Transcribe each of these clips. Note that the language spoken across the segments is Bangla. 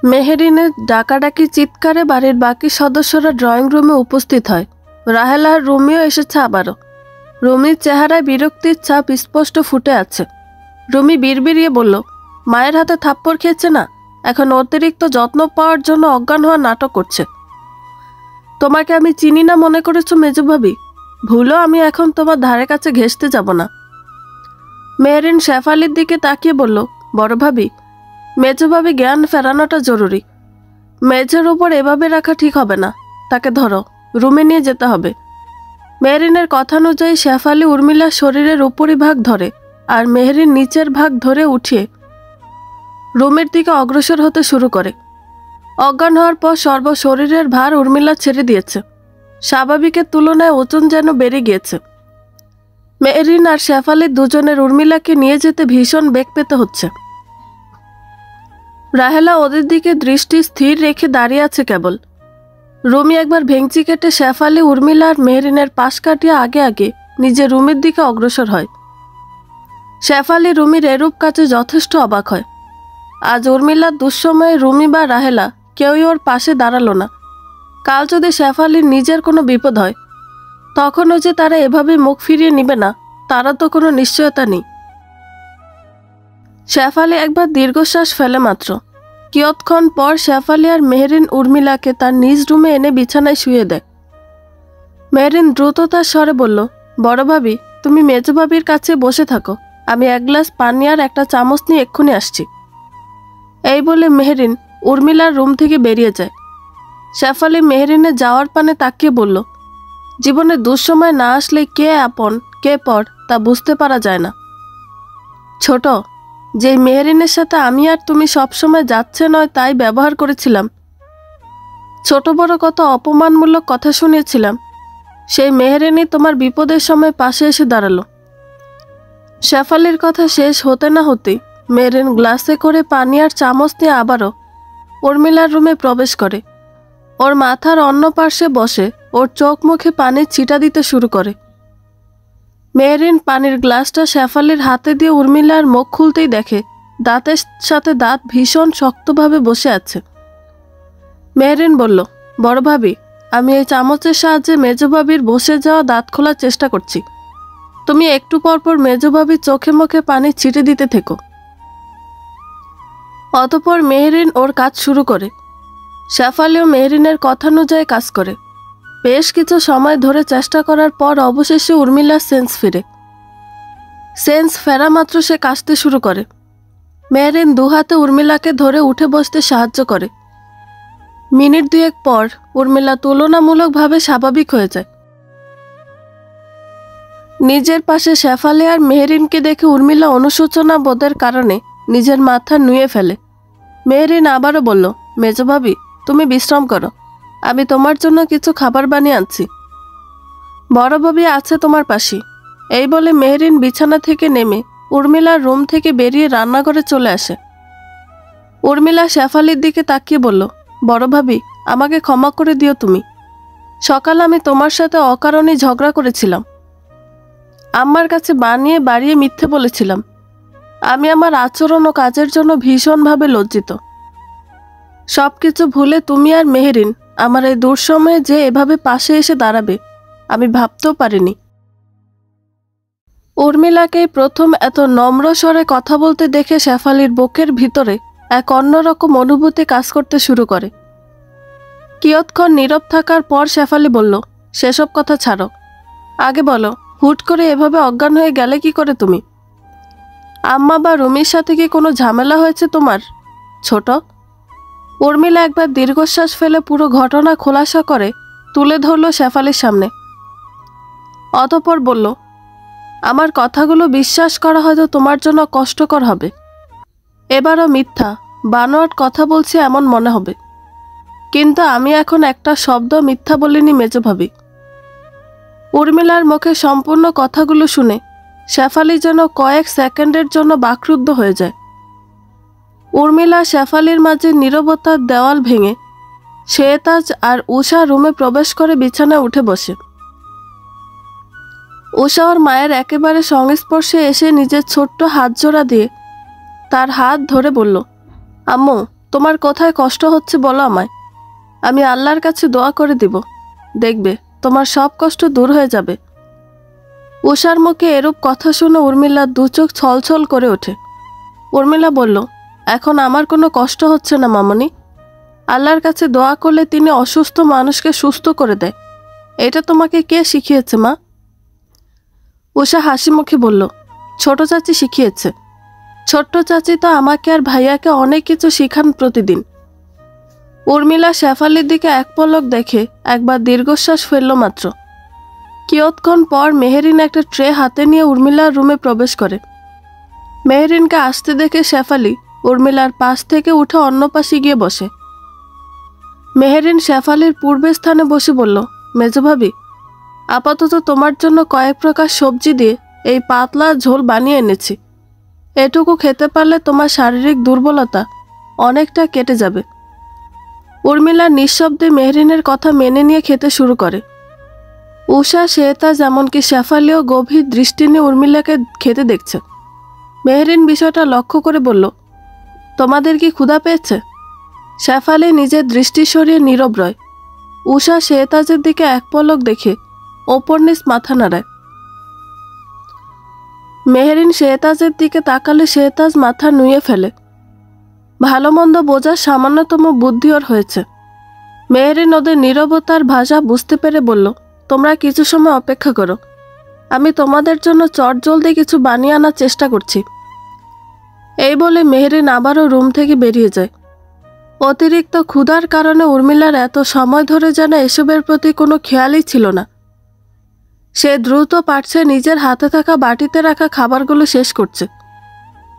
মেহেরিনের ডাকাডাকি চিৎকারে বাড়ির বাকি সদস্যরা ড্রয়িং রুমে উপস্থিত হয়। রাহেলা আর রুমিও এসেছে আবারও। রুমির চেহারায় বিরক্তির ছাপ স্পষ্ট ফুটে আছে। রুমি বিড়বিড়িয়ে বলল, মায়ের হাতে থাপ্পড় খেয়েছে না, এখন অতিরিক্ত যত্ন পাওয়ার জন্য অজ্ঞান হওয়ার নাটক করছে। তোমাকে আমি চিনি না মনে করেছো মেজো ভাবি? ভুলো আমি এখন তোমার ধারে কাছে ঘেঁষতে যাব না। মেহরিন শেফালির দিকে তাকিয়ে বলল, বড় ভাবি, মেজো ভাবি জ্ঞান ফেরানোটা জরুরি। মেজের উপর এভাবে রাখা ঠিক হবে না, তাকে ধরো, রুমে নিয়ে যেতে হবে। মেহরিনের কথা অনুযায়ী শেফালি উর্মিলার শরীরের উপরিভাগ ধরে আর মেহরিন নিচের ভাগ ধরে উঠিয়ে রুমের দিকে অগ্রসর হতে শুরু করে। অজ্ঞান হওয়ার পর সর্বশরীরের ভার উর্মিলা ছেড়ে দিয়েছে। স্বাভাবিকের তুলনায় ওজন যেন বেড়ে গিয়েছে। মেহরিন আর শেফালি দুজনের উর্মিলাকে নিয়ে যেতে ভীষণ বেগ পেতে হচ্ছে। রাহেলা ওদের দিকে দৃষ্টি স্থির রেখে দাঁড়িয়ে আছে কেবল। রুমি একবার ভেঙচি কেটে শেফালি, উর্মিলা আর মেহরিনের পাশ কাটিয়ে আগে আগে নিজের রুমের দিকে অগ্রসর হয়। শেফালি রুমির এরূপ কাজে যথেষ্ট অবাক হয়। আজ উর্মিলার দুঃসময়ে রুমি বা রাহেলা কেউই ওর পাশে দাঁড়ালো না। কাল যদি শেফালির নিজের কোনো বিপদ হয়, তখনও যে তারা এভাবে মুখ ফিরিয়ে নিবে না, তারা তো কোনো নিশ্চয়তা নেই। শেফালি একবার দীর্ঘশ্বাস ফেলে মাত্র। কিয়ৎক্ষণ পর শেফালি আর মেহরিন উর্মিলাকে তার নিজ রুমে এনে বিছানায় শুয়ে দেয়। মেহরিন দ্রুততার স্বরে বলল, বড় ভাবি, তুমি মেজো ভাবির কাছে বসে থাকো, আমি এক গ্লাস পানি আর একটা চামচ নিয়ে এক্ষুনি আসছি। এই বলে মেহরিন উর্মিলার রুম থেকে বেরিয়ে যায়। শেফালি মেহরিনের যাওয়ার পানে তাকিয়ে বলল, জীবনে দুঃসময় না আসলে কে আপন কে পর তা বুঝতে পারা যায় না। ছোট, যেই মেহরিনের সাথে আমি আর তুমি সবসময় যাচ্ছে নয় তাই ব্যবহার করেছিলাম, ছোট বড় কত অপমানমূলক কথা শুনিয়েছিলাম, সেই মেহরিনই তোমার বিপদের সময় পাশে এসে দাঁড়ালো। শেফালির কথা শেষ হতে না হতেই মেহরিন গ্লাসে করে পানি আর চামচ নিয়ে আবারও উর্মিলার রুমে প্রবেশ করে। ওর মাথার অন্য পার্শ্বে বসে ওর চোখ মুখে পানির ছিটা দিতে শুরু করে। মেহরিন পানির গ্লাসটা শেফালির হাতে দিয়ে উর্মিলার মুখ খুলতেই দেখে দাঁতের সাথে দাঁত ভীষণ শক্তভাবে বসে আছে। মেহরিন বলল, বড় ভাবি, আমি এই চামচের সাহায্যে মেজো ভাবির বসে যাওয়া দাঁত খোলার চেষ্টা করছি। তুমি একটু পরপর মেজো ভাবির চোখে মুখে পানি ছিটে দিতে থেকো। অতঃপর মেহরিন ওর কাজ শুরু করে। শেফালিও মেহরিনের কথানুযায়ী কাজ করে। বেশ কিছু সময় ধরে চেষ্টা করার পর অবশেষে উর্মিলার সেন্স ফিরে। সেন্স ফেরা মাত্র সে কাশতে শুরু করে। মেহরিন দুহাতে উর্মিলাকে ধরে উঠে বসতে সাহায্য করে। মিনিট দুয়েক পর উর্মিলা তুলনামূলকভাবে স্বাভাবিক হয়ে যায়। নিজের পাশে শেফালি আর মেহরিনকে দেখে উর্মিলা অনুশোচনা বোধের কারণে নিজের মাথা নুয়ে ফেলে। মেহরিন আবারও বলল, মেজো ভাবি, তুমি বিশ্রাম করো, আমি তোমার জন্য কিছু খাবার বানিয়ে আনছি। বড় ভাবি আছে তোমার পাশে। এই বলে মেহরিন বিছানা থেকে নেমে উর্মিলার রুম থেকে বেরিয়ে রান্নাঘরে চলে আসে। উর্মিলা শেফালির দিকে তাকিয়ে বলল, বড় ভাবি, আমাকে ক্ষমা করে দিও তুমি। সকালে আমি তোমার সাথে অকারণে ঝগড়া করেছিলাম। আম্মার কাছে বানিয়ে বাড়িয়ে মিথ্যে বলেছিলাম। আমি আমার আচরণ ও কাজের জন্য ভীষণভাবে লজ্জিত। সবকিছু ভুলে তুমি আর মেহরিন আমার এই দুঃসময়ে যে এভাবে পাশে এসে দাঁড়াবে আমি ভাবতেও পারিনি। উর্মিলাকে প্রথম এত নম্র স্বরে কথা বলতে দেখে শেফালির বুকের ভিতরে এক অন্যরকম অনুভূতি কাজ করতে শুরু করে। কিয়ৎক্ষণ নীরব থাকার পর শেফালি বলল, সেসব কথা ছাড়ো, আগে বলো, হুট করে এভাবে অজ্ঞান হয়ে গেলে কি করে তুমি? আম্মা বা রুমির সাথে কি কোনো ঝামেলা হয়েছে তোমার? ছোট। উর্মিলা একবার দীর্ঘশ্বাস ফেলে পুরো ঘটনা খোলাসা করে তুলে ধরল শেফালির সামনে। অতঃপর বলল, আমার কথাগুলো বিশ্বাস করা হয়তো তোমার জন্য কষ্টকর হবে। এবারও মিথ্যা বানোয়াট কথা বলছি এমন মনে হবে, কিন্তু আমি এখন একটা শব্দ মিথ্যা বলিনি মেজো ভাবি। উর্মিলার মুখে সম্পূর্ণ কথাগুলো শুনে শেফালি যেন কয়েক সেকেন্ডের জন্য বাকরুদ্ধ হয়ে যায়। উর্মিলা শেফালির মাঝে নীরবতার দেওয়াল ভেঙে শেহতাজ আর উষা রুমে প্রবেশ করে বিছানায় উঠে বসে। উষা ওর মায়ের একেবারে সংস্পর্শে এসে নিজের ছোট্ট হাত জোড়া দিয়ে তার হাত ধরে বলল, আম্মু, তোমার কোথায় কষ্ট হচ্ছে বলো আমায়, আমি আল্লাহর কাছে দোয়া করে দিব, দেখবে তোমার সব কষ্ট দূর হয়ে যাবে। উষার মুখে এরূপ কথা শুনে উর্মিলার দু চোখ ছলছল করে ওঠে। উর্মিলা বলল, এখন আমার কোনো কষ্ট হচ্ছে না মামনি। আল্লাহর কাছে দোয়া করলে তিনি অসুস্থ মানুষকে সুস্থ করে দেয়। এটা তোমাকে কে শিখিয়েছে মা? উষা হাসি মুখে বলল, ছোট চাচি শিখিয়েছে। ছোট্ট চাচি তো আমাকে আর ভাইয়াকে অনেক কিছু শিখান প্রতিদিন। উর্মিলা শেফালির দিকে এক পলক দেখে একবার দীর্ঘশ্বাস ফেলল মাত্র। কিয়ৎক্ষণ পর মেহেরিন একটা ট্রে হাতে নিয়ে উর্মিলার রুমে প্রবেশ করে। মেহেরিনকে আসতে দেখে শেফালি উর্মিলার পাশ থেকে উঠে অন্য পাশে গিয়ে বসে। মেহেরিন শেফালির পূর্বের স্থানে বসে বলল, মেজো ভাবি, আপাতত তোমার জন্য কয়েক প্রকার সবজি দিয়ে এই পাতলা ঝোল বানিয়ে এনেছি। এটুকু খেতে পারলে তোমার শারীরিক দুর্বলতা অনেকটা কেটে যাবে। উর্মিলা নিঃশব্দে মেহরিনের কথা মেনে নিয়ে খেতে শুরু করে। উষা, শেহতাজ এমনকি শেফালিও গভীর দৃষ্টি নিয়ে উর্মিলাকে খেতে দেখছে। মেহরিন বিষয়টা লক্ষ্য করে বলল, তোমাদের কি ক্ষুধা পেয়েছে? শেফালি নিজের দৃষ্টি সরিয়ে নীরব রয়। উষা শেহতাজের দিকে এক পলক দেখে ওপর নিচ মাথা নাড়ায়। মেহরিন শেহতাজের দিকে তাকালে শেহতাজ মাথা নুয়ে ফেলে। ভালো মন্দ বোঝার সামান্যতম বুদ্ধি ওর হয়েছে। মেহরিন ওদের নীরবতার ভাষা বুঝতে পেরে বলল, তোমরা কিছু সময় অপেক্ষা করো, আমি তোমাদের জন্য চটজলদি কিছু বানিয়ে আনার চেষ্টা করছি। এই বলে মেহরিন আবারও রুম থেকে বেরিয়ে যায়। অতিরিক্ত ক্ষুধার কারণে উর্মিলার এত সময় ধরে যেন এসবের প্রতি কোনো খেয়ালই ছিল না। সে দ্রুত পারছে নিজের হাতে থাকা বাটিতে রাখা খাবারগুলো শেষ করছে।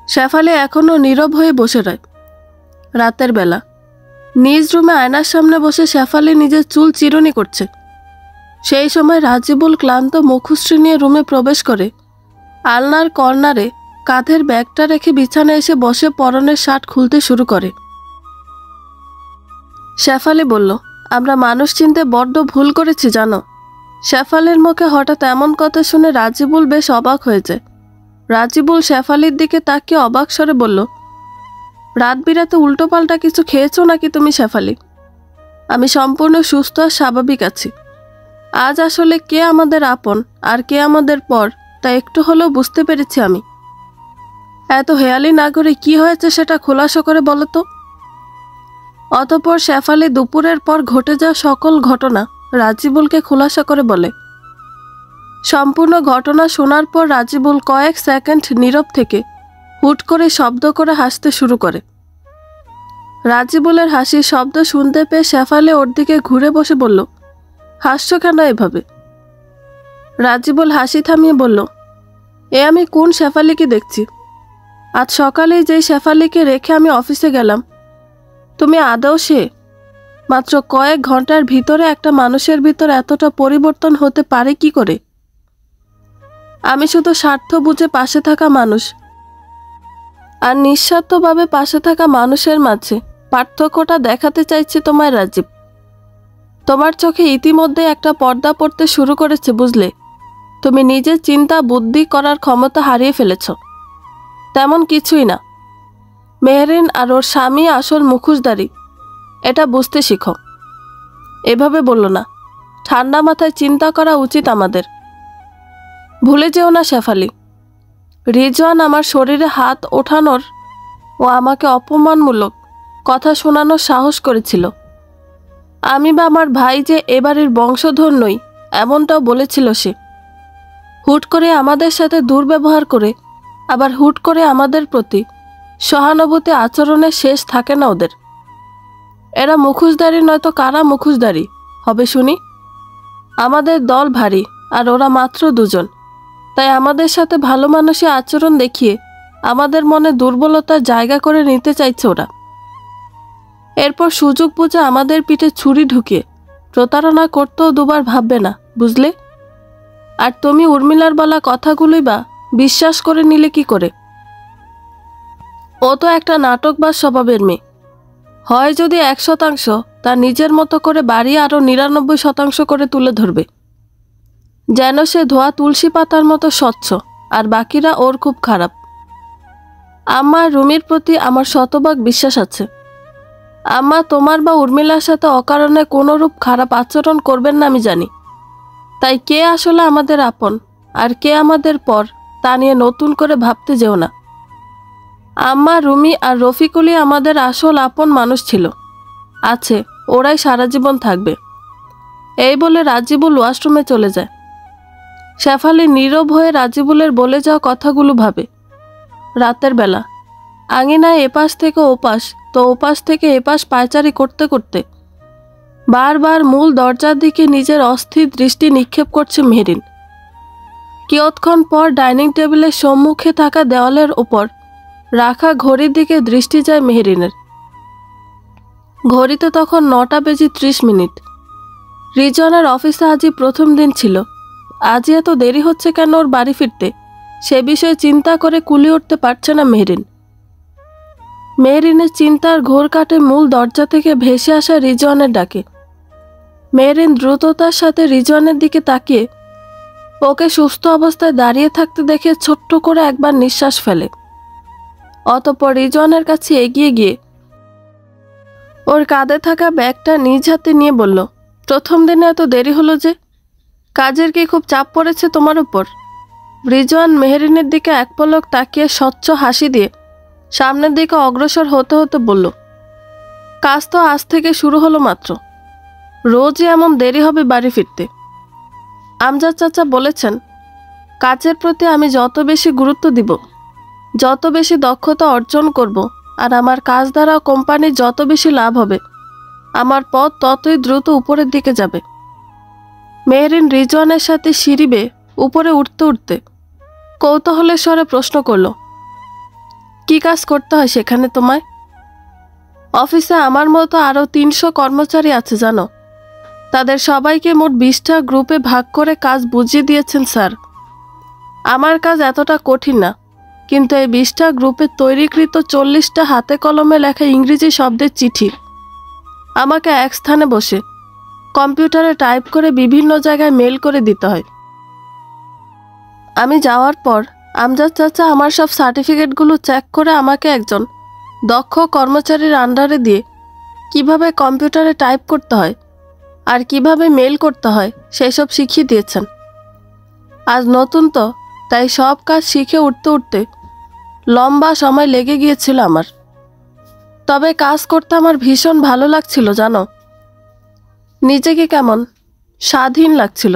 শেফালি এখনও নীরব হয়ে বসে রয়। রাতের বেলা নিজ রুমে আয়নার সামনে বসে শেফালি নিজের চুল চিরুনি করছে। সেই সময় রাজিবুল ক্লান্ত মুখশ্রী নিয়ে রুমে প্রবেশ করে। আলনার কর্নারে কাঁধের ব্যাগটা রেখে বিছানায় এসে বসে পরনের শার্ট খুলতে শুরু করে। শেফালি বলল, আমরা মানুষ চিনতে বড্ড ভুল করেছি জানো। শেফালির মুখে হঠাৎ এমন কথা শুনে রাজিবুল বেশ অবাক হয়েছে। রাজিবুল শেফালির দিকে তাকিয়ে অবাক স্বরে বলল, রাত বিরাতে উল্টোপাল্টা কিছু খেয়েছো নাকি তুমি শেফালি? আমি সম্পূর্ণ সুস্থ আর স্বাভাবিক আছি। আজ আসলে কে আমাদের আপন আর কে আমাদের পর তা একটু হলেও বুঝতে পেরেছি আমি। এত হেয়ালি না করে কি হয়েছে সেটা খোলাসা করে বলো তো। অতঃপর শেফালি দুপুরের পর ঘটে যাওয়া সকল ঘটনা রাজিবুলকে খোলাসা করে বলে। সম্পূর্ণ ঘটনা শোনার পর রাজিবুল কয়েক সেকেন্ড নীরব থেকে হুট করে শব্দ করে হাসতে শুরু করে। রাজিবুলের হাসির শব্দ শুনতে পেয়ে শেফালি ওর দিকে ঘুরে বসে বলল, হাসছো কেন এভাবে? রাজিবুল হাসি থামিয়ে বলল, এ আমি কোন শেফালিকে দেখছি? আজ সকালেই যেই শেফালিকে রেখে আমি অফিসে গেলাম, তুমি আদৌ সে? মাত্র কয়েক ঘন্টার ভিতরে একটা মানুষের ভিতর এতটা পরিবর্তন হতে পারে কি করে? আমি শুধু স্বার্থ বুঝে পাশে থাকা মানুষ আর নিঃস্বার্থভাবে পাশে থাকা মানুষের মাঝে পার্থক্যটা দেখাতে চাইছি তোমায় রাজীব। তোমার চোখে ইতিমধ্যে একটা পর্দা পড়তে শুরু করেছে বুঝলে। তুমি নিজের চিন্তা বুদ্ধি করার ক্ষমতা হারিয়ে ফেলেছ। তেমন কিছুই না। মেহরিন আর ওর স্বামী আসল মুখোশধারী, এটা বুঝতে শিখো। এভাবে বলল না, ঠান্ডা মাথায় চিন্তা করা উচিত আমাদের। ভুলে যেও না শেফালি, রিজওয়ান আমার শরীরে হাত ওঠানোর ও আমাকে অপমানমূলক কথা শোনানোর সাহস করেছিল। আমি বা আমার ভাই যে এবারের বংশধর নই এমনটাও বলেছিল সে। হুট করে আমাদের সাথে দুর্ব্যবহার করে আবার হুট করে আমাদের প্রতি সহানুভূতি আচরণের শেষ থাকে না ওদের। এরা মুখোশধারী নয়তো কারা মুখোশধারী হবে শুনি? আমাদের দল ভারী আর ওরা মাত্র দুজন, তাই আমাদের সাথে ভালো মানুষের আচরণ দেখিয়ে আমাদের মনে দুর্বলতার জায়গা করে নিতে চাইছে ওরা। এরপর সুযোগ বুঝে আমাদের পিঠে ছুরি ঢুকিয়ে প্রতারণা করতেও দুবার ভাববে না বুঝলে। আর তুমি উর্মিলার বলা কথাগুলোই বা বিশ্বাস করে নিলে কি করে? ও তো একটা নাটকবাজ স্বভাবের মেয়ে। হয় যদি 1% তা নিজের মতো করে বাড়িয়ে আরও 99% করে তুলে ধরবে, যেন সে ধোয়া তুলসী পাতার মতো স্বচ্ছ আর বাকিরা ওর খুব খারাপ। আমার রুমির প্রতি আমার শতভাগ বিশ্বাস আছে। আম্মা তোমার বা উর্মিলার সাথে অকারণে কোনোরূপ খারাপ আচরণ করবেন না আমি জানি। তাই কে আসলে আমাদের আপন আর কে আমাদের পর তা নিয়ে নতুন করে ভাবতে যেও না। আম্মা, রুমি আর রফিকুলই আমাদের আসল আপন মানুষ ছিল, আছে, ওরাই সারা জীবন থাকবে। এই বলে রাজিবুল ওয়াশরুমে চলে যায়। শেফালি নীরব হয়ে রাজিবুলের বলে যাওয়া কথাগুলো ভাবে। রাতের বেলা আঙিনায় এপাশ থেকে ওপাশ তো ওপাশ থেকে এপাশ পায়চারি করতে করতে বারবার মূল দরজার দিকে নিজের অস্থির দৃষ্টি নিক্ষেপ করছে মেহরিন। কিয়ৎক্ষণ পর ডাইনিং টেবিলের সম্মুখে থাকা দেওয়ালের ওপর রাখা ঘড়ির দিকে দৃষ্টি যায় মেহরিনের। ঘড়িতে তখন 9:30। রিজওয়ানের অফিসে আজই প্রথম দিন ছিল। আজই এত দেরি হচ্ছে কেন ওর বাড়ি ফিরতে, সে বিষয়ে চিন্তা করে কুলিয়ে উঠতে পারছে না মেহরিন। মেহরিনের চিন্তার ঘোর কাটে মূল দরজা থেকে ভেসে আসা রিজওয়ানের ডাকে। মেহরিন দ্রুততার সাথে রিজওয়ানের দিকে তাকিয়ে ওকে সুস্থ অবস্থায় দাঁড়িয়ে থাকতে দেখে ছোট্ট করে একবার নিঃশ্বাস ফেলে। অতঃপর রিজওয়ানের কাছে এগিয়ে গিয়ে ওর কাঁধে থাকা ব্যাগটা নিজ হাতে নিয়ে বলল, প্রথম দিনে এত দেরি হলো যে? কাজের কি খুব চাপ পড়েছে তোমার উপর? রিজওয়ান মেহরিনের দিকে এক পলক তাকিয়ে স্বচ্ছ হাসি দিয়ে সামনের দিকে অগ্রসর হতে হতে বলল, কাজ তো আজ থেকে শুরু হলো মাত্র, রোজই এমন দেরি হবে বাড়ি ফিরতে। আমজাদ চাচা বলেছেন, কাজের প্রতি আমি যত বেশি গুরুত্ব দিব, যত বেশি দক্ষতা অর্জন করব, আর আমার কাজ দ্বারা কোম্পানির যত বেশি লাভ হবে, আমার পথ ততই দ্রুত উপরের দিকে যাবে। মেহরিন রিজওয়ানের সাথে সিঁড়ি বেয়ে উপরে উঠতে উঠতে কৌতূহলের স্বরে প্রশ্ন করল, কি কাজ করতে হয় সেখানে তোমায়? অফিসে আমার মতো আরও 300 কর্মচারী আছে জানো। তাদের সবাইকে মোট 20টা গ্রুপে ভাগ করে কাজ বুঝিয়ে দিয়েছেন স্যার। আমার কাজ এতটা কঠিন না, কিন্তু এই 20টা গ্রুপে তৈরিকৃত 40টা হাতে কলমে লেখা ইংরেজি শব্দের চিঠি আমাকে এক স্থানে বসে কম্পিউটারে টাইপ করে বিভিন্ন জায়গায় মেল করে দিতে হয়। আমি যাওয়ার পর আমজাদ চাচা আমার সব সার্টিফিকেটগুলো চেক করে আমাকে একজন দক্ষ কর্মচারীর আন্ডারে দিয়ে কিভাবে কম্পিউটারে টাইপ করতে হয় আর কিভাবে মেল করতে হয় সেই সব শিখিয়ে দিয়েছেন। আজ নতুন তো, তাই সব কাজ শিখে উঠতে উঠতে লম্বা সময় লেগে গিয়েছিল আমার। তবে কাজ করতে আমার ভীষণ ভালো লাগছিল জানো, নিজেকে কেমন স্বাধীন লাগছিল।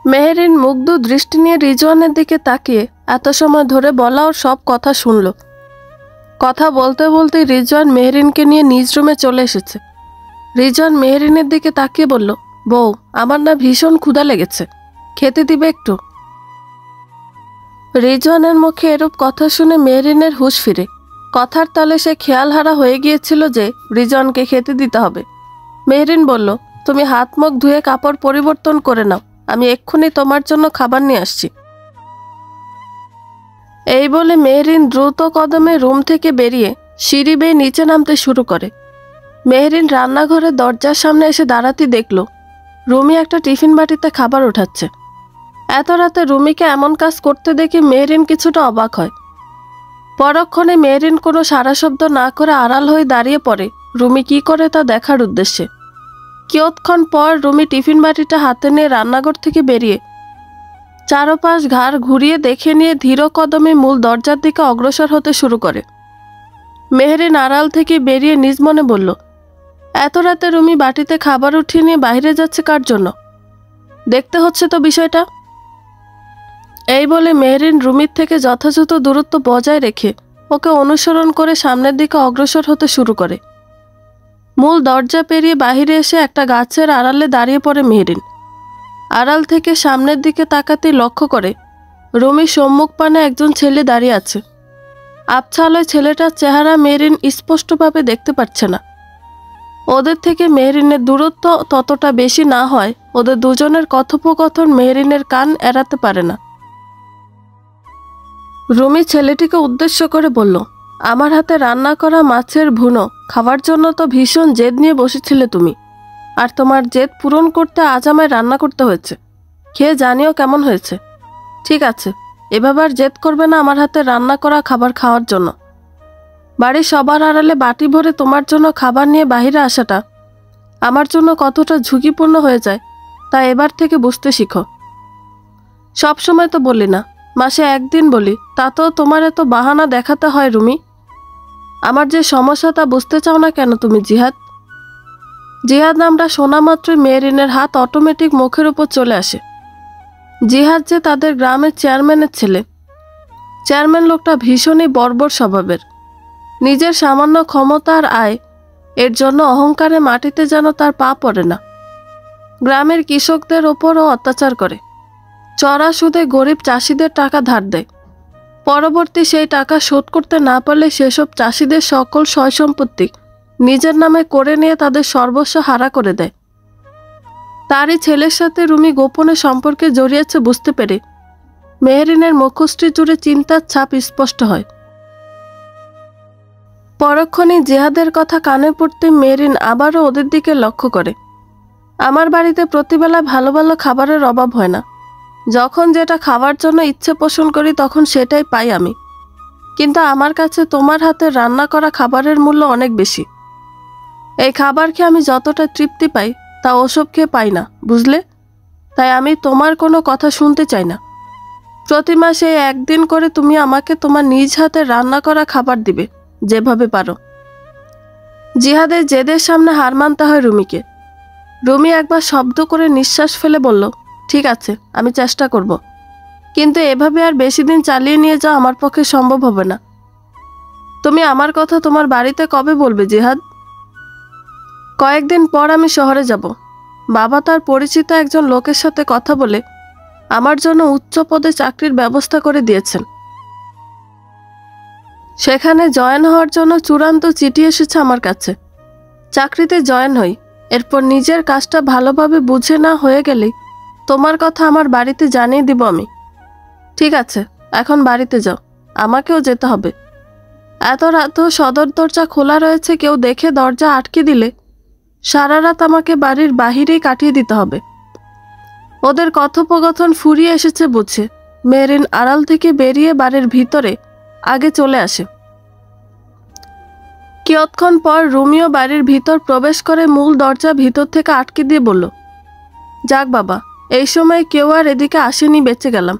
মেহরিন মুগ্ধ দৃষ্টি নিয়ে রিজওয়ানের দিকে তাকিয়ে এত সময় ধরে বলা ওর সব কথা শুনল। কথা বলতে বলতে রিজওয়ান মেহরিনকে নিয়ে নিজ রুমে চলে এসেছে। রিজওয়ান মেহরিনের দিকে তাকিয়ে বলল, বউ, আমার না ভীষণ ক্ষুধা লেগেছে, খেতে দিবে একটু? রিজওয়ানের মুখে এরূপ কথা শুনে মেহরিনের হুঁশ ফিরে। কথার তালে সে খেয়ালহারা হয়ে গিয়েছিল যে রিজওয়ানকে খেতে দিতে হবে। মেহরিন বলল, তুমি হাত মুখ ধুয়ে কাপড় পরিবর্তন করে নাও, আমি এক্ষুনি তোমার জন্য খাবার নিয়ে আসছি। এই বলে মেহরিন দ্রুত কদমে রুম থেকে বেরিয়ে সিঁড়ি বেয়ে নিচে নামতে শুরু করে। মেহরিন রান্নাঘরের দরজার সামনে এসে দাঁড়াতে দেখল রুমি একটা টিফিন বাটিতে খাবার ওঠাচ্ছে। এত রাতে রুমিকে এমন কাজ করতে দেখে মেহরিন কিছুটা অবাক হয়। পরক্ষণে মেহরিন কোনো সারা শব্দ না করে আড়াল হয়ে দাঁড়িয়ে পড়ে রুমি কি করে তা দেখার উদ্দেশ্যে। কিয়ৎক্ষণ পর রুমি টিফিন বাটিটা হাতে নিয়ে রান্নাঘর থেকে বেরিয়ে চারপাশ ঘাড় ঘুরিয়ে দেখে নিয়ে ধীর কদমে মূল দরজার দিকে অগ্রসর হতে শুরু করে। মেহরিন আড়াল থেকে বেরিয়ে নিজ মনে বলল, এত রাতে রুমি বাটিতে খাবার উঠিয়ে নিয়ে বাইরে যাচ্ছে কার জন্য? দেখতে হচ্ছে তো বিষয়টা। এই বলে মেহরিন রুমির থেকে যথাযথ দূরত্ব বজায় রেখে ওকে অনুসরণ করে সামনের দিকে অগ্রসর হতে শুরু করে। মূল দরজা পেরিয়ে বাহিরে এসে একটা গাছের আড়ালে দাঁড়িয়ে পড়ে মেহরিন। আড়াল থেকে সামনের দিকে তাকাতেই লক্ষ্য করে রুমির সম্মুখ পানে একজন ছেলে দাঁড়িয়ে আছে। আবছা আলোয় ছেলেটার চেহারা মেহরিন স্পষ্টভাবে দেখতে পাচ্ছে না। ওদের থেকে মেহরিনের দূরত্ব ততটা বেশি না হয় ওদের দুজনের কথোপকথন মেহরিনের কান এড়াতে পারে না। রুমি ছেলেটিকে উদ্দেশ্য করে বলল, আমার হাতে রান্না করা মাছের ভুনো খাওয়ার জন্য তো ভীষণ জেদ নিয়ে বসেছিলে তুমি, আর তোমার জেদ পূরণ করতে আজ আমায় রান্না করতে হয়েছে। খেয়ে জানিও কেমন হয়েছে। ঠিক আছে, এভাবে আর জেদ করবে না আমার হাতে রান্না করা খাবার খাওয়ার জন্য। বাড়ির সবার আড়ালে বাটি ভরে তোমার জন্য খাবার নিয়ে বাইরে আসাটা আমার জন্য কতটা ঝুঁকিপূর্ণ হয়ে যায় তা এবার থেকে বুঝতে শিখো। সবসময় তো বলি না, মাসে একদিন বলি, তাতেও তোমার এত বাহানা দেখাতে হয় রুমি। আমার যে সমস্যা তা বুঝতে চাও না কেন তুমি জিহাদ? জিহাদ নামটা শোনা মাত্রই মেহরিনের হাত অটোমেটিক মুখের উপর চলে আসে। জিহাদ যে তাদের গ্রামের চেয়ারম্যানের ছেলে। চেয়ারম্যান লোকটা ভীষণই বর্বর স্বভাবের। নিজের সামান্য ক্ষমতা আর আয় এর জন্য অহংকারে মাটিতে যেন তার পা পড়ে না। গ্রামের কৃষকদের ওপরও অত্যাচার করে, চড়া সুদে গরিব চাষিদের টাকা ধার দেয়। পরবর্তী সেই টাকা শোধ করতে না পারলে সেসব চাষিদের সকল সয় সম্পত্তি নিজের নামে করে নিয়ে তাদের সর্বস্ব হারা করে দেয়। তারই ছেলের সাথে রুমি গোপনে সম্পর্কে জড়িয়েছে বুঝতে পেরে মেহরিনের মুখশ্রী জুড়ে চিন্তার ছাপ স্পষ্ট হয়। পরক্ষণেই জিহাদের কথা কানে পড়তে মেহরিন আবারও ওদের দিকে লক্ষ্য করে। আমার বাড়িতে প্রতিবেলা ভালো ভালো খাবারের অভাব হয় না। যখন যেটা খাওয়ার জন্য ইচ্ছে পোষণ করি তখন সেটাই পাই আমি। কিন্তু আমার কাছে তোমার হাতে রান্না করা খাবারের মূল্য অনেক বেশি। এই খাবার খেয়ে আমি যতটা তৃপ্তি পাই তা ওসব খেয়ে পাই না, বুঝলে? তাই আমি তোমার কোনো কথা শুনতে চাই না। প্রতি মাসে একদিন করে তুমি আমাকে তোমার নিজ হাতে রান্না করা খাবার দিবে, যেভাবে পারো। জিহাদের জেদের সামনে হার মানতে হয় রুমিকে। রুমি একবার শব্দ করে নিঃশ্বাস ফেলে বলল, ঠিক আছে, আমি চেষ্টা করব, কিন্তু এভাবে আর বেশি দিন চালিয়ে নিয়ে যাওয়া আমার পক্ষে সম্ভব হবে না। তুমি আমার কথা তোমার বাড়িতে কবে বলবে জিহাদ? কয়েকদিন পর আমি শহরে যাব। বাবা তার পরিচিত একজন লোকের সাথে কথা বলে আমার জন্য উচ্চ পদে চাকরির ব্যবস্থা করে দিয়েছেন। সেখানে জয়েন হওয়ার জন্য চূড়ান্ত চিঠি এসেছে আমার কাছে। চাকরিতে জয়েন হই, এরপর নিজের কাজটা ভালোভাবে বুঝে না হয়ে গেলেই তোমার কথা আমার বাড়িতে জানিয়ে দিব আমি। ঠিক আছে, এখন বাড়িতে যাও, আমাকেও যেতে হবে। এত রাতেও সদর দরজা খোলা রয়েছে, কেউ দেখে দরজা আটকে দিলে সারা রাত আমাকে বাড়ির বাহিরেই কাটিয়ে দিতে হবে। ওদের কথোপকথন ফুরিয়ে এসেছে বুঝে মেহরিন আড়াল থেকে বেরিয়ে বাড়ির ভিতরে আগে চলে আসে। কিয়ৎক্ষণ পর রুমিও বাড়ির ভিতর প্রবেশ করে মূল দরজা ভিতর থেকে আটকে দিয়ে বলল, যাক বাবা, এই সময় কেউ আর এদিকে আসেনি, বেঁচে গেলাম।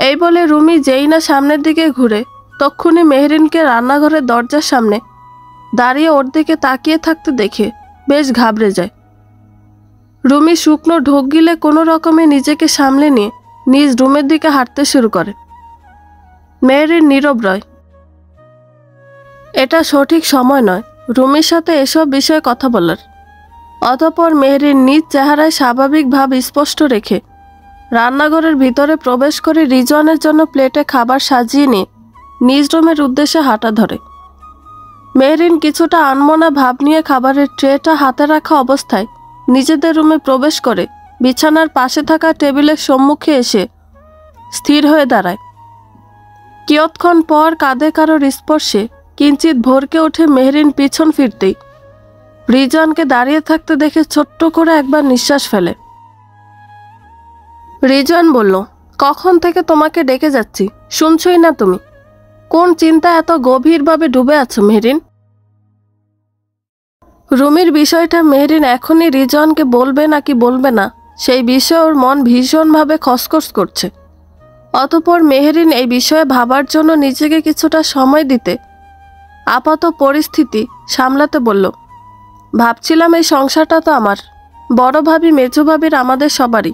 এই বলে রুমি যেই না সামনের দিকে ঘুরে তক্ষুনি মেহরিনকে রান্নাঘরের দরজার সামনে দাঁড়িয়ে ওর দিকে তাকিয়ে থাকতে দেখে বেশ ঘাবড়ে যায়। রুমি শুকনো ঢোক গিলে কোনো রকমে নিজেকে সামলে নিয়ে নিজ রুমের দিকে হাঁটতে শুরু করে। মেহরিন নীরব রয়। এটা সঠিক সময় নয় রুমির সাথে এসব বিষয়ে কথা বলার। অতঃপর মেহরিন নিজ চেহারায় স্বাভাবিক ভাব স্পষ্ট রেখে রান্নাঘরের ভিতরে প্রবেশ করে রিজওয়ানের জন্য প্লেটে খাবার সাজিয়ে নিয়ে নিজ রুমের উদ্দেশ্যে হাঁটা ধরে। মেহরিন কিছুটা আনমনা ভাব নিয়ে খাবারের ট্রেটা হাতে রাখা অবস্থায় নিজেদের রুমে প্রবেশ করে বিছানার পাশে থাকা টেবিলের সম্মুখে এসে স্থির হয়ে দাঁড়ায়। কিয়ৎক্ষণ পর কাঁধে কারোর স্পর্শে কিঞ্চিত ভরকে ওঠে মেহরিন পিছন ফিরতেই রিজওয়ানকে দাঁড়িয়ে থাকতে দেখে ছোট্ট করে একবার নিঃশ্বাস ফেলে। রিজওয়ান বলল, কখন থেকে তোমাকে ডেকে যাচ্ছি, শুনছই না তুমি? কোন চিন্তা এত গভীরভাবে ডুবে আছো মেহরিন? রুমির বিষয়টা মেহরিন এখনই রিজওয়ানকে বলবে নাকি বলবে না সেই বিষয়ে ওর মন ভীষণভাবে খসখস করছে। অতঃপর মেহরিন এই বিষয়ে ভাবার জন্য নিজেকে কিছুটা সময় দিতে আপাত পরিস্থিতি সামলাতে বলল, ভাবছিলাম এই সংসারটা তো আমার, বড় ভাবি মেজো ভাবির, আমাদের সবারই।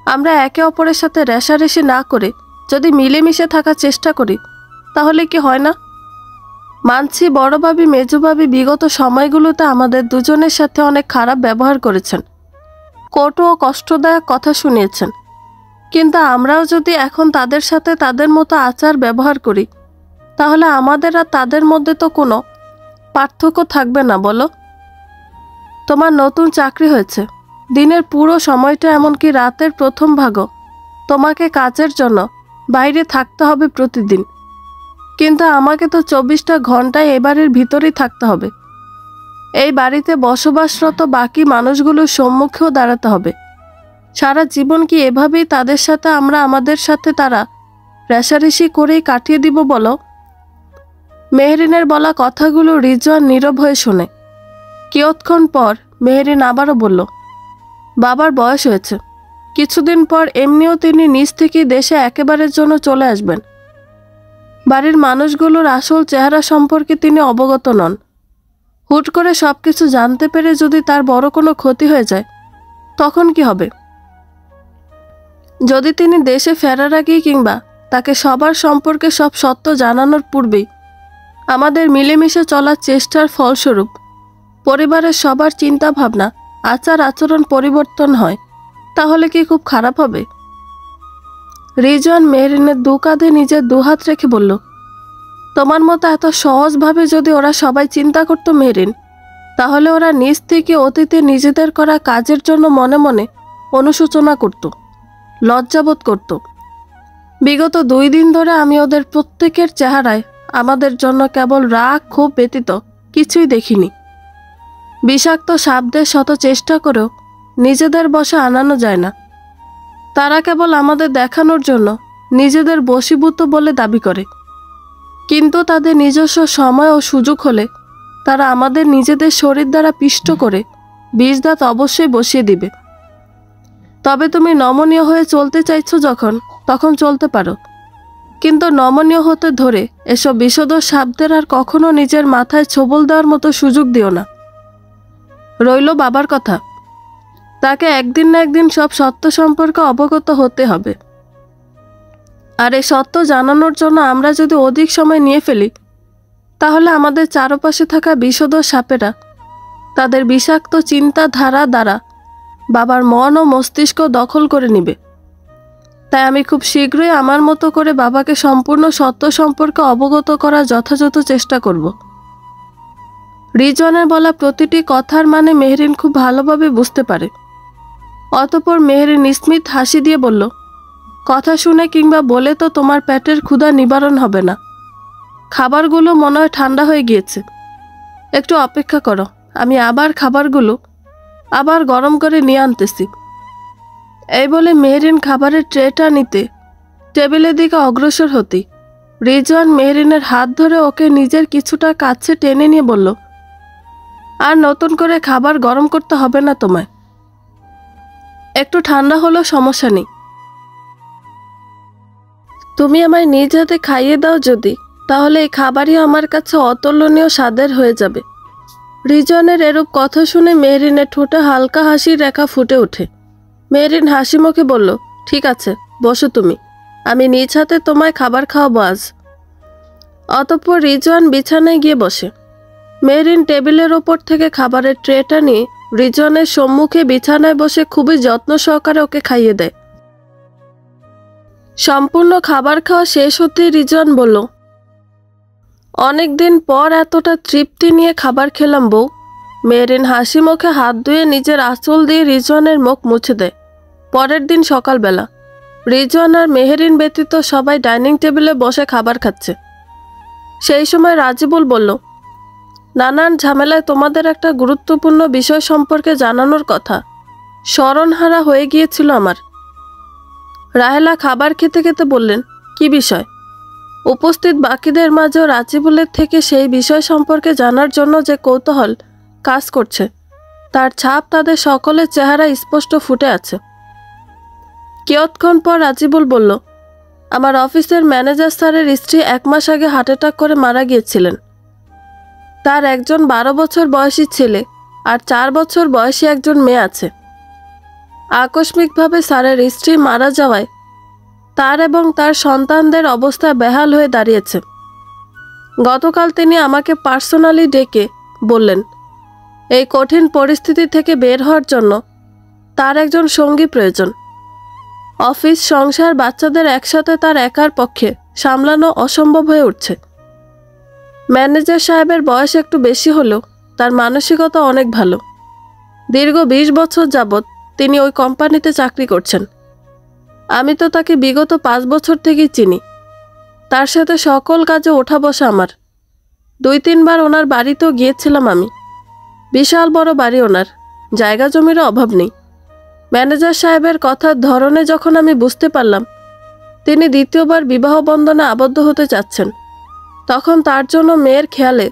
আমরা একে অপরের সাথে রেষারেষি না করে যদি মিলেমিশে থাকার চেষ্টা করি তাহলে কি হয় না? মানছি বড় ভাবি মেজো ভাবি বিগত সময়গুলোতে আমাদের দুজনের সাথে অনেক খারাপ ব্যবহার করেছেন, কটু ও কষ্টদায়ক কথা শুনিয়েছেন, কিন্তু আমরাও যদি এখন তাদের সাথে তাদের মতো আচার ব্যবহার করি তাহলে আমাদের আর তাদের মধ্যে তো কোনো পার্থক্য থাকবে না, বলো? তোমার নতুন চাকরি হয়েছে, দিনের পুরো সময়টা এমনকি রাতের প্রথম ভাগও তোমাকে কাজের জন্য বাইরে থাকতে হবে প্রতিদিন, কিন্তু আমাকে তো 24টা ঘন্টায় এ বাড়ির ভিতরেই থাকতে হবে। এই বাড়িতে বসবাসরত বাকি মানুষগুলোর সম্মুখেও দাঁড়াতে হবে। সারা জীবন কি এভাবেই তাদের সাথে আমরা আমাদের সাথে তারা রেষারেষি করেই কাটিয়ে দিব বলো? মেহরিনের বলা কথাগুলো রিজওয়ান নীরব হয়ে শোনে। কিয়ৎক্ষণ পর মেহরিন আবারও বলল, বাবার বয়স হয়েছে, কিছুদিন পর এমনিও তিনি নিজ থেকেই দেশে একেবারের জন্য চলে আসবেন। বাড়ির মানুষগুলোর আসল চেহারা সম্পর্কে তিনি অবগত নন। হুট করে সবকিছু জানতে পেরে যদি তার বড় কোনো ক্ষতি হয়ে যায় তখন কি হবে? যদি তিনি দেশে ফেরার আগেই কিংবা তাকে সবার সম্পর্কে সব সত্য জানানোর পূর্বেই আমাদের মিলেমিশে চলার চেষ্টার ফলস্বরূপ পরিবারের সবার চিন্তা ভাবনা, আচার আচরণ পরিবর্তন হয়, তাহলে কি খুব খারাপ হবে? রিজওয়ান মেহরিনের দু কাঁধে নিজের দুহাত রেখে বলল, তোমার মতো এত সহজভাবে যদি ওরা সবাই চিন্তা করতো মেহরিন, তাহলে ওরা নিজ থেকে অতীতে নিজেদের করা কাজের জন্য মনে মনে অনুশোচনা করত, লজ্জাবোধ করত। বিগত 2 দিন ধরে আমি ওদের প্রত্যেকের চেহারায় আমাদের জন্য কেবল রাগ ক্ষোভ ব্যতীত কিছুই দেখিনি। বিষাক্ত সাপদের শত চেষ্টা করেও নিজেদের বশে আনানো যায় না। তারা কেবল আমাদের দেখানোর জন্য নিজেদের বশীভূত বলে দাবি করে, কিন্তু তাদের নিজস্ব সময় ও সুযোগ হলে তারা আমাদের নিজেদের শরীর দ্বারা পিষ্ট করে বিষদাঁত অবশ্যই বসিয়ে দিবে। তবে তুমি নমনীয় হয়ে চলতে চাইছো তখন চলতে পারো, কিন্তু নমনীয় হতে ধরে এসব বিষধর সাপদের আর কখনো নিজের মাথায় ছোবল দেওয়ার মতো সুযোগ দিও না। রইল বাবার কথা, তাকে একদিন না একদিন সব সত্য সম্পর্কে অবগত হতে হবে। আর এই সত্য জানানোর জন্য আমরা যদি অধিক সময় নিয়ে ফেলি, তাহলে আমাদের চারপাশে থাকা বিষধর সাপেরা তাদের বিষাক্ত চিন্তাধারা দ্বারা বাবার মন ও মস্তিষ্ক দখল করে নিবে। তাই আমি খুব শীঘ্রই আমার মতো করে বাবাকে সম্পূর্ণ সত্য সম্পর্কে অবগত করার যথাযথ চেষ্টা করব। রিজওয়ানের বলা প্রতিটি কথার মানে মেহরিন খুব ভালোভাবে বুঝতে পারে। অতঃপর মেহরিন স্মিত হাসি দিয়ে বলল, কথা শুনে কিংবা বলে তো তোমার পেটের ক্ষুধা নিবারণ হবে না। খাবারগুলো মনে হয় ঠান্ডা হয়ে গিয়েছে, একটু অপেক্ষা করো, আমি খাবারগুলো আবার গরম করে নিয়ে আনতেছি। এই বলে মেহরিন খাবারের ট্রেটা নিতে টেবিলের দিকে অগ্রসর হতেই রিজওয়ান মেহরিনের হাত ধরে ওকে নিজের কিছুটা কাছে টেনে নিয়ে বলল, আর নতুন করে খাবার গরম করতে হবে না তোমায়, একটু ঠান্ডা হলেও সমস্যা নেই। তুমি আমায় নিজ হাতে খাইয়ে দাও যদি, তাহলে এই খাবারই আমার কাছে অতুলনীয় স্বাদের হয়ে যাবে। রিজওয়ানের এরূপ কথা শুনে মেহরিনের ঠোঁটে হালকা হাসির রেখা ফুটে ওঠে। মেহরিন হাসি মুখে বলল, ঠিক আছে, বসো তুমি, আমি নিজ হাতে তোমায় খাবার খাওয়াবো আজ। অতঃপর রিজওয়ান বিছানায় গিয়ে বসে। মেহরিন টেবিলের ওপর থেকে খাবারের ট্রেটা নিয়ে রিজওয়ানের সম্মুখে বিছানায় বসে খুবই যত্ন সহকারে ওকে খাইয়ে দেয়। সম্পূর্ণ খাবার খাওয়া শেষ হতেই রিজওয়ান বলল, অনেকদিন পর এতটা তৃপ্তি নিয়ে খাবার খেলাম বউ। মেহরিন হাসি মুখে হাত ধুয়ে নিজের আঁচল দিয়ে রিজওয়ানের মুখ মুছে দেয়। পরের দিন সকালবেলা রিজওয়ান আর মেহরিন ব্যতীত সবাই ডাইনিং টেবিলে বসে খাবার খাচ্ছে। সেই সময় রাজিবুল বলল, নানান ঝামেলায় তোমাদের একটা গুরুত্বপূর্ণ বিষয় সম্পর্কে জানানোর কথা স্মরণহারা হয়ে গিয়েছিল আমার। রাহেলা খাবার খেতে খেতে বললেন, কি বিষয়? উপস্থিত বাকিদের মাঝেও রাজিবুলের থেকে সেই বিষয় সম্পর্কে জানার জন্য যে কৌতূহল কাজ করছে তার ছাপ তাদের সকলের চেহারা স্পষ্ট ফুটে আছে। কিয়ৎক্ষণ পর রাজিবুল বলল, আমার অফিসের ম্যানেজার স্যারের স্ত্রী 1 মাস আগে হার্ট অ্যাটাক করে মারা গিয়েছিলেন। তার একজন 12 বছর বয়সী ছেলে আর 4 বছর বয়সী একজন মেয়ে আছে। আকস্মিকভাবে স্যারের স্ত্রী মারা যাওয়ায় তার এবং তার সন্তানদের অবস্থা বেহাল হয়ে দাঁড়িয়েছে। গতকাল তিনি আমাকে পার্সোনালি ডেকে বললেন, এই কঠিন পরিস্থিতি থেকে বের হওয়ার জন্য তার একজন সঙ্গী প্রয়োজন। অফিস, সংসার, বাচ্চাদের একসাথে তার একার পক্ষে সামলানো অসম্ভব হয়ে উঠছে। ম্যানেজার সাহেবের বয়স একটু বেশি হলেও তার মানসিকতা অনেক ভালো। দীর্ঘ 20 বছর যাবৎ তিনি ওই কোম্পানিতে চাকরি করছেন। আমি তো তাকে বিগত 5 বছর থেকেই চিনি। তার সাথে সকল কাজে ওঠা বসা আমার। 2-3 বার ওনার বাড়িতেও গিয়েছিলাম আমি। বিশাল বড় বাড়ি ওনার, জায়গা জমিরও অভাব নেই। ম্যানেজার সাহেবের কথার ধরনে যখন আমি বুঝতে পারলাম তিনি দ্বিতীয়বার বিবাহ বন্ধনে আবদ্ধ হতে চাচ্ছেন, তখন তার জন্য মেয়ের খেয়ালে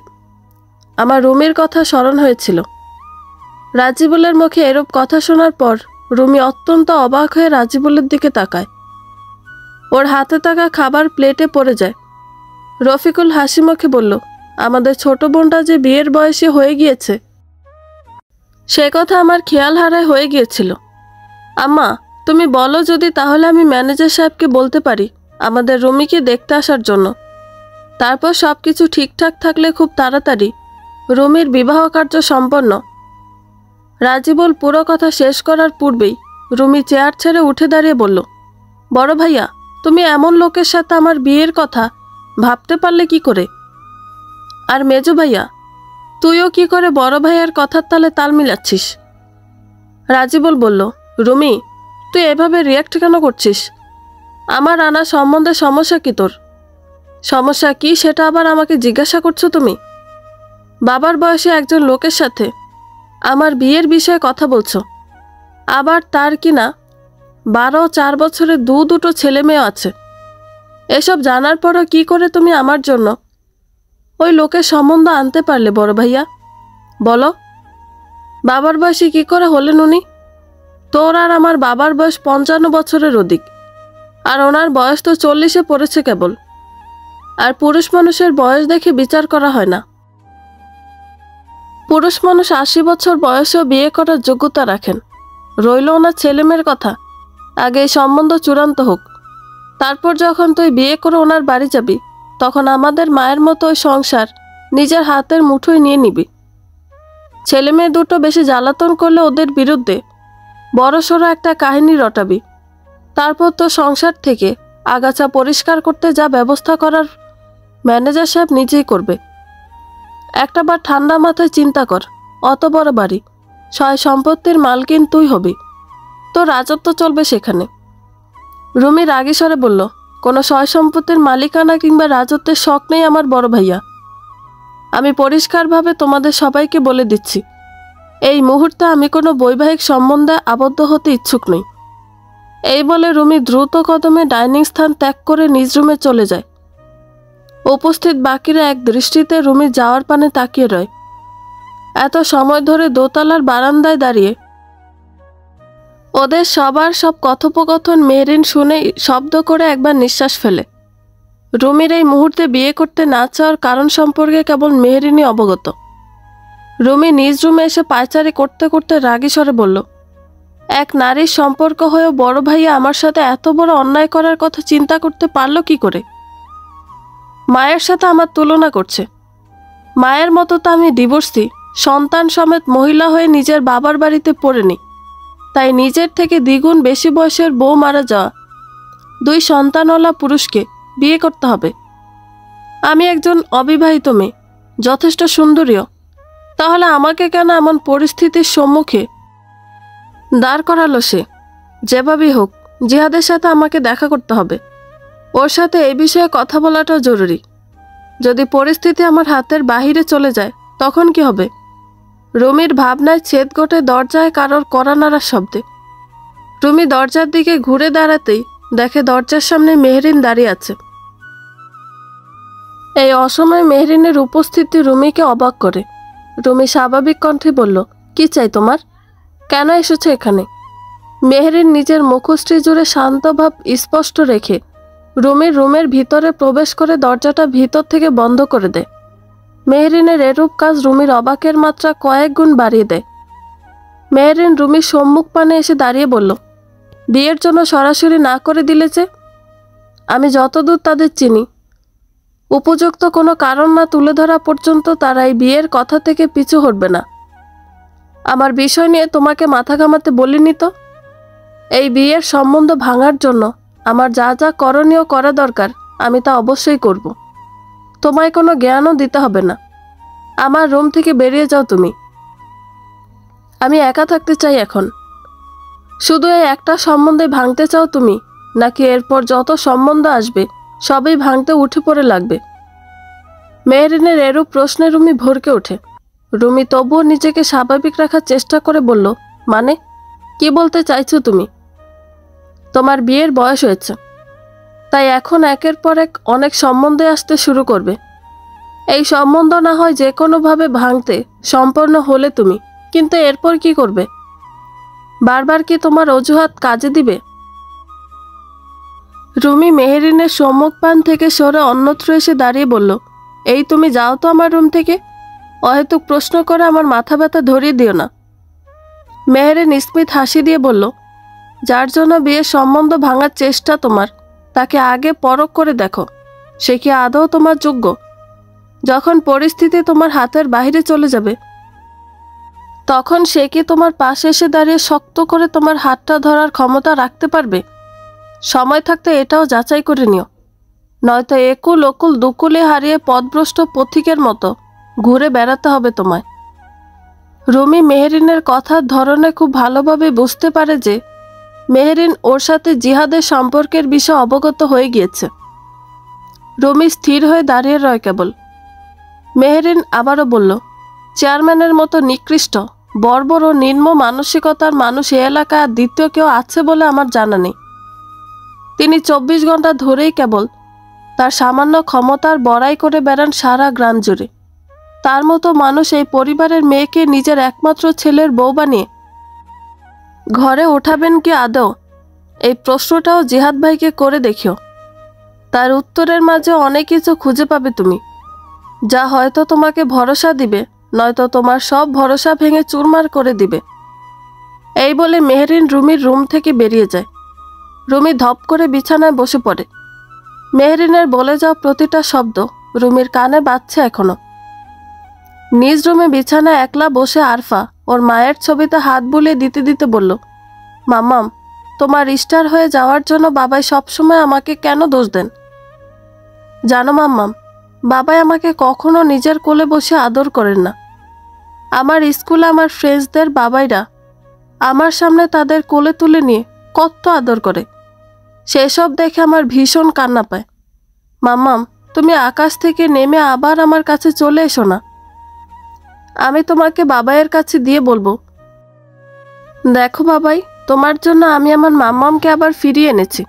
আমার রুমির কথা স্মরণ হয়েছিল। রাজিবুলের মুখে এরূপ কথা শোনার পর রুমি অত্যন্ত অবাক হয়ে রাজিবুলের দিকে তাকায়। ওর হাতে থাকা খাবার প্লেটে পড়ে যায়। রফিকুল হাসি মুখে বলল, আমাদের ছোট বোনটা যে বিয়ের বয়সী হয়ে গিয়েছে সে কথা আমার খেয়াল হারায় হয়ে গিয়েছিল। আম্মা, তুমি বলো যদি, তাহলে আমি ম্যানেজার সাহেবকে বলতে পারি আমাদের রুমিকে দেখতে আসার জন্য। তারপর সব কিছু ঠিকঠাক থাকলে খুব তাড়াতাড়ি রুমির বিবাহ কার্য সম্পন্ন। রাজিবুল পুরো কথা শেষ করার পূর্বেই রুমি চেয়ার ছেড়ে উঠে দাঁড়িয়ে বলল, বড় ভাইয়া, তুমি এমন লোকের সাথে আমার বিয়ের কথা ভাবতে পারলে কি করে? আর মেজো ভাইয়া, তুইও কি করে বড় ভাইয়ার কথার তালে তাল মিলাচ্ছিস? রাজিবুল বলল, রুমি, তুই এভাবে রিয়াক্ট কেন করছিস? আমার আনা সম্বন্ধে সমস্যা কি তোর? সমস্যা কি সেটা আবার আমাকে জিজ্ঞাসা করছো তুমি? বাবার বয়সে একজন লোকের সাথে আমার বিয়ের বিষয়ে কথা বলছো, আবার তার কিনা 12-4 বছরের দুটো ছেলে মেয়ে আছে। এসব জানার পরও কি করে তুমি আমার জন্য ওই লোকের সম্বন্ধ আনতে পারলে বড় ভাইয়া? বলো, বাবার বয়সে কি করে হলেন উনি? তোর আর আমার বাবার বয়স 55 বছরের অধিক, আর ওনার বয়স তো 40-এ পড়েছে কেবল। আর পুরুষ মানুষের বয়স দেখে বিচার করা হয় না। পুরুষ মানুষ 80 বছর বয়সেও বিয়ে করার যোগ্যতা রাখেন। রইল ওনার ছেলেমেয়ের কথা, আগে এই সম্বন্ধ চূড়ান্ত হোক। তারপর যখন তুই বিয়ে করে ওনার বাড়ি যাবি, তখন আমাদের মায়ের মতো ওই সংসার নিজের হাতের মুঠোয় নিয়ে নিবি। ছেলে মেয়ে দুটো বেশি জ্বালাতন করলে ওদের বিরুদ্ধে বড়সড় একটা কাহিনী রটাবি। তারপর তো সংসার থেকে আগাছা পরিষ্কার করতে যা ব্যবস্থা করার ম্যানেজার সাহেব নিজেই করবে। একটাবার ঠান্ডা মাথায় চিন্তা কর, অত বড় বাড়ি, সয় সম্পত্তির মালকিন তুই হবি, তোর রাজত্ব চলবে সেখানে। রুমি রাগী স্বরে বলল, কোনো সয় সম্পত্তির মালিকানা কিংবা রাজত্বের শখ নেই আমার বড় ভাইয়া। আমি পরিষ্কারভাবে তোমাদের সবাইকে বলে দিচ্ছি, এই মুহূর্তে আমি কোনো বৈবাহিক সম্বন্ধে আবদ্ধ হতে ইচ্ছুক নই। এই বলে রুমি দ্রুত কদমে ডাইনিং স্থান ত্যাগ করে নিজ রুমে চলে যায়। উপস্থিত বাকিরা এক দৃষ্টিতে রুমি যাওয়ার পানে তাকিয়ে রয়। এত সময় ধরে দোতলার বারান্দায় দাঁড়িয়ে ওদের সবার সব কথোপকথন মেহরিন শুনে শব্দ করে একবার নিঃশ্বাস ফেলে। রুমির এই মুহূর্তে বিয়ে করতে না চাওয়ার কারণ সম্পর্কে কেবল মেহরিনই অবগত। রুমি নিজ রুমে এসে পায়চারি করতে করতে রাগী স্বরে বলল, এক নারীর সম্পর্ক হয়েও বড় ভাইয়া আমার সাথে এত বড় অন্যায় করার কথা চিন্তা করতে পারল কি করে? মায়ের সাথে আমার তুলনা করছে। মায়ের মতো তো আমি ডিভোর্সি সন্তান সমেত মহিলা হয়ে নিজের বাবার বাড়িতে পড়েনি, তাই নিজের থেকে দ্বিগুণ বেশি বয়সের বউ মারা যাওয়া 2 সন্তানওয়ালা পুরুষকে বিয়ে করতে হবে। আমি একজন অবিবাহিত মেয়ে, যথেষ্ট সুন্দরীও, তাহলে আমাকে কেন এমন পরিস্থিতির সম্মুখে দাঁড় করালো সে? যেভাবেই হোক জিহাদের সাথে আমাকে দেখা করতে হবে। ওর সাথে এই বিষয়ে কথা বলাটাও জরুরি। যদি পরিস্থিতি আমার হাতের বাহিরে চলে যায় তখন কি হবে? রুমির ভাবনায় ছেদ ঘটে দরজায় কারোর কড়া নাড়ার শব্দে। রুমি দরজার দিকে ঘুরে দাঁড়াতেই দেখে দরজার সামনে মেহরিন দাঁড়িয়ে আছে। এই অসময়ে মেহরিনের উপস্থিতি রুমিকে অবাক করে। রুমি স্বাভাবিক কণ্ঠে বলল, কি চাই তোমার? কেন এসেছো এখানে? মেহরিন নিজের মুখশ্রী জুড়ে শান্ত ভাব স্পষ্ট রেখে রুমির রুমের ভিতরে প্রবেশ করে দরজাটা ভিতর থেকে বন্ধ করে দেয়। মেহরিনের এরূপ কাজ রুমির অবাকের মাত্রা কয়েক গুণ বাড়িয়ে দেয়। মেহরিন রুমির সম্মুখ পানে এসে দাঁড়িয়ে বলল, বিয়ের জন্য সরাসরি না করে দিলে যে? আমি যতদূর তাদের চিনি, উপযুক্ত কোনো কারণ না তুলে ধরা পর্যন্ত তারা এই বিয়ের কথা থেকে পিছু হটবে না। আমার বিষয় নিয়ে তোমাকে মাথা ঘামাতে বলিনি তো? এই বিয়ের সম্বন্ধ ভাঙার জন্য আমার যা যা করণীয় করা দরকার আমি তা অবশ্যই করব। তোমায় কোনো জ্ঞানও দিতে হবে না। আমার রুম থেকে বেরিয়ে যাও তুমি। আমি একা থাকতে চাই এখন। শুধু এই একটা সম্বন্ধে ভাঙতে চাও তুমি, নাকি এরপর যত সম্বন্ধ আসবে সবই ভাঙতে উঠে পড়ে লাগবে? মেহরিনের এরূপ প্রশ্নে রুমি ভরকে ওঠে। রুমি তবুও নিজেকে স্বাভাবিক রাখার চেষ্টা করে বলল, মানে কি বলতে চাইছো তুমি? তোমার বিয়ের বয়স হয়েছে, তাই এখন একের পর এক অনেক সম্বন্ধে আসতে শুরু করবে। এই সম্বন্ধ না হয় যে কোনোভাবে ভাঙতে সম্পন্ন হলে তুমি, কিন্তু এরপর কি করবে? বারবার কি তোমার অজুহাত কাজে দিবে? রুমি মেহেরিনের সম্মুখপান থেকে সরে অন্যত্র এসে দাঁড়িয়ে বলল, এই তুমি যাও তো আমার রুম থেকে। অহেতুক প্রশ্ন করে আমার মাথা ব্যথা ধরিয়ে দিও না। মেহেরিন স্মিত হাসি দিয়ে বলল, যার জন্য বিয়ের সম্বন্ধ ভাঙার চেষ্টা তোমার, তাকে আগে পরখ করে দেখো, সে কি আদৌ তোমার যোগ্য। যখন পরিস্থিতি তোমার হাতের বাইরে চলে যাবে, তখন সে কি তোমার পাশে এসে দাঁড়িয়ে শক্ত করে তোমার হাতটা ধরার ক্ষমতা রাখতে পারবে? সময় থাকতে এটাও যাচাই করে নিও, নয়তো একুল ওকুল দুকুলে হারিয়ে পথভ্রষ্ট পথিকের মতো ঘুরে বেড়াতে হবে তোমায়। রুমি মেহেরিনের কথার ধরনে খুব ভালোভাবে বুঝতে পারে যে মেহেরিন ওর সাথে জিহাদের সম্পর্কের বিষয়ে অবগত হয়ে গিয়েছে। রুমি স্থির হয়ে দাঁড়িয়ে রয় কেবল। মেহেরিন আবারও বলল, চেয়ারম্যানের মতো নিকৃষ্ট, বর্বর ও নিম্ন মানসিকতার মানুষ এ এলাকায় আর দ্বিতীয় কেউ আছে বলে আমার জানা নেই। তিনি 24 ঘন্টা ধরেই কেবল তার সামান্য ক্ষমতার বড়াই করে বেড়ান সারা গ্রাম জুড়ে। তার মতো মানুষ এই পরিবারের মেয়েকে নিজের একমাত্র ছেলের বউ বানিয়ে ঘরে ওঠাবেন কি আদৌ? এই প্রশ্নটাও জিহাদ ভাইকে করে দেখিও। তার উত্তরের মাঝে অনেক কিছু খুঁজে পাবে তুমি, যা হয়তো তোমাকে ভরসা দিবে, নয়তো তোমার সব ভরসা ভেঙে চুরমার করে দিবে। এই বলে মেহেরিন রুমির রুম থেকে বেরিয়ে যায়। রুমি ধপ করে বিছানায় বসে পড়ে। মেহেরিনের বলে যাওয়া প্রতিটা শব্দ রুমির কানে বাজছে এখনো। নিজ রুমে বিছানায় একলা বসে আরফা ওর মায়ের ছবিতে হাত বুলিয়ে দিতে দিতে বলল, মাম্মাম, তোমার স্টার হয়ে যাওয়ার জন্য বাবাই সবসময় আমাকে কেন দোষ দেন? জানো মাম্মাম, বাবাই আমাকে কখনো নিজের কোলে বসে আদর করেন না। আমার স্কুলে আমার ফ্রেন্ডসদের বাবাইরা আমার সামনে তাদের কোলে তুলে নিয়ে কত আদর করে, সেসব দেখে আমার ভীষণ কান্না পায়। মাম্মাম, তুমি আকাশ থেকে নেমে আবার আমার কাছে চলে এসো না। আমি তোমাকে বাবাইয়ের কাছে দিয়ে বলবো, দেখো বাবাই, তোমার জন্য আমি আমার মাম্মামকে আবার ফিরিয়ে এনেছি,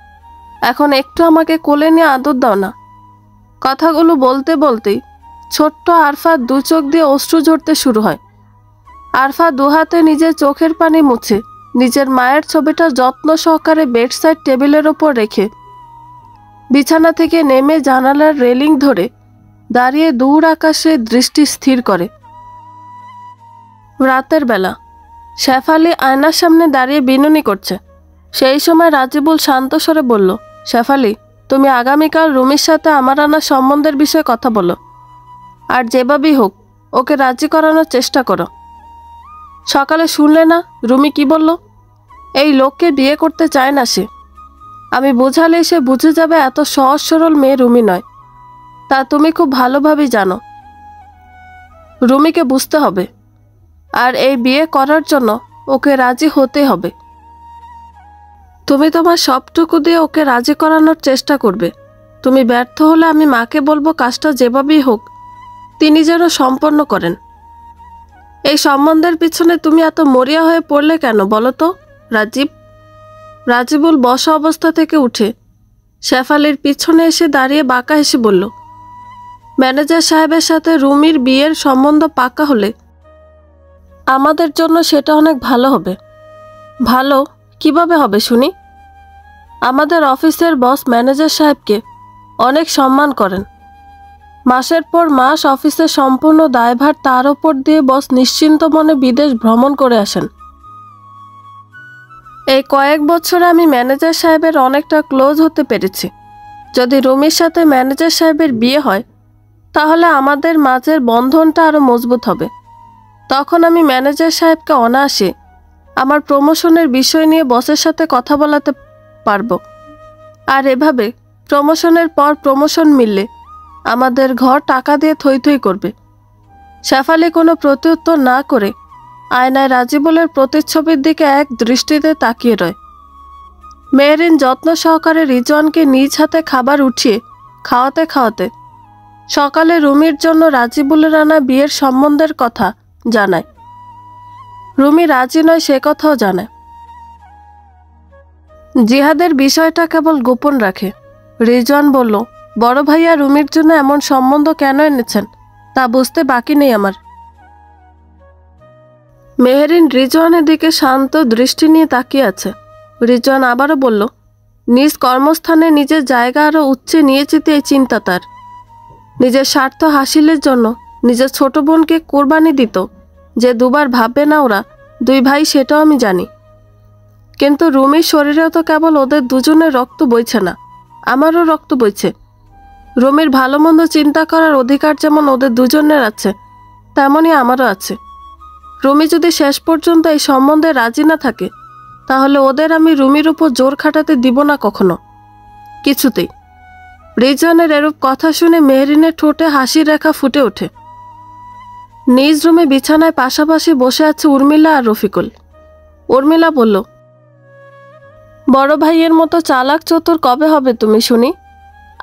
এখন একটু আমাকে কোলে নিয়ে আদর দাও না। কথাগুলো বলতে বলতেই ছোট্ট আরফার দু চোখ দিয়ে অশ্রু ঝরতে শুরু হয়। আরফা দুহাতে নিজের চোখের পানি মুছে নিজের মায়ের ছবিটা যত্ন সহকারে বেডসাইড টেবিলের ওপর রেখে বিছানা থেকে নেমে জানালার রেলিং ধরে দাঁড়িয়ে দূর আকাশে দৃষ্টি স্থির করে। রাতের বেলা শেফালি আয়নার সামনে দাঁড়িয়ে বিনুনি করছে। সেই সময় রাজিবুল শান্ত স্বরে বলল, শেফালি, তুমি আগামীকাল রুমির সাথে আমার আনা সম্বন্ধের বিষয়ে কথা বলো, আর যেভাবেই হোক ওকে রাজি করানোর চেষ্টা করো। সকালে শুনলে না রুমি কি বলল? এই লোককে বিয়ে করতে চায় না সে। আমি বোঝালে সে বুঝে যাবে এত সহজ সরল মেয়ে রুমি নয়, তা তুমি খুব ভালোভাবেই জানো। রুমিকে বুঝতে হবে, আর এই বিয়ে করার জন্য ওকে রাজি হতে হবে। তুমি তোমার সবটুকু দিয়ে ওকে রাজি করানোর চেষ্টা করবে। তুমি ব্যর্থ হলে আমি মাকে বলবো কাজটা যেভাবেই হোক তিনি যেন সম্পন্ন করেন। এই সম্বন্ধের পিছনে তুমি এত মরিয়া হয়ে পড়লে কেন বলো তো রাজীব? রাজিবুল বসা অবস্থা থেকে উঠে শেফালির পিছনে এসে দাঁড়িয়ে বাঁকা হেসে বলল, ম্যানেজার সাহেবের সাথে রুমির বিয়ের সম্বন্ধ পাকা হলে আমাদের জন্য সেটা অনেক ভালো হবে। ভালো কিভাবে হবে শুনি? আমাদের অফিসের বস ম্যানেজার সাহেবকে অনেক সম্মান করেন। মাসের পর মাস অফিসের সম্পূর্ণ দায়ভার তার ওপর দিয়ে বস নিশ্চিন্ত মনে বিদেশ ভ্রমণ করে আসেন। এই কয়েক বছরে আমি ম্যানেজার সাহেবের অনেকটা ক্লোজ হতে পেরেছি। যদি রুমির সাথে ম্যানেজার সাহেবের বিয়ে হয় তাহলে আমাদের মাঝের বন্ধনটা আরও মজবুত হবে। তখন আমি ম্যানেজার সাহেবকে অনায়াসে আমার প্রমোশনের বিষয় নিয়ে বসের সাথে কথা বলাতে পারবো। আর এভাবে প্রমোশনের পর প্রমোশন মিললে আমাদের ঘর টাকা দিয়ে থই থই করবে। শেফালি কোনো প্রত্যুত্তর না করে আয়নায় রাজিবুলের প্রতিচ্ছবির দিকে এক দৃষ্টিতে তাকিয়ে রয়। মেহেরিন যত্ন সহকারে রিজওয়ানকে নিজ হাতে খাবার উঠিয়ে খাওয়াতে খাওয়াতে সকালে রুমির জন্য রাজিবুলের আনা বিয়ের সম্বন্ধের কথা জানায়। রুমি রাজি নয় সে কথাও জানায়। জিহাদের বিষয়টা কেবল গোপন রাখে। রিজওয়ান বলল, বড় ভাইয়া রুমির জন্য এমন সম্বন্ধ কেন এনেছেন তা বুঝতে বাকি নেই আমার। মেহেরিন রিজওয়ানের দিকে শান্ত দৃষ্টি নিয়ে তাকিয়ে আছে। রিজওয়ান আবারও বলল, নিজ কর্মস্থানে নিজের জায়গা আরও উচ্চে নিয়েছিতে এই চিন্তা তার। নিজের স্বার্থ হাসিলের জন্য নিজের ছোট বোনকে কোরবানি দিত যে দুবার ভাববে না ওরা দুই ভাই, সেটাও আমি জানি। কিন্তু রুমির শরীরেও তো কেবল ওদের দুজনের রক্ত বইছে না, আমারও রক্ত বইছে। রুমির ভালো মন্দ চিন্তা করার অধিকার যেমন ওদের দুজনের আছে, তেমনই আমারও আছে। রুমি যদি শেষ পর্যন্ত এই সম্বন্ধে রাজি না থাকে, তাহলে ওদের আমি রুমির উপর জোর খাটাতে দিব না কখনো, কিছুতেই। রিজওয়ানের এরূপ কথা শুনে মেহরিনের ঠোঁটে হাসির রেখা ফুটে ওঠে। নিজ রুমে বিছানায় পাশাপাশি বসে আছে উর্মিলা আর রফিকুল। উর্মিলা বলল, বড় ভাইয়ের মতো চালাক চতুর কবে হবে তুমি শুনি?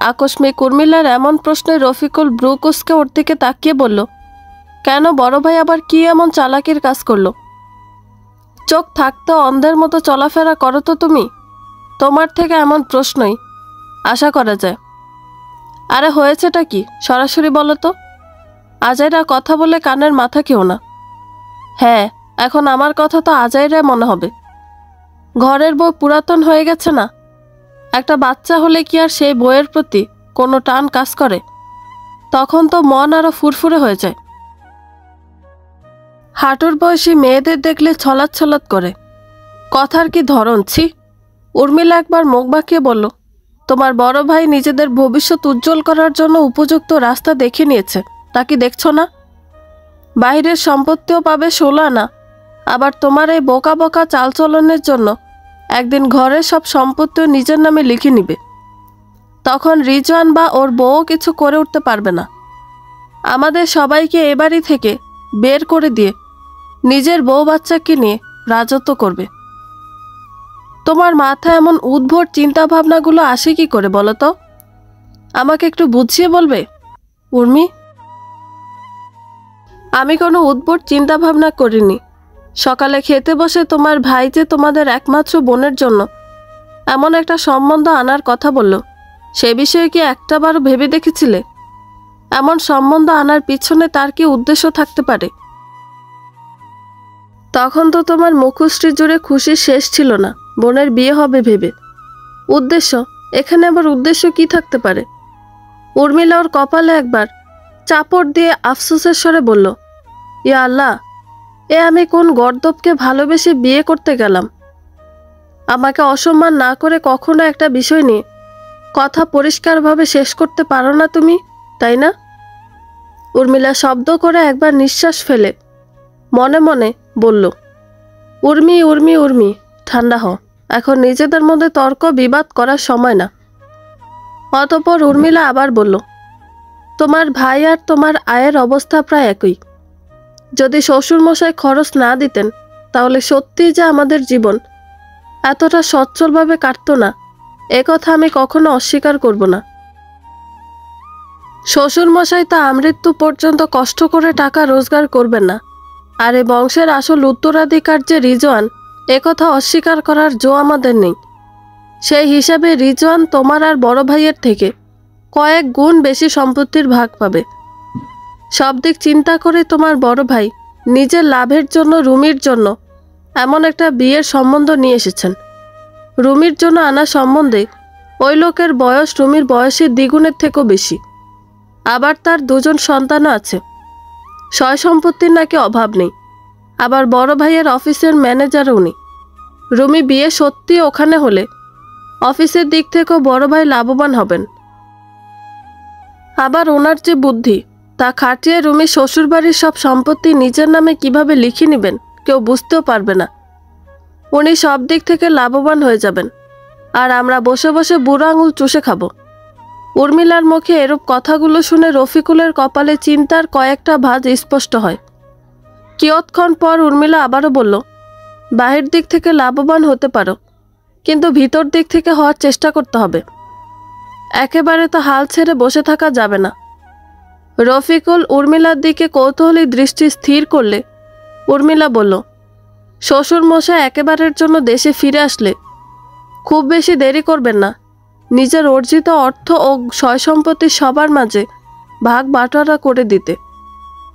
আকস্মিক উর্মিলার এমন প্রশ্নে রফিকুল ব্রুকুসকে ওর দিকে তাকিয়ে বলল, কেন, বড় ভাই আবার কি এমন চালাকির কাজ করলো? চোখ থাকতে অন্ধের মতো চলাফেরা করো তো তুমি? তোমার থেকে এমন প্রশ্নই আশা করা যায়। আরে হয়েছেটা কি, সরাসরি বলো তো। আজাইরা কথা বলে কানের মাথা খেও না। হ্যাঁ, এখন আমার কথা তো আজাইরা মনে হবে। ঘরের বউ পুরাতন হয়ে গেছে না? একটা বাচ্চা হলে কি আর সেই বইয়ের প্রতি কোনো টান কাজ করে? তখন তো মন আরো ফুরফুরে হয়ে যায়। হাঁটুর বয়সী মেয়েদের দেখলে ছলাৎ ছলাৎ করে। কথার কি ধরন, ছি! উর্মিলা একবার মুখ বাঁকিয়ে বলল, তোমার বড় ভাই নিজেদের ভবিষ্যৎ উজ্জ্বল করার জন্য উপযুক্ত রাস্তা দেখে নিয়েছে, তা কি দেখছ না? বাইরের সম্পত্তিও পাবে 16 আনা, আবার তোমার এই বোকা বোকা চালচলনের জন্য একদিন ঘরের সব সম্পত্তিও নিজের নামে লিখে নিবে। তখন রিজওয়ান বা ওর বউ কিছু করে উঠতে পারবে না। আমাদের সবাইকে এ বাড়ি থেকে বের করে দিয়ে নিজের বউ বাচ্চাকে নিয়ে রাজত্ব করবে। তোমার মাথায় এমন উদ্ভট চিন্তা ভাবনাগুলো আসে কি করে বলো তো? আমাকে একটু বুঝিয়ে বলবে উর্মি? আমি কোনো উদ্ভট চিন্তা ভাবনা করিনি। সকালে খেতে বসে তোমার ভাই যে তোমাদের একমাত্র বোনের জন্য এমন একটা সম্বন্ধ আনার কথা বলল, সে বিষয়ে কি একটাবারও ভেবে দেখেছিলে? এমন সম্বন্ধ আনার পিছনে তার কি উদ্দেশ্য থাকতে পারে? তখন তো তোমার মুখশ্রী জুড়ে খুশি শেষ ছিল না, বোনের বিয়ে হবে ভেবে। উদ্দেশ্য? এখানে আবার উদ্দেশ্য কি থাকতে পারে? উর্মিলা ওর কপালে একবার চাপড় দিয়ে আফসোসের স্বরে বলল, ইয়া আল্লাহ, এ আমি কোন গর্দবকে ভালোবেসে বিয়ে করতে গেলাম? আমাকে অসম্মান না করে কখনো একটা বিষয় নিয়ে কথা পরিষ্কারভাবে শেষ করতে পারো না তুমি, তাই না? উর্মিলা শব্দ করে একবার নিঃশ্বাস ফেলে মনে মনে বলল, উর্মি উর্মি উর্মি, ঠান্ডা হও, এখন নিজেদের মধ্যে তর্ক বিবাদ করার সময় না। অতঃপর উর্মিলা আবার বলল, তোমার ভাই আর তোমার আয়ের অবস্থা প্রায় একই। যদি শ্বশুরমশাই খরচ না দিতেন, তাহলে সত্যিই যে আমাদের জীবন এতটা সচ্ছলভাবে কাটত না, একথা আমি কখনো অস্বীকার করব না। শ্বশুরমশাই তা আমৃত্যু পর্যন্ত কষ্ট করে টাকা রোজগার করবেন না, আর এ বংশের আসল উত্তরাধিকার যে রিজওয়ান, একথা অস্বীকার করার জো আমাদের নেই। সেই হিসাবে রিজওয়ান তোমার আর বড় ভাইয়ের থেকে কয়েক গুণ বেশি সম্পত্তির ভাগ পাবে। সব দিক চিন্তা করে তোমার বড় ভাই নিজের লাভের জন্য রুমির জন্য এমন একটা বিয়ের সম্বন্ধ নিয়ে এসেছেন। রুমির জন্য আনা সম্বন্ধে ওই লোকের বয়স রুমির বয়সের দ্বিগুণের থেকেও বেশি। আবার তার 2 সন্তানও আছে। সয় সম্পত্তির নাকি অভাব নেই। আবার বড় ভাইয়ের অফিসের ম্যানেজারও উনি। রুমি বিয়ে সত্যি ওখানে হলে অফিসের দিক থেকেও বড় ভাই লাভবান হবেন। আবার ওনার যে বুদ্ধি, তা খাটিয়ে রুমি শ্বশুরবাড়ির সব সম্পত্তি নিজের নামে কিভাবে লিখে নেবেন কেউ বুঝতেও পারবে না। উনি সব দিক থেকে লাভবান হয়ে যাবেন, আর আমরা বসে বসে বুড়ো আঙুল চুষে খাবো। উর্মিলার মুখে এরূপ কথাগুলো শুনে রফিকুলের কপালে চিন্তার কয়েকটা ভাঁজ স্পষ্ট হয়। কিয়ৎক্ষণ পর উর্মিলা আবারও বলল, বাহির দিক থেকে লাভবান হতে পারো, কিন্তু ভিতর দিক থেকে হওয়ার চেষ্টা করতে হবে। একেবারে তো হাল ছেড়ে বসে থাকা যাবে না। রফিকুল উর্মিলার দিকে কৌতূহলী দৃষ্টি স্থির করলে উর্মিলা বলল, শ্বশুরমশাই একেবারের জন্য দেশে ফিরে আসলে খুব বেশি দেরি করবেন না। নিজের অর্জিত অর্থ ও সয় সম্পত্তি সবার মাঝে ভাগ বাটোয়ারা করে দিতে।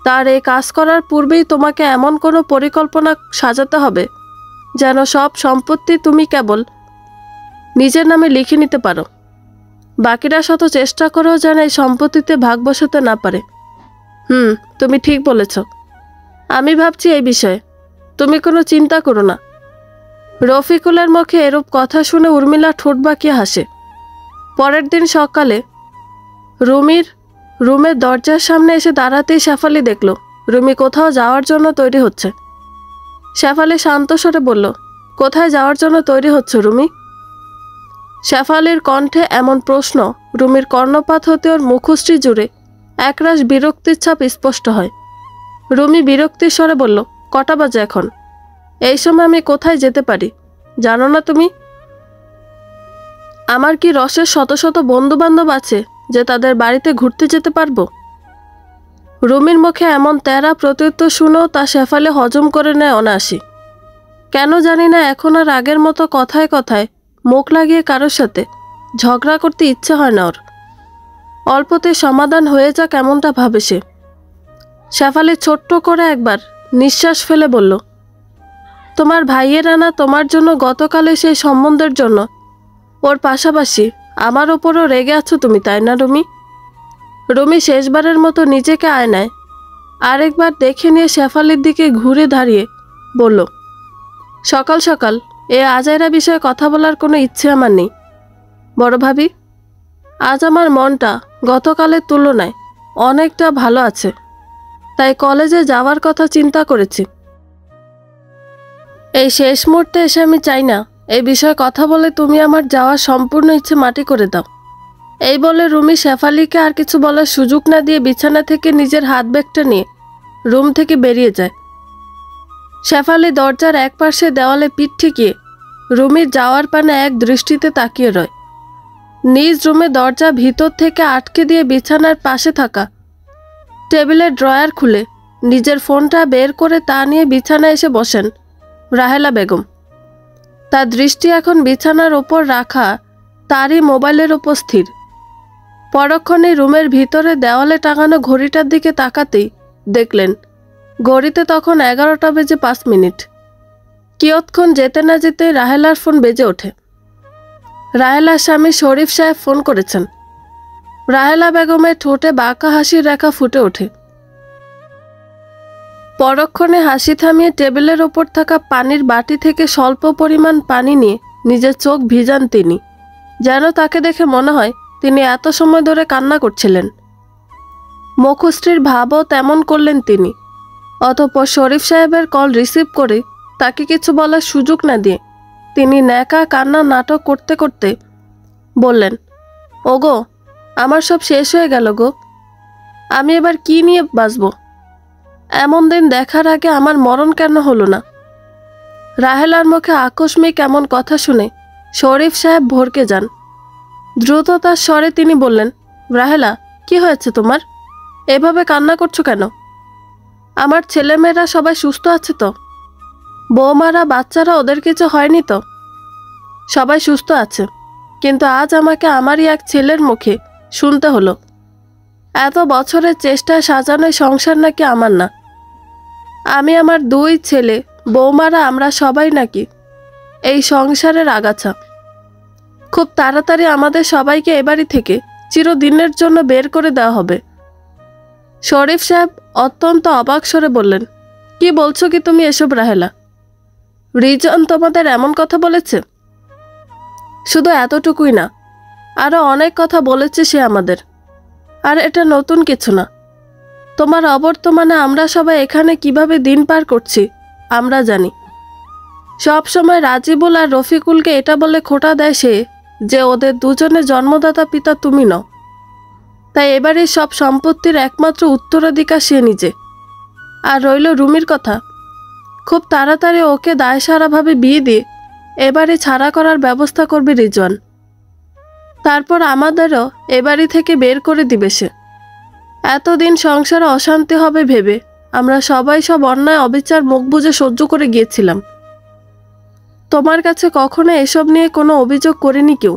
তার এই কাজ করার পূর্বেই তোমাকে এমন কোনো পরিকল্পনা সাজাতে হবে যেন সব সম্পত্তি তুমি কেবল নিজের নামে লিখে নিতে পারো। বাকিরা শত চেষ্টা করেও যেন এই সম্পত্তিতে ভাগ বসাতে না পারে। তুমি ঠিক বলেছ। আমি ভাবছি এই বিষয়ে, তুমি কোনো চিন্তা করো না। রফিকুলের মুখে এরূপ কথা শুনে উর্মিলা ঠোঁট বাঁকিয়ে হাসে। পরের দিন সকালে রুমির রুমের দরজার সামনে এসে দাঁড়াতেই শেফালি দেখল রুমি কোথাও যাওয়ার জন্য তৈরি হচ্ছে। শেফালি শান্ত স্বরে বলল, কোথায় যাওয়ার জন্য তৈরি হচ্ছ রুমি? শেফালির কণ্ঠে এমন প্রশ্ন রুমির কর্ণপাত হতে ওর মুখশ্রী জুড়ে একরাশ বিরক্তির ছাপ স্পষ্ট হয়। রুমি বিরক্তির স্বরে বলল, কটা বাজে এখন? এই সময় আমি কোথায় যেতে পারি জানো না তুমি? আমার কি রসের শত শত বন্ধুবান্ধব আছে যে তাদের বাড়িতে ঘুরতে যেতে পারবো? রুমির মুখে এমন তেরা প্রত্যুত্তর শুনেও তা শেফালি হজম করে নেয় অনায়াসে। কেন জানি না এখন আর আগের মতো কথায় কথায় মুখ লাগিয়ে কারোর সাথে ঝগড়া করতে ইচ্ছে হয় না ওর। অল্পতে সমাধান হয়ে যাক এমনটা ভাবে সে। শেফালি ছোট্ট করে একবার নিঃশ্বাস ফেলে বলল, তোমার ভাইয়েরা না তোমার জন্য গতকালে সেই সম্বন্ধের জন্য ওর পাশাপাশি আমার ওপরও রেগে আছো তুমি, তাই না রুমি? রুমি শেষবারের মতো নিজেকে আয়নায় আরেকবার দেখে নিয়ে শেফালির দিকে ঘুরে দাঁড়িয়ে বলল, সকাল সকাল এ আজাইরা বিষয়ে কথা বলার কোনো ইচ্ছে আমার নেই বড় ভাবি। আজ আমার মনটা গতকালের তুলনায় অনেকটা ভালো আছে, তাই কলেজে যাওয়ার কথা চিন্তা করেছি। এই শেষ মুহূর্তে এসে আমি চাই না এই বিষয়ে কথা বলে তুমি আমার যাওয়ার সম্পূর্ণ ইচ্ছে মাটি করে দাও। এই বলে রুমি শেফালিকে আর কিছু বলার সুযোগ না দিয়ে বিছানা থেকে নিজের হাত ব্যাগটা নিয়ে রুম থেকে বেরিয়ে যায়। শেফালি দরজার এক পাশে দেওয়ালে পিঠ ঠেকিয়ে রুমির যাওয়ার পানে এক দৃষ্টিতে তাকিয়ে রয়। নিজ রুমে দরজা ভিতর থেকে আটকে দিয়ে বিছানার পাশে থাকা টেবিলের ড্রয়ার খুলে নিজের ফোনটা বের করে তা নিয়ে বিছানায় এসে বসেন রাহেলা বেগম। তার দৃষ্টি এখন বিছানার ওপর রাখা তারই মোবাইলের ওপর স্থির। পরক্ষণে রুমের ভিতরে দেওয়ালে টাঙানো ঘড়িটার দিকে তাকাতেই দেখলেন ঘড়িতে তখন 11:05। কিয়ৎক্ষণ যেতে না যেতে রাহেলার ফোন বেজে ওঠে। রাহেলার স্বামী শরীফ সাহেব ফোন করেছেন। রাহেলা বেগমের ঠোঁটে বাঁকা হাসির রেখা ফুটে ওঠে। পরক্ষণে হাসি থামিয়ে টেবিলের ওপর থাকা পানির বাটি থেকে স্বল্প পরিমাণ পানি নিয়ে নিজের চোখ ভিজান তিনি, যেন তাকে দেখে মনে হয় তিনি এত সময় ধরে কান্না করছিলেন। মুখশ্রীর ভাবও তেমন করলেন তিনি। অতঃপর শরীফ সাহেবের কল রিসিভ করে তাকে কিছু বলার সুযোগ না দিয়ে তিনি ন্যাকা কান্না নাটক করতে করতে বললেন, ওগো আমার সব শেষ হয়ে গেল গো, আমি এবার কি নিয়ে বাঁচব? এমন দিন দেখার আগে আমার মরণ কেন হলো না? রাহেলার মুখে আকস্মিক এমন কথা শুনে শরীফ সাহেব ভরকে যান। দ্রুততার স্বরে তিনি বললেন, রাহেলা কি হয়েছে তোমার? এভাবে কান্না করছো কেন? আমার ছেলেমেয়েরা সবাই সুস্থ আছে তো? বৌমারা বাচ্চারা ওদের কিছু হয়নি তো? সবাই সুস্থ আছে, কিন্তু আজ আমাকে আমারই এক ছেলের মুখে শুনতে হলো এত বছরের চেষ্টায় সাজানো সংসার নাকি আমার না। আমি, আমার 2 ছেলে, বৌমারা আমরা সবাই নাকি এই সংসারের আগাছা। খুব তাড়াতাড়ি আমাদের সবাইকে এবাড়ি থেকে চিরদিনের জন্য বের করে দেওয়া হবে। শরীফ সাহেব অত্যন্ত অবাক স্বরে বললেন, কি বলছো কি তুমি এসব রাহেলা? রিজন তোমাদের এমন কথা বলেছে? শুধু এতটুকুই না, আরও অনেক কথা বলেছে সে আমাদের। আর এটা নতুন কিছু না। তোমার অবর্তমানে আমরা সবাই এখানে কিভাবে দিন পার করছি আমরা জানি। সব সময় রাজিবুল আর রফিকুলকে এটা বলে খোঁটা দেয় সে যে ওদের দুজনের জন্মদাতা পিতা তুমি নও, তাই এবারে সব সম্পত্তির একমাত্র উত্তরাধিকার সে নিজে। আর রইল রুমির কথা, খুব তাড়াতাড়ি ওকে দায়সারাভাবে বিয়ে দিয়ে এবারে ছাড়া করার ব্যবস্থা করবে রিজওয়ান। তারপর আমাদেরও এবাড়ি থেকে বের করে দিবে সে। এতদিন সংসারে অশান্তি হবে ভেবে আমরা সবাই সব অন্যায় অবিচার মুখ বুজে সহ্য করে গিয়েছিলাম। তোমার কাছে কখনো এসব নিয়ে কোনো অভিযোগ করিনি কেউ,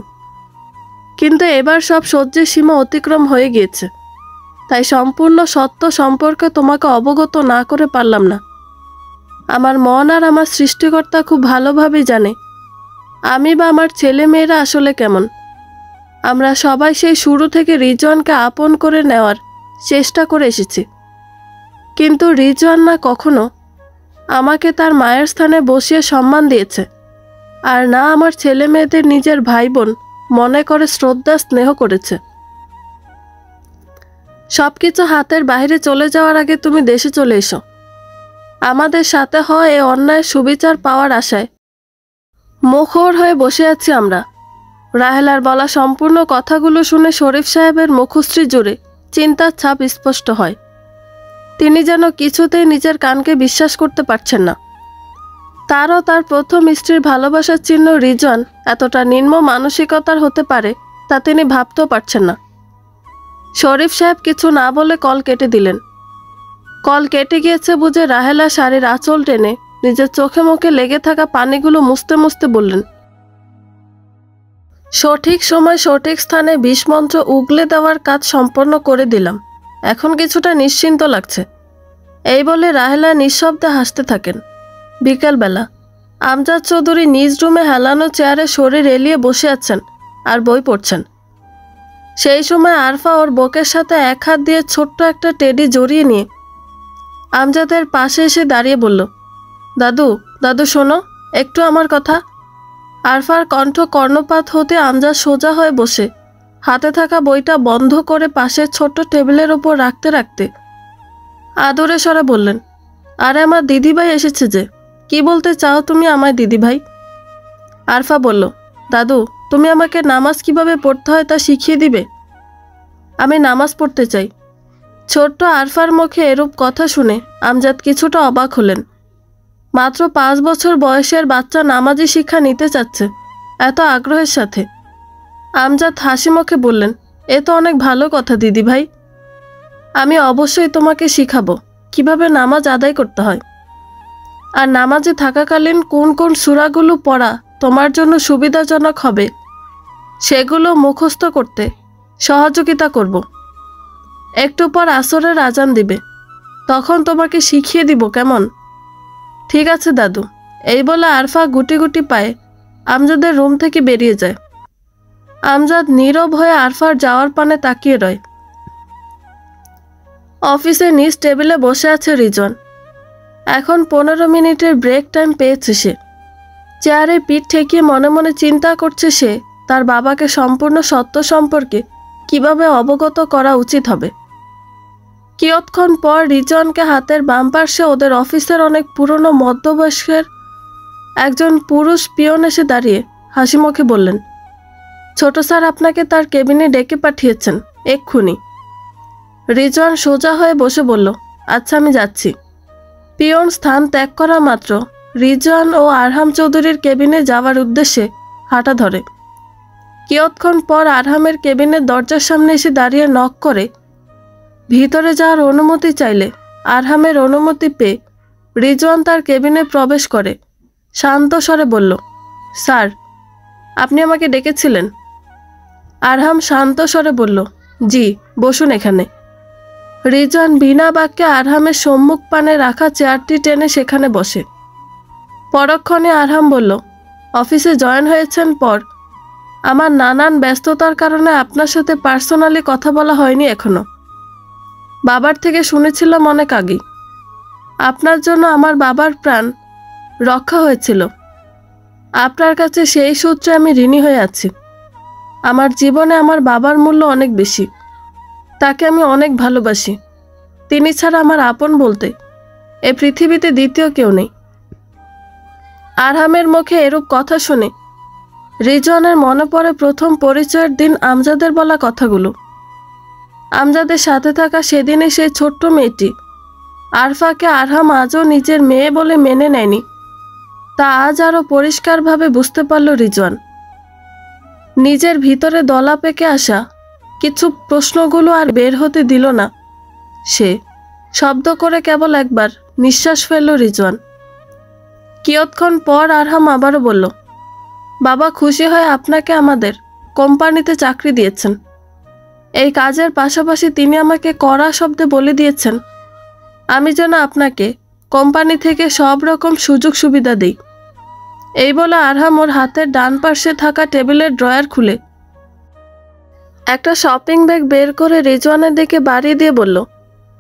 কিন্তু এবার সব সহ্যের সীমা অতিক্রম হয়ে গিয়েছে। তাই সম্পূর্ণ সত্য সম্পর্কে তোমাকে অবগত না করে পারলাম না। আমার মন আর আমার সৃষ্টিকর্তা খুব ভালোভাবেই জানে আমি বা আমার ছেলে মেয়েরা আসলে কেমন। আমরা সবাই সেই শুরু থেকে রিজওয়ানকে আপন করে নেওয়ার চেষ্টা করে এসেছি, কিন্তু রিজওয়ান না কখনো আমাকে তার মায়ের স্থানে বসিয়ে সম্মান দিয়েছে, আর না আমার ছেলে মেয়েদের নিজের ভাই বোন মনে করে শ্রদ্ধা স্নেহ করেছে। সবকিছু হাতের বাইরে চলে যাওয়ার আগে তুমি দেশে চলে এসো। আমাদের সাথে হওয়া এই অন্যায় সুবিচার পাওয়ার আশায় মুখর হয়ে বসে আছি আমরা। রাহেলার বলা সম্পূর্ণ কথাগুলো শুনে শরীফ সাহেবের মুখশ্রী জুড়ে চিন্তার ছাপ স্পষ্ট হয়। তিনি যেন কিছুতেই নিজের কানকে বিশ্বাস করতে পারছেন না। তারও তার প্রথম স্ত্রীর ভালোবাসার চিহ্ন রিজওয়ান এতটা নিম্ন মানসিকতার হতে পারে তা তিনি ভাবতেও পারছেন না। শরীফ সাহেব কিছু না বলে কল কেটে দিলেন। কল কেটে গিয়েছে বুঝে রাহেলা শাড়ির আঁচল টেনে নিজের চোখে মুখে লেগে থাকা পানিগুলো মুছতে মুছতে বললেন, সঠিক সময় সঠিক স্থানে বিষমন্ত্র উগলে দেওয়ার কাজ সম্পন্ন করে দিলাম, এখন কিছুটা নিশ্চিন্ত লাগছে। এই বলে রাহেলা নিঃশব্দে হাসতে থাকেন। বিকেলবেলা আমজাদ চৌধুরী নিজ রুমে হেলানো চেয়ারে শরীর এলিয়ে বসে আছেন আর বই পড়ছেন। সেই সময় আরফা ওর বকের সাথে এক হাত দিয়ে ছোট্ট একটা টেডি জড়িয়ে নিয়ে আমজাদের পাশে এসে দাঁড়িয়ে বলল, দাদু দাদু শোনো একটু আমার কথা। আরফার কণ্ঠ কর্ণপাত হতে আমজাদ সোজা হয়ে বসে হাতে থাকা বইটা বন্ধ করে পাশের ছোট্ট টেবিলের ওপর রাখতে রাখতে আদরে স্বরে বললেন, আরে আমার দিদিভাই এসেছে যে, কি বলতে চাও তুমি আমায় দিদিভাই? আরফা বলল, দাদু তুমি আমাকে নামাজ কিভাবে পড়তে হয় তা শিখিয়ে দিবে। আমি নামাজ পড়তে চাই। ছোট্ট আরফার মুখে এরূপ কথা শুনে আমজাদ কিছুটা অবাক হলেন। মাত্র 5 বছর বয়সের বাচ্চা নামাজি শিক্ষা নিতে চাচ্ছে এত আগ্রহের সাথে। আমজাদ হাসি মুখে বললেন, এ তো অনেক ভালো কথা দিদিভাই। আমি অবশ্যই তোমাকে শিখাবো কিভাবে নামাজ আদায় করতে হয়, আর নামাজে থাকাকালীন কোন কোন সূরাগুলো পড়া তোমার জন্য সুবিধাজনক হবে সেগুলো মুখস্থ করতে সহযোগিতা করব। একটু পর আসরের আজান দিবে, তখন তোমাকে শিখিয়ে দিব কেমন? ঠিক আছে দাদু। এই বলে আরফা গুটি গুটি পায়ে আমজাদের রুম থেকে বেরিয়ে যায়। আমজাদ নীরব হয়ে আরফার যাওয়ার পানে তাকিয়ে রয়। অফিসে নিজ টেবিলে বসে আছে রিজওয়ান। এখন 15 মিনিটের ব্রেক টাইম পেয়েছে সে। চেয়ারে পিঠ ঠেকিয়ে মনে মনে চিন্তা করছে সে তার বাবাকে সম্পূর্ণ সত্য সম্পর্কে কিভাবে অবগত করা উচিত হবে। কিয়ৎক্ষণ পর রিজওয়ানকে হাতের বাম পার্শ্বে ওদের অফিসের অনেক পুরনো মধ্যবয়স্কের একজন পুরুষ পিয়ন এসে দাঁড়িয়ে হাসি মুখে বললেন, ছোট স্যার আপনাকে তার কেবিনে ডেকে পাঠিয়েছেন এক্ষুনি। রিজওয়ান সোজা হয়ে বসে বলল, আচ্ছা আমি যাচ্ছি। পিয়ন স্থান ত্যাগ করা মাত্র রিজওয়ান ও আরহাম চৌধুরীর কেবিনে যাওয়ার উদ্দেশ্যে হাঁটা ধরে। কিয়ৎক্ষণ পর আরহামের কেবিনের দরজার সামনে এসে দাঁড়িয়ে নক করে ভিতরে যাওয়ার অনুমতি চাইলে আরহামের অনুমতি পেয়ে রিজওয়ান তার কেবিনে প্রবেশ করে শান্ত স্বরে বলল, স্যার আপনি আমাকে ডেকেছিলেন? আরহাম শান্ত স্বরে বলল, জি বসুন এখানে। রিজওয়ান বিনা বাক্যে আরহামের সম্মুখ পানে রাখা চেয়ারটি টেনে সেখানে বসে। পরক্ষণে আরহাম বলল, অফিসে জয়েন হয়েছেন পর আমার নানান ব্যস্ততার কারণে আপনার সাথে পার্সোনালি কথা বলা হয়নি এখনো। বাবার থেকে শুনেছিলাম অনেক আগেই আপনার জন্য আমার বাবার প্রাণ রক্ষা হয়েছিল। আপনার কাছে সেই সূত্রে আমি ঋণী হয়ে আছি। আমার জীবনে আমার বাবার মূল্য অনেক বেশি। তাকে আমি অনেক ভালোবাসি। তিনি ছাড়া আমার আপন বলতে এ পৃথিবীতে দ্বিতীয় কেউ নেই। আরহামের মুখে এরূপ কথা শুনে রিজওয়ানের মনে পড়ে প্রথম পরিচয়ের দিন আমজাদের বলা কথাগুলো। আমজাদের সাথে থাকা সেদিনে সেই ছোট্ট মেয়েটি আরফাকে আরহাম আজও নিজের মেয়ে বলে মেনে নেয়নি, তা আজ আরও পরিষ্কারভাবে বুঝতে পারল রিজওয়ান। নিজের ভিতরে দলা পেকে আসা কিছু প্রশ্নগুলো আর বের হতে দিল না সে। শব্দ করে কেবল একবার নিঃশ্বাস ফেলল রিজওয়ান। কিয়ৎক্ষণ পর আরহাম আবারও বলল, বাবা খুশি হয়ে আপনাকে আমাদের কোম্পানিতে চাকরি দিয়েছেন। এই কাজের পাশাপাশি তিনি আমাকে কড়া শব্দে বলে দিয়েছেন আমি যেন আপনাকে কোম্পানি থেকে সব রকম সুযোগ সুবিধা দিই। এই বলে আরহাম ওর হাতের ডান পাশে থাকা টেবিলের ড্রয়ার খুলে একটা শপিং ব্যাগ বের করে রিজওয়ানের দিকে বাড়িয়ে দিয়ে বলল,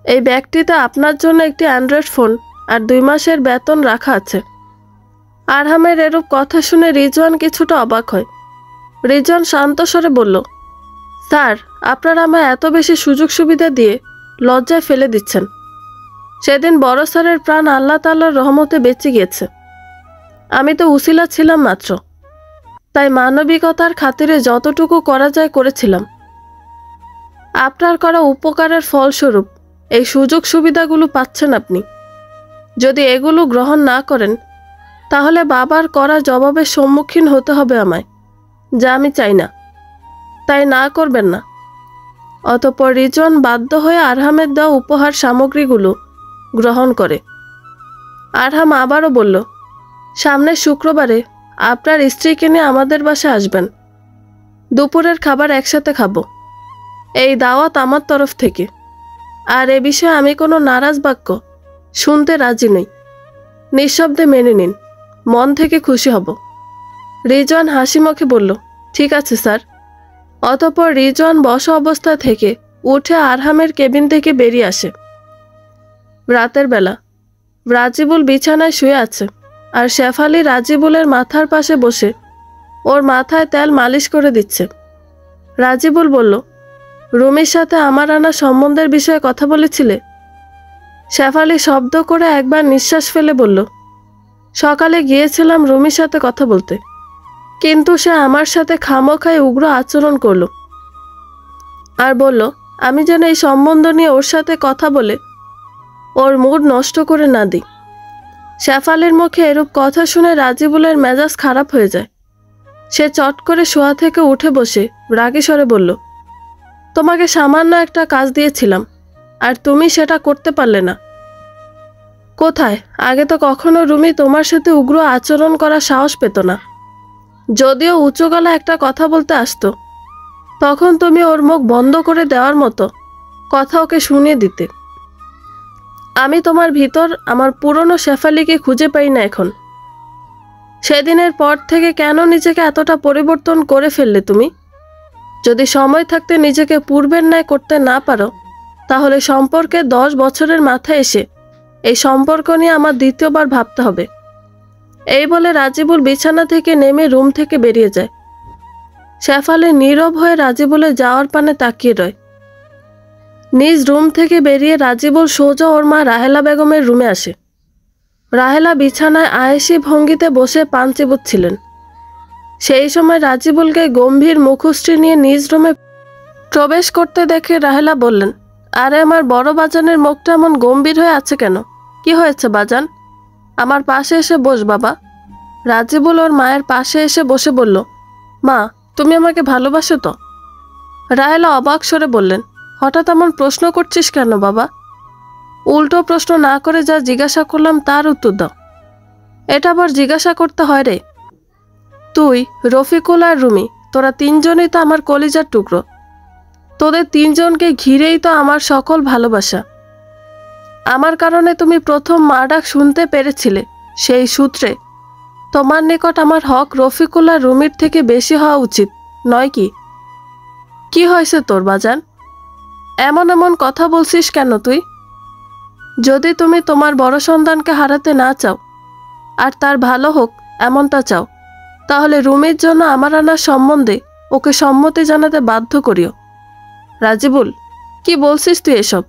এই ব্যাগটিতে আপনার জন্য একটি অ্যান্ড্রয়েড ফোন আর 2 মাসের বেতন রাখা আছে। আরহামের এরূপ কথা শুনে রিজওয়ান কিছুটা অবাক হয়। রিজওয়ান শান্ত স্বরে বলল, স্যার, আপনারা আমায় এত বেশি সুযোগ সুবিধা দিয়ে লজ্জায় ফেলে দিচ্ছেন। সেদিন বড় স্যারের প্রাণ আল্লাহ তাআলার রহমতে বেঁচে গিয়েছে। আমি তো উসিলা ছিলাম মাত্র, তাই মানবিকতার খাতিরে যতটুকু করা যায় করেছিলাম। আপনার করা উপকারের ফলস্বরূপ এই সুযোগ সুবিধাগুলো পাচ্ছেন আপনি। যদি এগুলো গ্রহণ না করেন তাহলে বাবার করা জবাবের সম্মুখীন হতে হবে আমায়, যা আমি চাই না। তাই না করবেন না। অতঃপর রিজওয়ান বাধ্য হয়ে আরহামের দেওয়া উপহার সামগ্রীগুলো গ্রহণ করে। আরহাম আবারও বলল, সামনের শুক্রবারে আপনার স্ত্রীকে নিয়ে আমাদের বাসায় আসবেন। দুপুরের খাবার একসাথে খাবো। এই দাওয়াত আমার তরফ থেকে। আর এ বিষয়ে আমি কোনো নারাজ বাক্য শুনতে রাজি নই। নিঃশব্দে মেনে নিন, মন থেকে খুশি হব। রিজওয়ান হাসি মুখে বলল, ঠিক আছে স্যার। অতঃপর রিজওয়ান বসা অবস্থা থেকে উঠে আরহামের কেবিন থেকে বেরিয়ে আসে। রাতের বেলা রাজিবুল বিছানায় শুয়ে আছে আর শেফালি রাজিবুলের মাথার পাশে বসে ওর মাথায় তেল মালিশ করে দিচ্ছে। রাজিবুল বলল, রুমির সাথে আমার আনা সম্বন্ধের বিষয়ে কথা বলেছিলে? শেফালি শব্দ করে একবার নিঃশ্বাস ফেলে বলল, সকালে গিয়েছিলাম রুমির সাথে কথা বলতে, কিন্তু সে আমার সাথে খামোখায় উগ্র আচরণ করল আর বলল আমি যেন এই সম্বন্ধ নিয়ে ওর সাথে কথা বলে ওর মুড নষ্ট করে না দিই। শেফালির মুখে এরূপ কথা শুনে রাজিবুলের মেজাজ খারাপ হয়ে যায়। সে চট করে শোয়া থেকে উঠে বসে রাগী স্বরে বলল, তোমাকে সামান্য একটা কাজ দিয়েছিলাম আর তুমি সেটা করতে পারলে না। কোথায়? আগে তো কখনো রুমি তোমার সাথে উগ্র আচরণ করার সাহস পেত না। যদিও উঁচু গলা একটা কথা বলতে আসতো, তখন তুমি ওর মুখ বন্ধ করে দেওয়ার মতো কথা ওকে শুনিয়ে দিতে। আমি তোমার ভিতর আমার পুরনো শেফালিকে খুঁজে পাই না এখন। সেদিনের পর থেকে কেন নিজেকে এতটা পরিবর্তন করে ফেললে তুমি? যদি সময় থাকতে নিজেকে পূর্বের ন্যায় করতে না পারো, তাহলে সম্পর্কে 10 বছরের মাথায় এসে এই সম্পর্ক নিয়ে আমার দ্বিতীয়বার ভাবতে হবে। এই বলে রাজিবুল বিছানা থেকে নেমে রুম থেকে বেরিয়ে যায়। শেফালি নীরব হয়ে রাজিবুলের যাওয়ার পানে তাকিয়ে রয়। নিজ রুম থেকে বেরিয়ে রাজিবুল সোজা ওর মা রাহেলা বেগমের রুমে আসে। রাহেলা বিছানায় আয়েশি ভঙ্গিতে বসে পান চিবুচ্ছিলেন। সেই সময় রাজিবুলকে গম্ভীর মুখশ্রী নিয়ে নিজ রুমে প্রবেশ করতে দেখে রাহেলা বললেন, আরে আমার বড় বাজানের মুখটা এমন গম্ভীর হয়ে আছে কেন? কি হয়েছে বাজান? আমার পাশে এসে বস বাবা। রাজিবুল ওর মায়ের পাশে এসে বসে বলল, মা, তুমি আমাকে ভালোবাসো তো? রাহেলা অবাক স্বরে বললেন, হঠাৎ এমন প্রশ্ন করছিস কেন বাবা? উল্টো প্রশ্ন না করে যা জিজ্ঞাসা করলাম তার উত্তর দাও। এটা আবার জিজ্ঞাসা করতে হয় রে? তুই, রফিকুল আর রুমি, তোরা 3 জনই তো আমার কলিজার টুকরো। তোদের 3 জনকে ঘিরেই তো আমার সকল ভালোবাসা। আমার কারণে তুমি প্রথম মা ডাক শুনতে পেরেছিলে, সেই সূত্রে তোমার নিকট আমার হক রফিকুল আর রুমির থেকে বেশি হওয়া উচিত নয় কি? কি হয়েছে তোর বাজান? এমন এমন কথা বলছিস কেন তুই? যদি তুমি তোমার বড় সন্তানকে হারাতে না চাও আর তার ভালো হোক এমনটা চাও, তাহলে রুমির জন্য আমার আনার সম্বন্ধে ওকে সম্মতি জানাতে বাধ্য করিও। রাজিবুল, কি বলছিস তুই এসব?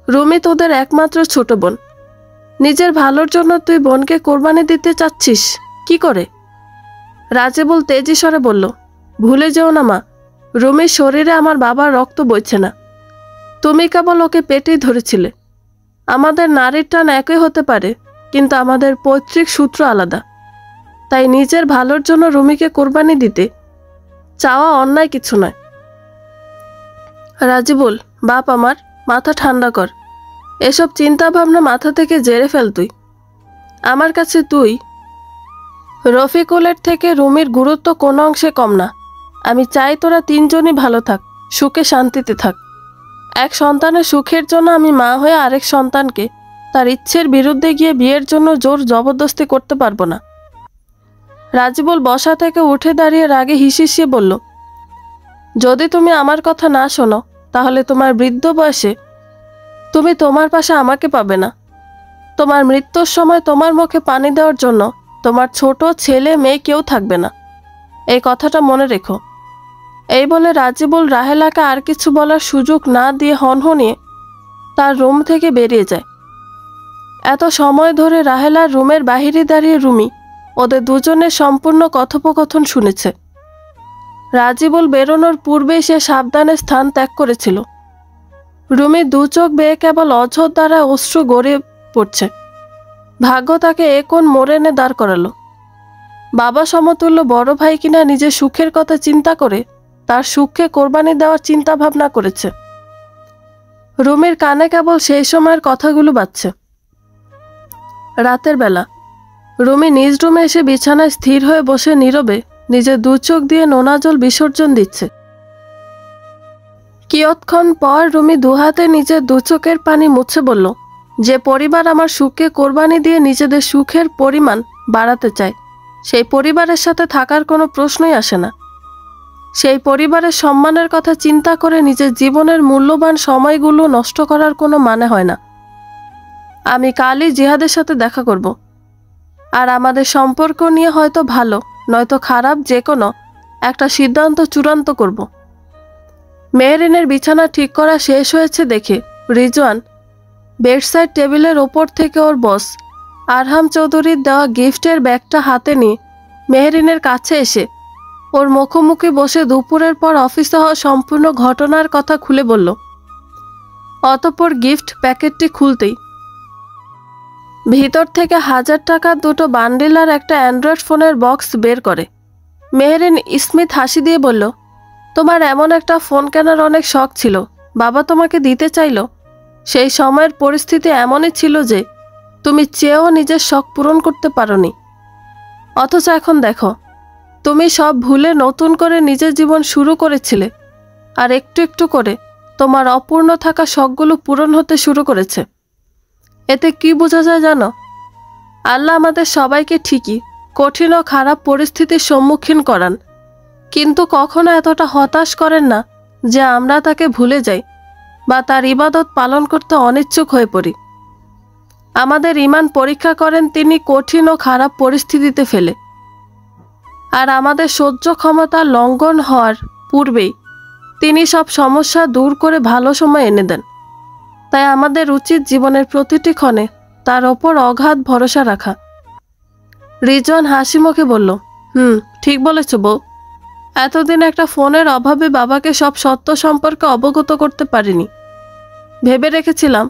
রুমি তোদের একমাত্র ছোট বোন। নিজের ভালোর জন্য তুই বোনকে কোরবানি দিতে চাচ্ছিস কি করে? রাজিবুল তেজি স্বরে বলল, ভুলে যেও না মা, রুমির শরীরে আমার বাবার রক্ত বইছে না। তুমি কেবল ওকে পেটেই ধরেছিলে। আমাদের নারীর টান একই হতে পারে, কিন্তু আমাদের পৈতৃক সূত্র আলাদা। তাই নিজের ভালোর জন্য রুমিকে কোরবানি দিতে চাওয়া অন্যায় কিছু নয়। রাজিবুল, বাপ আমার, মাথা ঠান্ডা কর। এসব চিন্তা ভাবনা মাথা থেকে জেরে ফেল তুই। আমার কাছে তুই রফিকুলের থেকে রুমির গুরুত্ব কোনো অংশে কম না। আমি চাই তোরা 3 জনই ভালো থাক। সুখে শান্তিতে থাক। এক সন্তানের সুখের জন্য আমি মা হয়ে আরেক সন্তানকে তার ইচ্ছের বিরুদ্ধে গিয়ে বিয়ের জন্য জোর জবরদস্তি করতে পারবো না। রাজিবুল বসা থেকে উঠে দাঁড়িয়ে রাগে হিসিয়ে বলল, যদি তুমি আমার কথা না শোনো তাহলে তোমার বৃদ্ধ বয়সে তুমি তোমার পাশে আমাকে পাবে না। তোমার মৃত্যুর সময় তোমার মুখে পানি দেওয়ার জন্য তোমার ছোট ছেলে মেয়ে কেউ থাকবে না, এই কথাটা মনে রেখো। এই বলে রাজিবুল রাহেলাকে আর কিছু বলার সুযোগ না দিয়ে হনহনিয়ে তার রুম থেকে বেরিয়ে যায়। এত সময় ধরে রাহেলার রুমের বাহিরে দাঁড়িয়ে রুমি ওদের দুজনের সম্পূর্ণ কথোপকথন শুনেছে। রাজিবুল বেরোনোর পূর্বেই সে সাবধানে স্থান ত্যাগ করেছিল। রুমি দু চোখ বেয়ে কেবল অঝোর দ্বারা অশ্রু গড়িয়ে পড়ছে। ভাগ্য তাকে এ কোন মোড়ে এনে দাঁড় করালো। বাবা সমতুল্য বড় ভাই কিনা নিজের সুখের কথা চিন্তা করে তার সুখকে কোরবানি দেওয়ার চিন্তা ভাবনা করেছে। রুমির কানে কেবল সেই সময়ের কথাগুলো বাজছে। রাতের বেলা রুমি নিজ রুমে এসে বিছানায় স্থির হয়ে বসে নীরবে নিজের দু চোখ দিয়ে নোনা জল বিসর্জন দিচ্ছে। কিয়ৎক্ষণ পর রুমি দুহাতে নিজের দু চোখের পানি মুছে বলল, যে পরিবার আমার সুখকে কোরবানি দিয়ে নিজেদের সুখের পরিমাণ বাড়াতে চায় সেই পরিবারের সাথে থাকার কোনো প্রশ্নই আসে না। সেই পরিবারের সম্মানের কথা চিন্তা করে নিজের জীবনের মূল্যবান সময়গুলো নষ্ট করার কোনো মানে হয় না। আমি কালই জিহাদের সাথে দেখা করব, আর আমাদের সম্পর্ক নিয়ে হয়তো ভালো নয়তো খারাপ যে কোনো একটা সিদ্ধান্ত চূড়ান্ত করব। মেহরিনের বিছানা ঠিক করা শেষ হয়েছে দেখে রিজওয়ান বেডসাইড টেবিলের ওপর থেকে ওর বস আরহাম চৌধুরীর দেওয়া গিফটের ব্যাগটা হাতে নিয়ে মেহরিনের কাছে এসে ওর মুখোমুখি বসে দুপুরের পর অফিসে হওয়া সম্পূর্ণ ঘটনার কথা খুলে বলল। অতঃপর গিফট প্যাকেটটি খুলতেই ভিতর থেকে 1000 টাকার দুটো বান্ডিল আর একটা অ্যান্ড্রয়েড ফোনের বক্স বের করে। মেহরিন স্মিথ হাসি দিয়ে বলল, তোমার এমন একটা ফোন কেনার অনেক শখ ছিল, বাবা তোমাকে দিতে চাইল। সেই সময়ের পরিস্থিতি এমনই ছিল যে তুমি চেয়েও নিজের শখ পূরণ করতে পারোনি। অথচ এখন দেখো, তুমি সব ভুলে নতুন করে নিজের জীবন শুরু করেছিলে, আর একটু একটু করে তোমার অপূর্ণ থাকা শখগুলো পূরণ হতে শুরু করেছে। এতে কি বোঝা যায় জানো? আল্লাহ আমাদের সবাইকে ঠিকই কঠিন ও খারাপ পরিস্থিতির সম্মুখীন করান, কিন্তু কখনো এতটা হতাশ করেন না যে আমরা তাকে ভুলে যাই বা তার ইবাদত পালন করতে অনিচ্ছুক হয়ে পড়ি। আমাদের ঈমান পরীক্ষা করেন তিনি কঠিন ও খারাপ পরিস্থিতিতে ফেলে, আর আমাদের সহ্য ক্ষমতা লঙ্ঘন হওয়ার পূর্বেই তিনি সব সমস্যা দূর করে ভালো সময় এনে দেন। তাই আমাদের উচিত জীবনের প্রতিটি ক্ষণে তার ওপর অগাধ ভরসা রাখা। রিজওয়ান হাসি মুখে বলল, ঠিক বলেছ বউ। এতদিন একটা ফোনের অভাবে বাবাকে সব সত্য সম্পর্কে অবগত করতে পারিনি। ভেবে রেখেছিলাম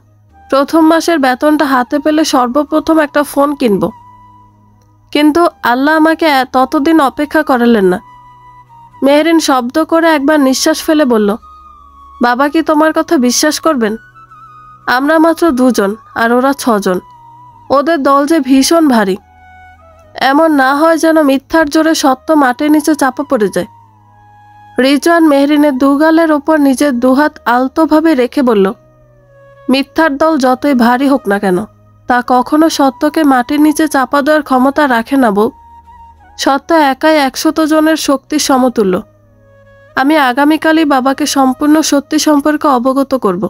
প্রথম মাসের বেতনটা হাতে পেলে সর্বপ্রথম একটা ফোন কিনব, কিন্তু আল্লাহ আমাকে ততদিন অপেক্ষা করালেন না। মেহরিন শব্দ করে একবার নিঃশ্বাস ফেলে বলল, বাবা কি তোমার কথা বিশ্বাস করবেন? আমরা মাত্র 2 জন আর ওরা 6 জন। ওদের দল যে ভীষণ ভারী। এমন না হয় যেন মিথ্যার জোরে সত্য মাটির নিচে চাপা পড়ে যায়। রিজওয়ান মেহরিনের দুগালের ওপর নিজের দুহাত আলতোভাবে রেখে বলল, মিথ্যার দল যতই ভারী হোক না কেন তা কখনো সত্যকে মাটির নিচে চাপা দেওয়ার ক্ষমতা রাখে না বউ। সত্য একাই 100 জনের শক্তির সমতুল্য। আমি আগামীকালই বাবাকে সম্পূর্ণ সত্যি সম্পর্কে অবগত করব।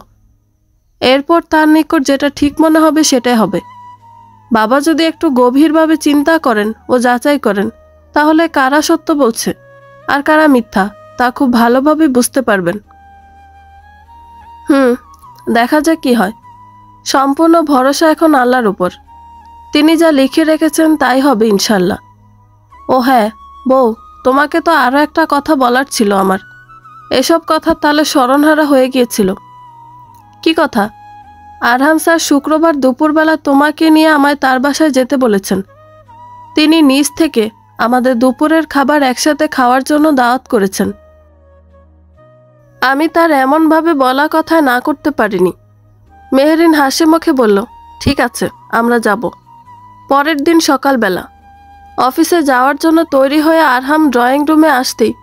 এরপর তার নিকট যেটা ঠিক মনে হবে সেটাই হবে। বাবা যদি একটু গভীরভাবে চিন্তা করেন ও যাচাই করেন, তাহলে কারা সত্য বলছে আর কারা মিথ্যা তা খুব ভালোভাবে বুঝতে পারবেন। দেখা যাক কি হয়। সম্পূর্ণ ভরসা এখন আল্লাহর উপর। তিনি যা লিখে রেখেছেন তাই হবে ইনশাল্লাহ। ও হ্যাঁ বউ, তোমাকে তো আরও একটা কথা বলার ছিল আমার। এসব কথা তাহলে স্মরণহারা হয়ে গিয়েছিল। কি কথা? আরহাম স্যার শুক্রবার দুপুরবেলা তোমাকে নিয়ে আমায় তার বাসায় যেতে বলেছেন। তিনি নিজ থেকে আমাদের দুপুরের খাবার একসাথে খাওয়ার জন্য দাওয়াত করেছেন। আমি তার এমনভাবে বলা কথায় না করতে পারিনি। মেহরিন হাসি মুখে বলল, ঠিক আছে, আমরা যাব। পরের দিন সকালবেলা অফিসে যাওয়ার জন্য তৈরি হয়ে আরহাম ড্রয়িং রুমে আসতেই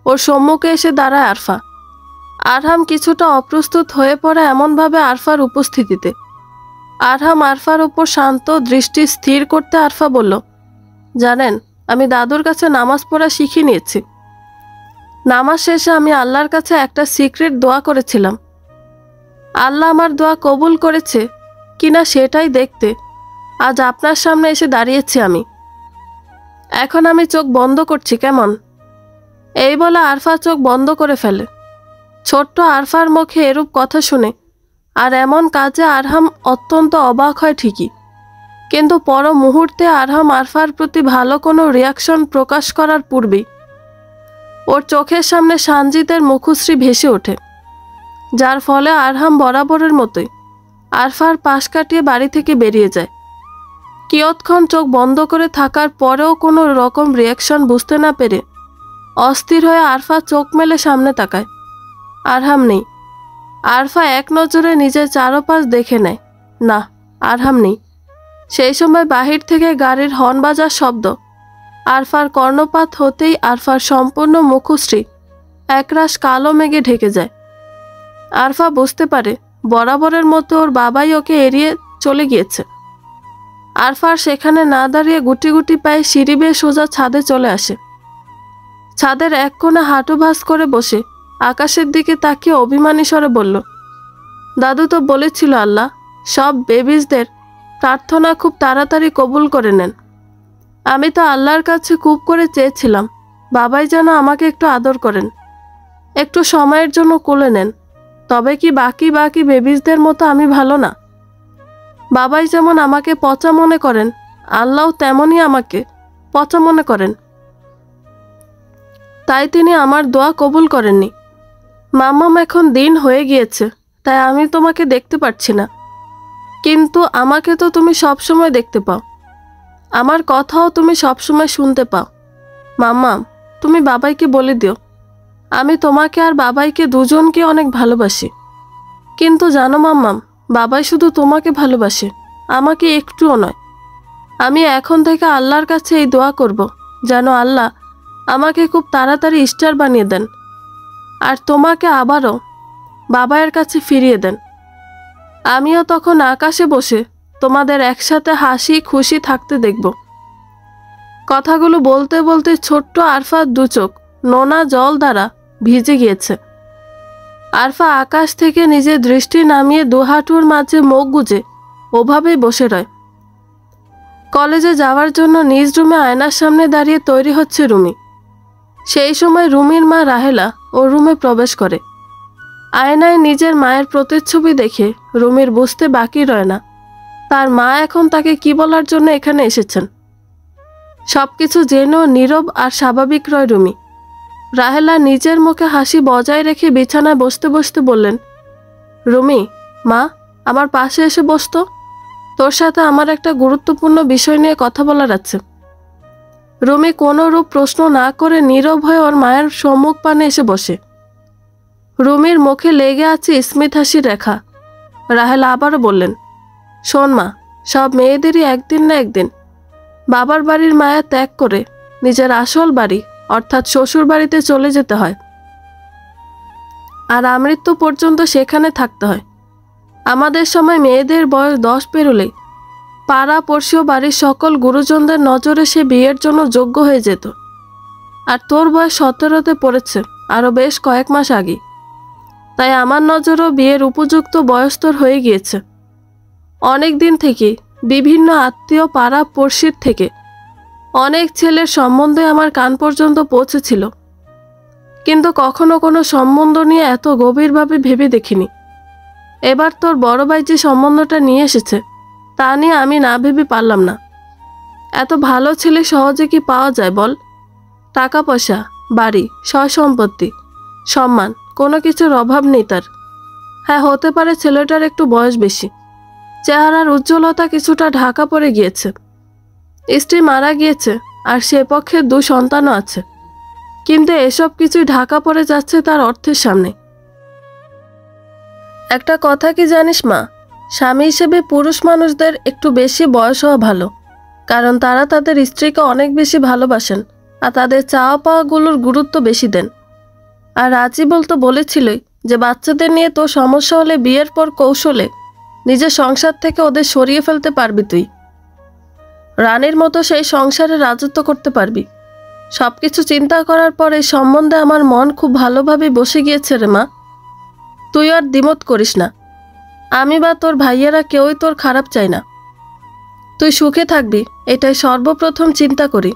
ওর সম্মুখে এসে দাঁড়ায় আরফা। আরহাম কিছুটা অপ্রস্তুত হয়ে পড়ে এমনভাবে আরফার উপস্থিতিতে। আরহাম আরফার ওপর শান্ত দৃষ্টি স্থির করতে আরফা বলল, জানেন, আমি দাদুর কাছে নামাজ পড়া শিখে নিয়েছি। নামাজ শেষে আমি আল্লাহর কাছে একটা সিক্রেট দোয়া করেছিলাম। আল্লাহ আমার দোয়া কবুল করেছে কিনা সেটাই দেখতে আজ আপনার সামনে এসে দাঁড়িয়েছি আমি। এখন আমি চোখ বন্ধ করছি, কেমন? এই বলে আরফা চোখ বন্ধ করে ফেলে। ছোট্ট আরফার মুখে এরূপ কথা শুনে আর এমন কাজে আরহাম অত্যন্ত অবাক হয় ঠিকই, কিন্তু পর মুহূর্তে আরহাম আরফার প্রতি ভালো কোনো রিয়াকশন প্রকাশ করার পূর্বেই ওর চোখের সামনে সানজিদের মুখশ্রী ভেসে ওঠে, যার ফলে আরহাম বরাবরের মতোই আরফার পাশ কাটিয়ে বাড়ি থেকে বেরিয়ে যায়। কিয়ৎক্ষণ চোখ বন্ধ করে থাকার পরেও কোনো রকম রিয়াকশন বুঝতে না পেরে অস্থির হয়ে আরফা চোখ মেলে সামনে তাকায়। আরহাম নেই। আরফা এক নজরে নিজের চারপাশ দেখে নেয়, না, আরহাম নেই। সেই সময় বাহির থেকে গাড়ির হর্ন বাজার শব্দ আরফার কর্ণপাত হতেই আরফার সম্পূর্ণ মুখশ্রী একরাশ কালো মেঘে ঢেকে যায়। আরফা বুঝতে পারে বরাবরের মতো ওর বাবাই ওকে এড়িয়ে চলে গিয়েছে। আরফার সেখানে না দাঁড়িয়ে গুটি গুটি পায়ে সিঁড়ি বেয়ে সোজা ছাদে চলে আসে। ছাদের এক কোণে হাঁটু ভাঁজ করে বসে আকাশের দিকে তাকিয়ে অভিমানী স্বরে বলল, দাদু তো বলেছিল আল্লাহ সব বেবিজদের প্রার্থনা খুব তাড়াতাড়ি কবুল করে নেন। আমি তো আল্লাহর কাছে খুব করে চেয়েছিলাম বাবাই যেন আমাকে একটু আদর করেন, একটু সময়ের জন্য কোলে নেন। তবে কি বাকি বাকি বেবিজদের মতো আমি ভালো না? বাবাই যেমন আমাকে পচা মনে করেন, আল্লাহও তেমনই আমাকে পচা মনে করেন। তাই তিনি আমার দোয়া কবুল করেননি। মাম্মাম এখন দিন হয়ে গিয়েছে, তাই আমি তোমাকে দেখতে পাচ্ছি না, কিন্তু আমাকে তো তুমি সবসময় দেখতে পাও, আমার কথাও তুমি সবসময় শুনতে পাও। মাম্মাম, তুমি বাবাইকে বলে দিও আমি তোমাকে আর বাবাইকে দুজনকে অনেক ভালোবাসি। কিন্তু জানো মাম্মাম, বাবাই শুধু তোমাকে ভালোবাসে, আমাকে একটুও নয়। আমি এখন থেকে আল্লাহর কাছে এই দোয়া করব যেন আল্লাহ আমাকে খুব তাড়াতাড়ি স্টার বানিয়ে দেন আর তোমাকে আবারও বাবাইয়ের কাছে ফিরিয়ে দেন। আমিও তখন আকাশে বসে তোমাদের একসাথে হাসি খুশি থাকতে দেখব। কথাগুলো বলতে বলতে ছোট্ট আরফার দু চোখ নোনা জল দ্বারা ভিজে গিয়েছে। আরফা আকাশ থেকে নিজের দৃষ্টি নামিয়ে দুহাঁটুর মাঝে মুখ গুজে ওভাবেই বসে রয়। কলেজে যাওয়ার জন্য নিজ রুমে আয়নার সামনে দাঁড়িয়ে তৈরি হচ্ছে রুমি। সেই সময় রুমির মা রাহেলা ওর রুমে প্রবেশ করে। আয়নায় নিজের মায়ের প্রতিচ্ছবি দেখে রুমির বুঝতে বাকি রয় না তার মা এখন তাকে কি বলার জন্য এখানে এসেছেন। সবকিছু জেনেও নীরব আর স্বাভাবিক রয় রুমি। রাহেলা নিজের মুখে হাসি বজায় রেখে বিছানায় বসতে বসতে বললেন, রুমি, মা, আমার পাশে এসে বসতো, তোর সাথে আমার একটা গুরুত্বপূর্ণ বিষয় নিয়ে কথা বলার আছে। রুমি কোনো রূপ প্রশ্ন না করে নীরব হয়ে ওর মায়ের সম্মুখ পানে এসে বসে। রুমির মুখে লেগে আছে স্মিত হাসির রেখা। রাহেলা আবারও বললেন, শোন মা, সব মেয়েদেরই একদিন না একদিন বাবার বাড়ির মায়া ত্যাগ করে নিজের আসল বাড়ি অর্থাৎ শ্বশুর বাড়িতে চলে যেতে হয়, আর আমৃত্যু পর্যন্ত সেখানে থাকতে হয়। আমাদের সময় মেয়েদের বয়স 10 পেরোলেই পাড়া পড়শি ও বাড়ির সকল গুরুজনদের নজরে সে বিয়ের জন্য যোগ্য হয়ে যেত। আর তোর বয়স 17তে পড়েছে আরও বেশ কয়েক মাস আগে, তাই আমার নজরও বিয়ের উপযুক্ত বয়স তোর হয়ে গিয়েছে। অনেক দিন থেকে বিভিন্ন আত্মীয় পাড়া পড়শির থেকে অনেক ছেলের সম্বন্ধে আমার কান পর্যন্ত পৌঁছেছিল, কিন্তু কখনো কোনো সম্বন্ধ নিয়ে এত গভীরভাবে ভেবে দেখিনি। এবার তোর বড় ভাই যে সম্বন্ধটা নিয়ে এসেছে তা নিয়ে আমি না ভেবে পারলাম না। এত ভালো ছেলে সহজে কি পাওয়া যায় বল? টাকা পয়সা, বাড়ি, সয় সম্পত্তি, সম্মান, কোনো কিছুর অভাব নেই তার। হ্যাঁ, হতে পারে ছেলেটার একটু বয়স বেশি, চেহারার উজ্জ্বলতা কিছুটা ঢাকা পড়ে গিয়েছে, স্ত্রী মারা গিয়েছে আর সে পক্ষে 2 সন্তানও আছে, কিন্তু এসব কিছুই ঢাকা পড়ে যাচ্ছে তার অর্থের সামনে। একটা কথা কি জানিস মা, স্বামী হিসেবে পুরুষ মানুষদের একটু বেশি বয়স হওয়া ভালো, কারণ তারা তাদের স্ত্রীকে অনেক বেশি ভালোবাসেন আর তাদের চাওয়া পাওয়াগুলোর গুরুত্ব বেশি দেন। আর রাজি বলতে বলেছিলই যে বাচ্চাদের নিয়ে তোর সমস্যা হলে বিয়ের পর কৌশলে নিজের সংসার থেকে ওদের সরিয়ে ফেলতে পারবি তুই। রানীর মতো সেই সংসারে রাজত্ব করতে পারবি। সব কিছু চিন্তা করার পর এই সম্বন্ধে আমার মন খুব ভালোভাবে বসে গিয়েছে রে মা। তুই আর দ্বিমত করিস না। আমি বা তোর ভাইয়েরা কেউই তোর খারাপ চাই না। তুই সুখে থাকবি এটাই সর্বপ্রথম চিন্তা করি।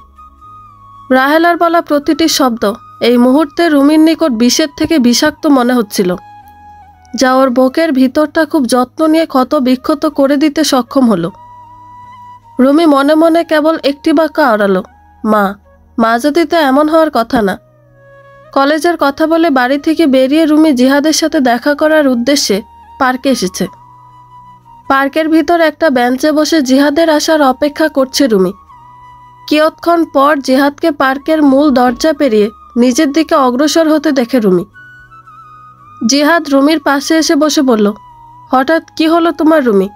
রাহেলার বলা প্রতিটি শব্দ এই মুহূর্তে রুমির নিকট বিষের থেকে বিষাক্ত মনে হচ্ছিল, যা ওর বুকের ভিতরটা খুব যত্ন নিয়ে ক্ষত বিক্ষত করে দিতে সক্ষম হলো। রুমি মনে মনে কেবল একটি বাক্য আওড়ালো, মা। মা যদি তো এমন হওয়ার কথা না। কলেজের কথা বলে বাড়ি থেকে বেরিয়ে রুমি জিহাদের সাথে দেখা করার উদ্দেশ্যে পার্কে এসেছে। পার্কের ভিতর একটা বেঞ্চে বসে জিহাদের আসার অপেক্ষা করছে রুমি। কিয়ৎক্ষণ পর জিহাদকে পার্কের মূল দরজা পেরিয়ে নিজের দিকে অগ্রসর হতে দেখে রুমি। জিহাদ রুমির পাশে এসে বসে বলল, হঠাৎ কি হলো তোমার রুমি?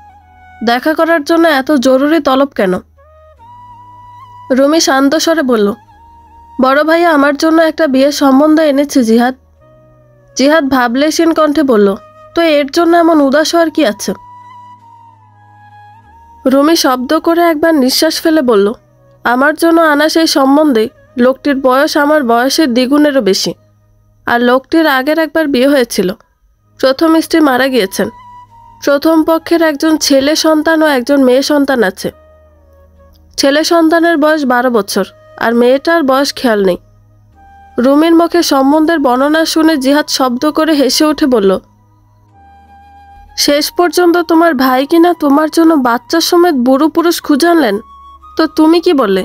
দেখা করার জন্য এত জরুরি তলব কেন? রুমি শান্ত স্বরে বলল, বড় ভাইয়া আমার জন্য একটা বিয়ের সম্বন্ধ এনেছে জিহাদ। জিহাদ ভাবলেশীন কণ্ঠে বলল, তো এর জন্য এমন উদাস হওয়ার কি আছে? রুমি শব্দ করে একবার নিঃশ্বাস ফেলে বলল, আমার জন্য আনা সেই সম্বন্ধে লোকটির বয়স আমার বয়সের দ্বিগুণেরও বেশি। আর লোকটির আগের একবার বিয়ে হয়েছিল। প্রথম স্ত্রী মারা গিয়েছেন। প্রথম পক্ষের একজন ছেলে সন্তান ও একজন মেয়ে সন্তান আছে। ছেলে সন্তানের বয়স 12 বছর আর মেয়েটার বয়স খেয়াল নেই। রুমির মুখে সম্বন্ধের বর্ণনা শুনে জিহাদ শব্দ করে হেসে উঠে বলল, শেষ পর্যন্ত তোমার ভাই কিনা তোমার জন্য বাচ্চা সমেত বুড়ো পুরুষ খুঁজে আনলেন? তো তুমি কি বললে?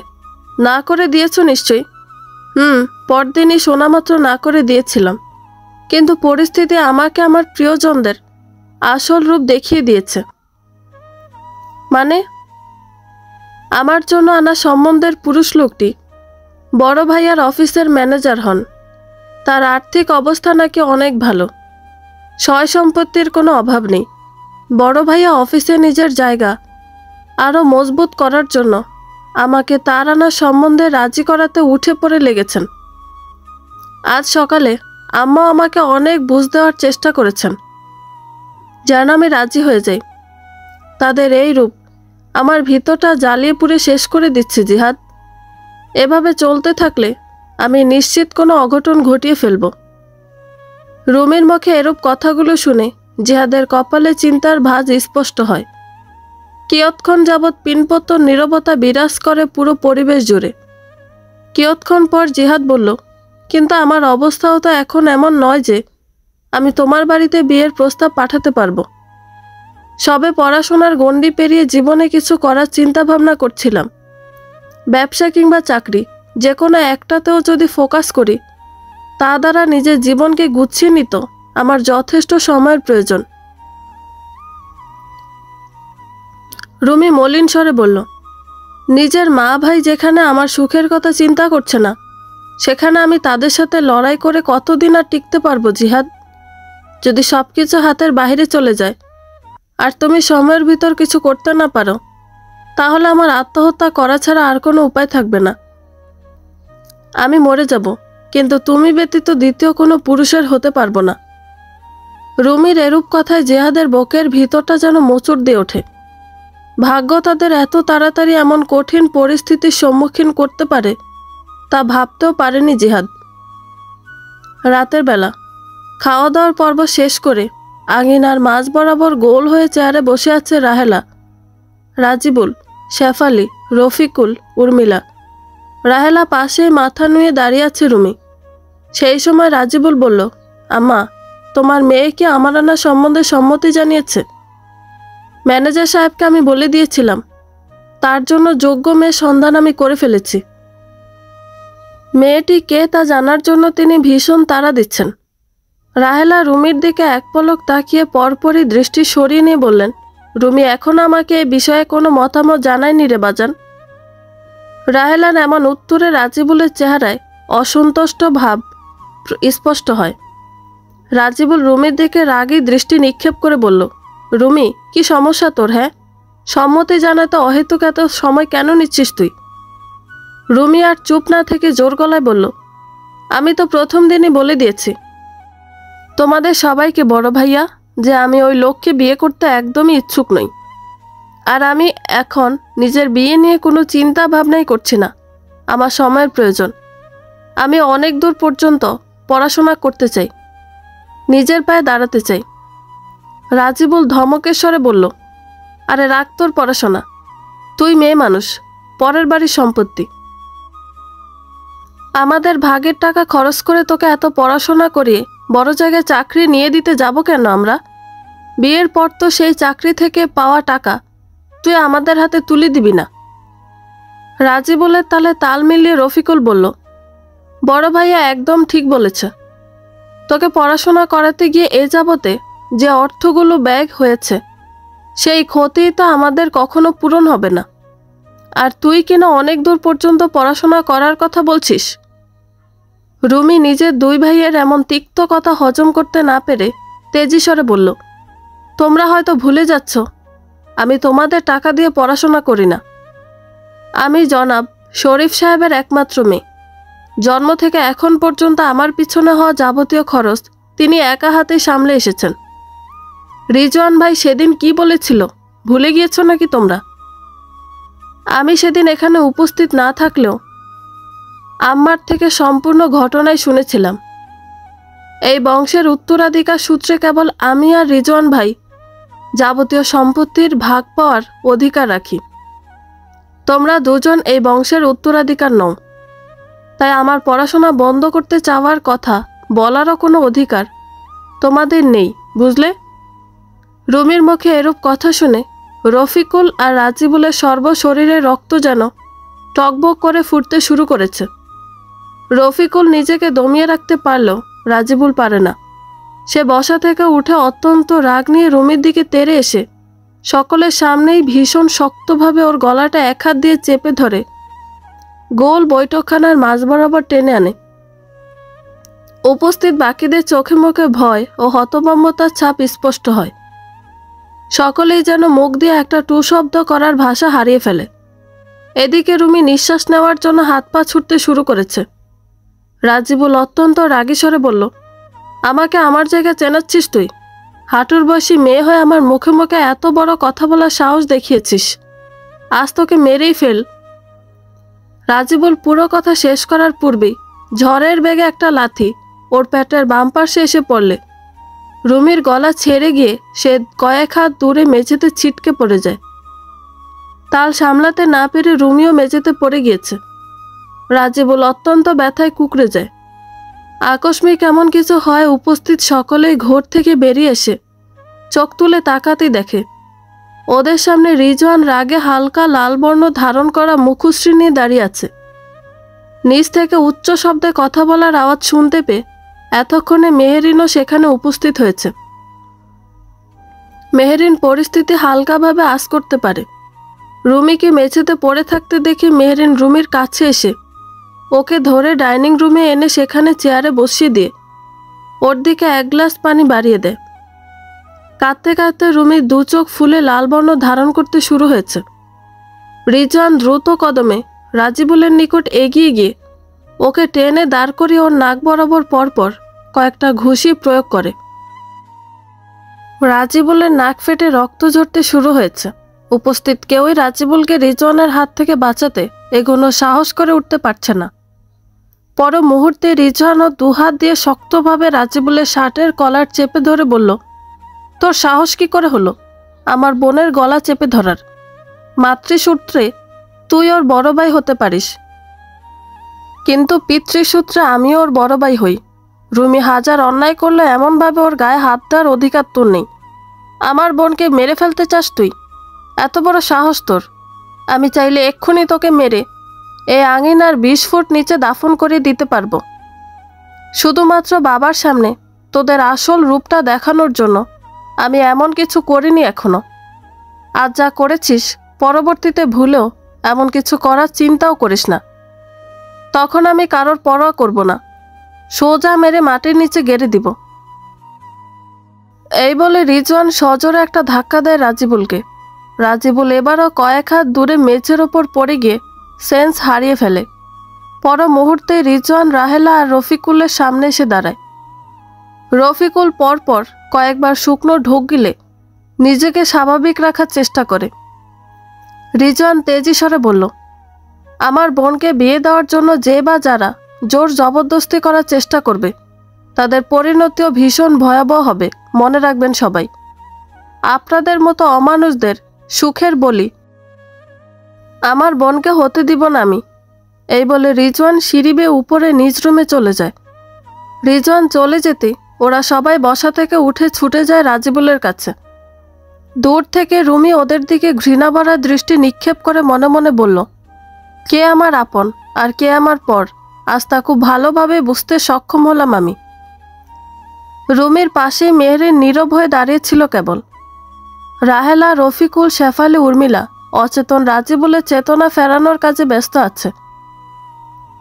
না করে দিয়েছো নিশ্চয়ই। পরদিনই শোনামাত্র না করে দিয়েছিলাম, কিন্তু পরিস্থিতি আমাকে আমার প্রিয়জনদের আসল রূপ দেখিয়ে দিয়েছে। মানে? আমার জন্য আনা সম্বন্ধের পুরুষ লোকটি বড় ভাইয়ার অফিসের ম্যানেজার হন। তার আর্থিক অবস্থা নাকি অনেক ভালো। সয় সম্পত্তির কোনো অভাব নেই। বড় ভাইয়া অফিসে নিজের জায়গা আরও মজবুত করার জন্য আমাকে তার আনা সম্বন্ধে রাজি করাতে উঠে পড়ে লেগেছেন। আজ সকালে আম্মা আমাকে অনেক বুঝ দেওয়ার চেষ্টা করেছেন যেন আমি রাজি হয়ে যাই। তাদের এই রূপ আমার ভিতরটা জ্বালিয়ে পুড়ে শেষ করে দিচ্ছে জিহাদ। এভাবে চলতে থাকলে আমি নিশ্চিত কোনো অঘটন ঘটিয়ে ফেলব। রুমির মুখে এরূপ কথাগুলো শুনে জিহাদের কপালে চিন্তার ভাঁজ স্পষ্ট হয়। কিয়ৎক্ষণ যাবৎ পিনপত্তর নীরবতা বিরাজ করে পুরো পরিবেশ জুড়ে। কিয়ৎক্ষণ পর জিহাদ বলল, কিন্তু আমার অবস্থাও তো এখন এমন নয় যে আমি তোমার বাড়িতে বিয়ের প্রস্তাব পাঠাতে পারবো। সবে পড়াশোনার গণ্ডি পেরিয়ে জীবনে কিছু করার চিন্তা ভাবনা করছিলাম। ব্যবসা কিংবা চাকরি যে কোনো একটাতেও যদি ফোকাস করি, তা দ্বারা নিজের জীবনকে গুছিয়ে নিত আমার যথেষ্ট সময়ের প্রয়োজন। রুমি মলিন স্বরে বলল, নিজের মা ভাই যেখানে আমার সুখের কথা চিন্তা করছে না, সেখানে আমি তাদের সাথে লড়াই করে কতদিন আর টিকতে পারবো জিহাদ? যদি সব কিছু হাতের বাইরে চলে যায় আর তুমি সময়ের ভিতর কিছু করতে না পারো, তাহলে আমার আত্মহত্যা করা ছাড়া আর কোনো উপায় থাকবে না। আমি মরে যাব, কিন্তু তুমি ব্যতীত দ্বিতীয় কোনো পুরুষের হতে পারবো না। রুমির এরূপ কথায় জিহাদের বুকের ভিতরটা যেন মোচড় দিয়ে ওঠে। ভাগ্য তাদের এত তাড়াতাড়ি এমন কঠিন পরিস্থিতির সম্মুখীন করতে পারে তা ভাবতেও পারেনি জিহাদ। রাতের বেলা খাওয়া দাওয়ার পর্ব শেষ করে আঙিনার মাঝ বরাবর গোল হয়ে চেয়ারে বসে আছে রাহেলা, রাজিবুল, শেফালি, রফিকুল, উর্মিলা। রাহেলা পাশে মাথা নুয়ে দাঁড়িয়ে আছে রুমি। সেই সময় রাজিবুল বলল, আম্মা, তোমার মেয়ে কি আমার আনা সম্বন্ধে সম্মতি জানিয়েছে? ম্যানেজার সাহেবকে আমি বলে দিয়েছিলাম, তার জন্য যোগ্য মেয়ের সন্ধান আমি করে ফেলেছি। মেয়েটি কে তা জানার জন্য তিনি ভীষণ তাড়া দিচ্ছেন। রাহেলা রুমির দিকে এক পলক তাকিয়ে পরপরই দৃষ্টি সরিয়ে নিয়ে বললেন, রুমি এখন আমাকে এ বিষয়ে কোনো মতামত জানায়নি রে বাজান। রাহেলার এমন উত্তরে রাজিবুলের চেহারায় অসন্তুষ্ট ভাব স্পষ্ট হয়। রাজিবুল রুমির দিকে রাগী দৃষ্টি নিক্ষেপ করে বলল, রুমি, কি সমস্যা তোর? হ্যাঁ, সম্মতি জানাতে অহেতুক এত সময় কেন নিচ্ছিস তুই? রুমি আর চুপ না থেকে জোর গলায় বলল, আমি তো প্রথম দিনই বলে দিয়েছি তোমাদের সবাইকে বড় ভাইয়া যে আমি ওই লোককে বিয়ে করতে একদমই ইচ্ছুক নই। আর আমি এখন নিজের বিয়ে নিয়ে কোনো চিন্তা ভাবনাই করছি না। আমার সময়ের প্রয়োজন। আমি অনেক দূর পর্যন্ত পড়াশোনা করতে চাই, নিজের পায়ে দাঁড়াতে চাই। রাজিবুল ধমকের স্বরে বলল, আরে রাখ তোর পড়াশোনা, তুই মেয়ে মানুষ, পরের বাড়ির সম্পত্তি। আমাদের ভাগের টাকা খরচ করে তোকে এত পড়াশোনা করিয়ে বড় জায়গায় চাকরি নিয়ে দিতে যাব কেন আমরা? বিয়ের পর তো সেই চাকরি থেকে পাওয়া টাকা তুই আমাদের হাতে তুলে দিবি না। রাজিবুলের তালে তাল মিলিয়ে রফিকুল বলল, বড় ভাইয়া একদম ঠিক বলেছে। তোকে পড়াশোনা করাতে গিয়ে এ যাবতে যে অর্থগুলো ব্যয় হয়েছে সেই ক্ষতি তো আমাদের কখনো পূরণ হবে না। আর তুই কিনা অনেক দূর পর্যন্ত পড়াশোনা করার কথা বলছিস। রুমি নিজের দুই ভাইয়ের এমন তিক্ত কথা হজম করতে না পেরে তেজি স্বরে বলল, তোমরা হয়তো ভুলে যাচ্ছ আমি তোমাদের টাকা দিয়ে পড়াশোনা করি না। আমি জনাব শরীফ সাহেবের একমাত্র মেয়ে। জন্ম থেকে এখন পর্যন্ত আমার পিছনে হওয়া যাবতীয় খরচ তিনি একা হাতে সামলে এসেছেন। রিজওয়ান ভাই সেদিন কি বলেছিল ভুলে গিয়েছ নাকি তোমরা? আমি সেদিন এখানে উপস্থিত না থাকলেও আম্মার থেকে সম্পূর্ণ ঘটনাই শুনেছিলাম। এই বংশের উত্তরাধিকার সূত্রে কেবল আমি আর রিজওয়ান ভাই যাবতীয় সম্পত্তির ভাগ পাওয়ার অধিকার রাখি। তোমরা দুজন এই বংশের উত্তরাধিকার নও, তাই আমার পড়াশোনা বন্ধ করতে চাওয়ার কথা বলারও কোনো অধিকার তোমাদের নেই, বুঝলে? রুমির মুখে এরূপ কথা শুনে রফিকুল আর রাজিবুলের সর্বশরীরে রক্ত যেন টকবক করে ফুটতে শুরু করেছে। রফিকুল নিজেকে দমিয়ে রাখতে পারলেও রাজিবুল পারে না। সে বসা থেকে উঠে অত্যন্ত রাগ নিয়ে রুমির দিকে তেড়ে এসে সকলের সামনেই ভীষণ শক্তভাবে ওর গলাটা এক হাত দিয়ে চেপে ধরে গোল বৈঠকখানার মাঝ বরাবর টেনে আনে। উপস্থিত বাকিদের চোখে মুখে ভয় ও হতভম্বতার ছাপ স্পষ্ট হয়। সকলেই যেন মুখ দিয়ে একটা টু শব্দ করার ভাষা হারিয়ে ফেলে। এদিকে রুমি নিঃশ্বাস নেওয়ার জন্য হাত পা ছুটতে শুরু করেছে। রাজিবুল অত্যন্ত রাগী স্বরে বলল, আমাকে আমার জায়গায় চেনাচ্ছিস তুই? হাঁটুর বয়সী মেয়ে হয়ে আমার মুখে মুখে এত বড় কথা বলার সাহস দেখিয়েছিস, আজ তোকে মেরেই ফেল। রাজিবুল পুরো কথা শেষ করার পূর্বেই ঝড়ের বেগে একটা লাথি ওর পেটের বাম পাশে এসে পড়লে রুমির গলা ছেড়ে গিয়ে সে কয়েক হাত দূরে মেঝেতে ছিটকে পড়ে যায়। তাল সামলাতে না পেরে রুমিও মেঝেতে পড়ে গিয়েছে। রাজিবুল অত্যন্ত ব্যথায় কুঁকড়ে যায়। আকস্মিক এমন কিছু হয় উপস্থিত সকলেই ঘর থেকে বেরিয়ে এসে চোখ তুলে তাকাতেই দেখে ওদের সামনে রিজওয়ান রাগে হালকা লাল বর্ণ ধারণ করা মুখশ্রী নিয়ে দাঁড়িয়ে আছে। নিচ থেকে উচ্চ শব্দে কথা বলার আওয়াজ শুনতে পেয়ে এতক্ষণে মেহেরিনও সেখানে উপস্থিত হয়েছে। মেহেরিন পরিস্থিতি হালকাভাবে আঁচ করতে পারে। রুমিকে মেঝেতে পড়ে থাকতে দেখে মেহেরিন রুমির কাছে এসে ওকে ধরে ডাইনিং রুমে এনে সেখানে চেয়ারে বসিয়ে দিয়ে ওর দিকে এক গ্লাস পানি বাড়িয়ে দেয়। কাঁদতে কাঁদতে রুমির দু চোখ ফুলে লাল বর্ণ ধারণ করতে শুরু হয়েছে। রিজওয়ান দ্রুত কদমে রাজিবুলের নিকট এগিয়ে গিয়ে ওকে টেনে দাঁড় করিয়ে ওর নাক বরাবর পরপর কয়েকটা ঘুষি প্রয়োগ করে। রাজিবুলের নাক ফেটে রক্ত ঝরতে শুরু হয়েছে। উপস্থিত কেউই রাজিবুলকে রিজওয়ানের হাত থেকে বাঁচাতে এগোনো সাহস করে উঠতে পারছে না। পর মুহূর্তে রিজওয়ানও দুহাত দিয়ে শক্তভাবে রাজিবুলের শার্টের কলার চেপে ধরে বলল, তোর সাহস কি করে হলো আমার বোনের গলা চেপে ধরার? মাতৃসূত্রে তুই ওর বড় ভাই হতে পারিস, কিন্তু পিতৃসূত্রে আমিও ওর বড় ভাই হই। রুমি হাজার অন্যায় করলে এমনভাবে ওর গায়ে হাত দেওয়ার অধিকার তোর নেই। আমার বোনকে মেরে ফেলতে চাস তুই? এত বড় সাহস তোর? আমি চাইলে এক্ষুনি তোকে মেরে এই আঙিনার 20 ফুট নিচে দাফন করে দিতে পারবো। শুধুমাত্র বাবার সামনে তোদের আসল রূপটা দেখানোর জন্য আমি এমন কিছু করিনি এখনো। আজ যা করেছিস পরবর্তীতে ভুলেও এমন কিছু করার চিন্তাও করিস না। তখন আমি কারোর পরোয়া করব না, সোজা মেরে মাটির নিচে গেড়ে দিব। এই বলে রিজওয়ান সজোরে একটা ধাক্কা দেয় রাজিবুলকে। রাজিবুল এবারও কয়েক হাত দূরে মেঝের ওপর পড়ে গিয়ে সেন্স হারিয়ে ফেলে। পর মুহূর্তে রিজওয়ান, রাহেলা আর রফিকুলের সামনে এসে দাঁড়ায়। রফিকুল পরপর কয়েকবার শুকনো ঢোক গিলে নিজেকে স্বাভাবিক রাখার চেষ্টা করে। রিজওয়ান তেজি স্বরে বলল, আমার বোনকে বিয়ে দেওয়ার জন্য যে বা যারা জোর জবরদস্তি করার চেষ্টা করবে তাদের পরিণতিও ভীষণ ভয়াবহ হবে, মনে রাখবেন সবাই। আপনাদের মতো অমানুষদের সুখের বলি আমার বোনকে হতে দিব না আমি। এই বলে রিজওয়ান সিঁড়ি বেয়ে উপরে নিজ রুমে চলে যায়। রিজওয়ান চলে যেতে ওরা সবাই বসা থেকে উঠে ছুটে যায় রাজিবুলের কাছে। দূর থেকে রুমি ওদের দিকে ঘৃণা ভরা দৃষ্টি নিক্ষেপ করে মনে মনে বলল, কে আমার আপন আর কে আমার পর আজ তা খুব ভালোভাবে বুঝতে সক্ষম হলাম আমি। রুমির পাশেই মেহেরিন নীরব হয়ে দাঁড়িয়েছিল কেবল। রাহেলা, রফিকুল, শেফালি, উর্মিলা অচেতন রাজিবুলের চেতনা ফেরানোর কাজে ব্যস্ত আছে।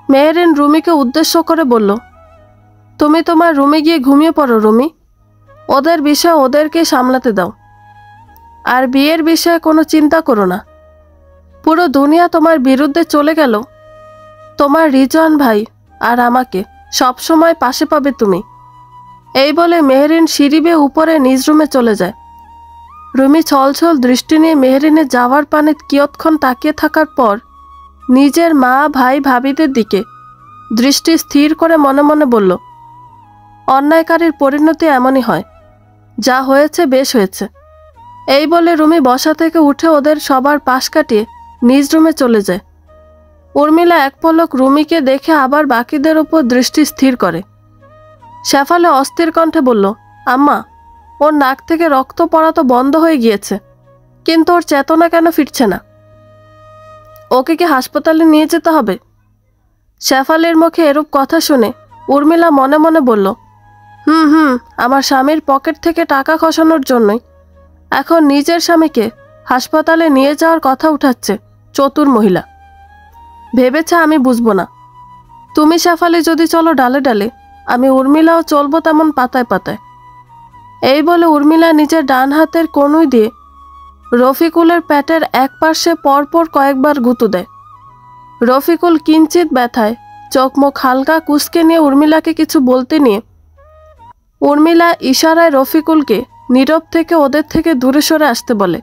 মেহেরিন রুমিকে উদ্দেশ্য করে বলল, তুমি তোমার রুমে গিয়ে ঘুমিয়ে পড়ো রুমি, ওদের বিষয় ওদেরকে সামলাতে দাও। আর বিয়ের বিষয়ে কোনো চিন্তা করো না। পুরো দুনিয়া তোমার বিরুদ্ধে চলে গেল, তোমার রিজওয়ান ভাই আর আমাকে সবসময় পাশে পাবে তুমি। এই বলে মেহেরিন সিঁড়ি বেয়ে উপরে নিজ রুমে চলে যায়। রুমি ছলছল দৃষ্টি নিয়ে মেহেরিনের যাওয়ার পানে কিয়ৎক্ষণ তাকিয়ে থাকার পর নিজের মা, ভাই, ভাবিদের দিকে দৃষ্টি স্থির করে মনে মনে বলল, অন্যায়কারীর পরিণতি এমনই হয়, যা হয়েছে বেশ হয়েছে। এই বলে রুমি বসা থেকে উঠে ওদের সবার পাশ কাটিয়ে নিজ রুমে চলে যায়। উর্মিলা এক পলক রুমিকে দেখে আবার বাকিদের উপর দৃষ্টি স্থির করে। শেফালি অস্থির কণ্ঠে বলল, আম্মা, ওর নাক থেকে রক্ত পড়া তো বন্ধ হয়ে গিয়েছে, কিন্তু ওর চেতনা কেন ফিরছে না? ওকে কি হাসপাতালে নিয়ে যেতে হবে? শেফালির মুখে এরূপ কথা শুনে উর্মিলা মনে মনে বলল, হুম, আমার স্বামীর পকেট থেকে টাকা খসানোর জন্যই এখন নিজের স্বামীকে হাসপাতালে নিয়ে যাওয়ার কথা উঠাচ্ছে চতুর মহিলা। ভেবেছে আমি বুঝবো না। তুমি শেফালি যদি চলো ডালে ডালে, আমি উর্মিলাও চলবো তেমন পাতায় পাতায়। এই বলে উর্মিলা নিজের ডান হাতের কনুই দিয়ে রফিকুলের পেটের এক পার্শ্বে পরপর কয়েকবার গুঁতো দেয়। রফিকুল কিঞ্চিত ব্যথায় চোখ মুখ হালকা কুঁচকে নিয়ে উর্মিলাকে কিছু বলতে নিয়ে উর্মিলা ইশারায় রফিকুলকে নীরব থেকে ওদের থেকে দূরে সরে আসতে বলে।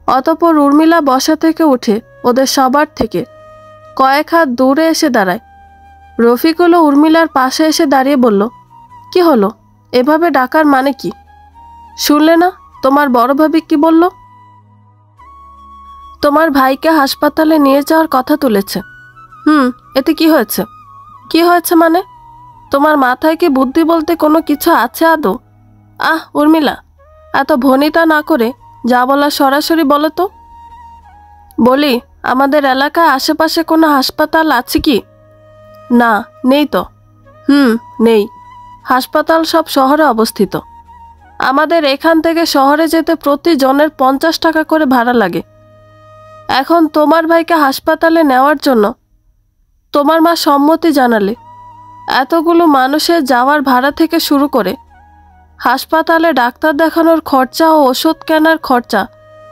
অতঃপর উর্মিলা বসা থেকে উঠে ওদের সবার থেকে কয়েক হাত দূরে এসে দাঁড়ায়। রফিকুলও উর্মিলার পাশে এসে দাঁড়িয়ে বলল, কি হলো? এভাবে ডাকার মানে কি? শুনলে না তোমার বড় ভাবি কি বলল? তোমার ভাইকে হাসপাতালে নিয়ে যাওয়ার কথা তুলেছে। এতে কি হয়েছে? কি হয়েছে মানে? তোমার মাথায় কি বুদ্ধি বলতে কোনো কিছু আছে আদৌ? উর্মিলা, এত ভনিতা না করে যা বলা সরাসরি বলো তো। বলি, আমাদের এলাকায় আশেপাশে কোনো হাসপাতাল আছে কি? না, নেই তো। নেই। হাসপাতাল সব শহরে অবস্থিত। আমাদের এখান থেকে শহরে যেতে প্রতি জনের 50 টাকা করে ভাড়া লাগে। এখন তোমার ভাইকে হাসপাতালে নেওয়ার জন্য তোমার মা সম্মতি জানালে এতগুলো মানুষের যাওয়ার ভাড়া থেকে শুরু করে হাসপাতালে ডাক্তার দেখানোর খরচা ও ওষুধ কেনার খরচা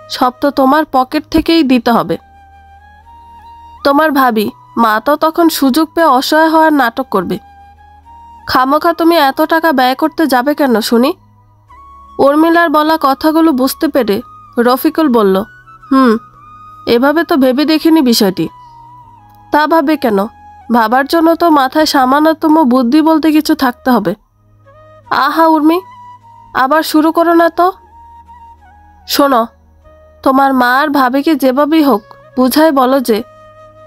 সব তো তোমার পকেট থেকেই দিতে হবে। তোমার ভাবি মা তো তখন সুযোগ পেয়ে অসহায় হওয়ার নাটক করবে। খামোখা তুমি এত টাকা ব্যয় করতে যাবে কেন শুনি? উর্মিলার বলা কথাগুলো বুঝতে পেরে রফিকুল বলল, এভাবে তো ভেবে দেখিনি বিষয়টি। তা ভাবে কেন? ভাবার জন্য তো মাথায় সামান্যতম বুদ্ধি বলতে কিছু থাকতে হবে। উর্মি, আবার শুরু করো না তো। শোনো, তোমার মা আর ভাবিকে যেভাবেই হোক বুঝাই বলো যে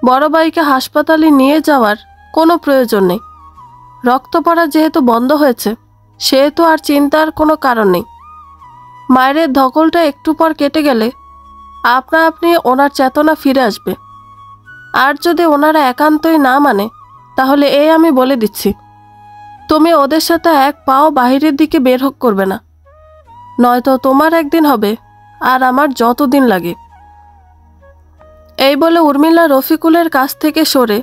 বড় ভাইকে হাসপাতালে নিয়ে যাওয়ার কোনো প্রয়োজন নেই। রক্ত পড়া যেহেতু বন্ধ হয়েছে, সেহেতু আর চিন্তার কোনো কারণ নেই। মায়ের ধকলটা একটু পর কেটে গেলে আপনা আপনি ওনার চেতনা ফিরে আসবে। আর যদি ওনারা একান্তই না মানে, তাহলে আমি বলে দিচ্ছি, তুমি ওদের সাথে এক পাও বাহিরের দিকে বের করবে না, নয়তো তোমার একদিন হবে আর আমার যতদিন লাগে। এই বলে উর্মিলা রফিকুলের কাছ থেকে সরে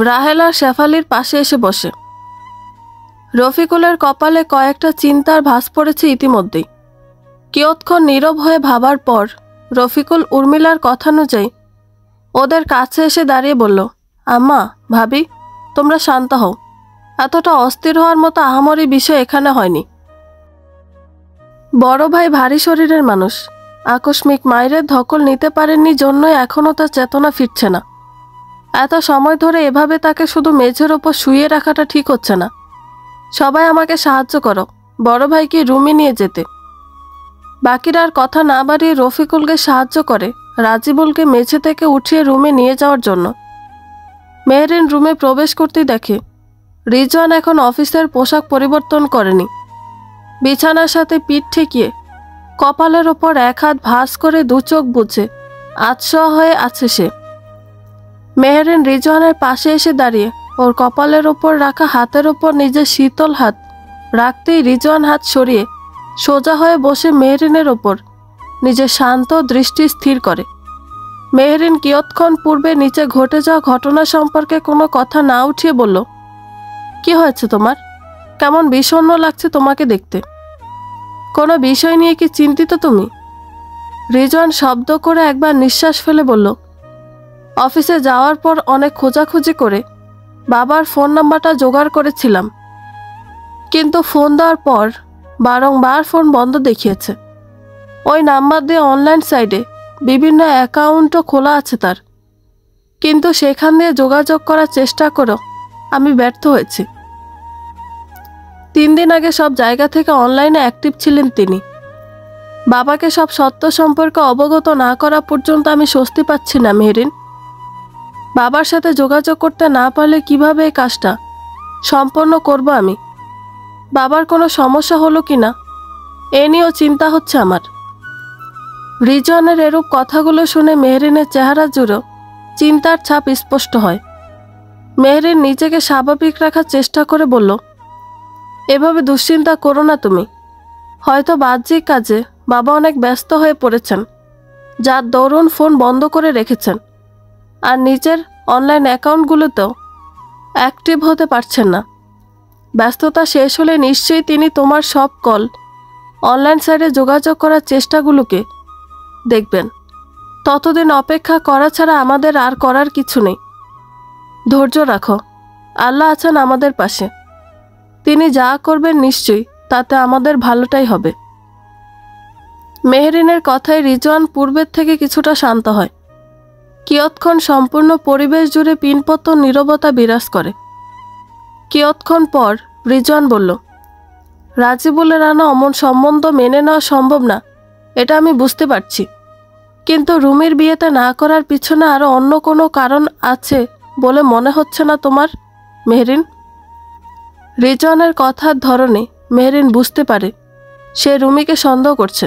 রাহেলা শেফালির পাশে এসে বসে। রফিকুলের কপালে কয়েকটা চিন্তার ভাঁজ পড়েছে ইতিমধ্যেই। কিয়ৎক্ষণ নীরব হয়ে ভাবার পর রফিকুল উর্মিলার কথানুযায়ী ওদের কাছে এসে দাঁড়িয়ে বলল, আম্মা, ভাবি, তোমরা শান্ত হও। এতটা অস্থির হওয়ার মতো আহামরি বিষয় এখানে হয়নি। বড় ভাই ভারী শরীরের মানুষ, আকস্মিক মায়ের ধকল নিতে পারেননি জন্যই এখনও তার চেতনা ফিরছে না। এত সময় ধরে এভাবে তাকে শুধু মেঝের ওপর শুইয়ে রাখাটা ঠিক হচ্ছে না। সবাই আমাকে সাহায্য করো, বড় ভাইকে রুমে নিয়ে যেতে। বাকিরা আর কথা না বাড়িয়ে রফিকুলকে সাহায্য করে রাজিবুলকে মেঝে থেকে উঠিয়ে রুমে নিয়ে যাওয়ার জন্য। মেহরিন রুমে প্রবেশ করতেই দেখে রিজওয়ান এখন অফিসের পোশাক পরিবর্তন করেনি। বিছানার সাথে পিঠ ঠেকিয়ে কপালের ওপর এক হাত ভাঁজ করে দু চোখ বুজে আতশোয়া হয়ে আছে সে। মেহরিন রিজওয়ানের পাশে এসে দাঁড়িয়ে ওর কপালের ওপর রাখা হাতের ওপর নিজের শীতল হাত রাখতেই রিজওয়ান হাত সরিয়ে সোজা হয়ে বসে মেহরিনের ওপর নিজের শান্ত দৃষ্টি স্থির করে। মেহরিন কিয়ৎক্ষণ পূর্বে নিচে ঘটে যাওয়া ঘটনা সম্পর্কে কোনো কথা না উঠিয়ে বলল, কি হয়েছে তোমার? কেমন বিষণ্ণ লাগছে তোমাকে দেখতে। কোনো বিষয় নিয়ে কি চিন্তিত তুমি? রিজওয়ান শব্দ করে একবার নিঃশ্বাস ফেলে বলল, অফিসে যাওয়ার পর অনেক খোঁজাখুঁজি করে বাবার ফোন নাম্বারটা জোগাড় করেছিলাম, কিন্তু ফোন দেওয়ার পর বারংবার ফোন বন্ধ দেখিয়েছে। ওই নাম্বার দিয়ে অনলাইন সাইটে বিভিন্ন অ্যাকাউন্টও খোলা আছে তার, কিন্তু সেখান দিয়ে যোগাযোগ করার চেষ্টা করেও আমি ব্যর্থ হয়েছি। 3 দিন আগে সব জায়গা থেকে অনলাইনে অ্যাক্টিভ ছিলেন তিনি। বাবাকে সব সত্য সম্পর্কে অবগত না করা পর্যন্ত আমি স্বস্তি পাচ্ছি না মেহরিন। বাবার সাথে যোগাযোগ করতে না পারলে কিভাবে এই কাজটা সম্পন্ন করব আমি? বাবার কোনো সমস্যা হলো কি না এ নিয়েও চিন্তা হচ্ছে আমার। রিজওয়ানের এরূপ কথাগুলো শুনে মেহরিনের চেহারা জুড়েও চিন্তার ছাপ স্পষ্ট হয়। মেহরিন নিজেকে স্বাভাবিক রাখার চেষ্টা করে বলল, এভাবে দুশ্চিন্তা করো না তুমি। হয়তো বাহ্যিক কাজে বাবা অনেক ব্যস্ত হয়ে পড়েছেন, যার দরুন ফোন বন্ধ করে রেখেছেন, আর নিজের অনলাইন অ্যাকাউন্টগুলোতেও অ্যাক্টিভ হতে পারছেন না। ব্যস্ততা শেষ হলে নিশ্চয়ই তিনি তোমার সব কল, অনলাইন সাইটে যোগাযোগ করার চেষ্টাগুলোকে দেখবেন। ততদিন অপেক্ষা করা ছাড়া আমাদের আর করার কিছু নেই। ধৈর্য রাখো, আল্লাহ আছেন আমাদের পাশে। তিনি যা করবেন নিশ্চয়ই তাতে আমাদের ভালোটাই হবে। মেহরিনের কথায় রিজওয়ান পূর্বের থেকে কিছুটা শান্ত হয়। কিয়ৎক্ষণ সম্পূর্ণ পরিবেশ জুড়ে পিনপতন নীরবতা বিরাজ করে। কিয়ৎক্ষণ পর রিজওয়ান বলল, রাজিবুলের আনা অমন সম্বন্ধ মেনে নেওয়া সম্ভব না, এটা আমি বুঝতে পারছি, কিন্তু রুমির বিয়েতে না করার পিছনে আরও অন্য কোনো কারণ আছে বলে মনে হচ্ছে না তোমার মেহরিন? রিজওয়ানের কথার ধরনে মেহরিন বুঝতে পারে সে রুমিকে সন্দেহ করছে।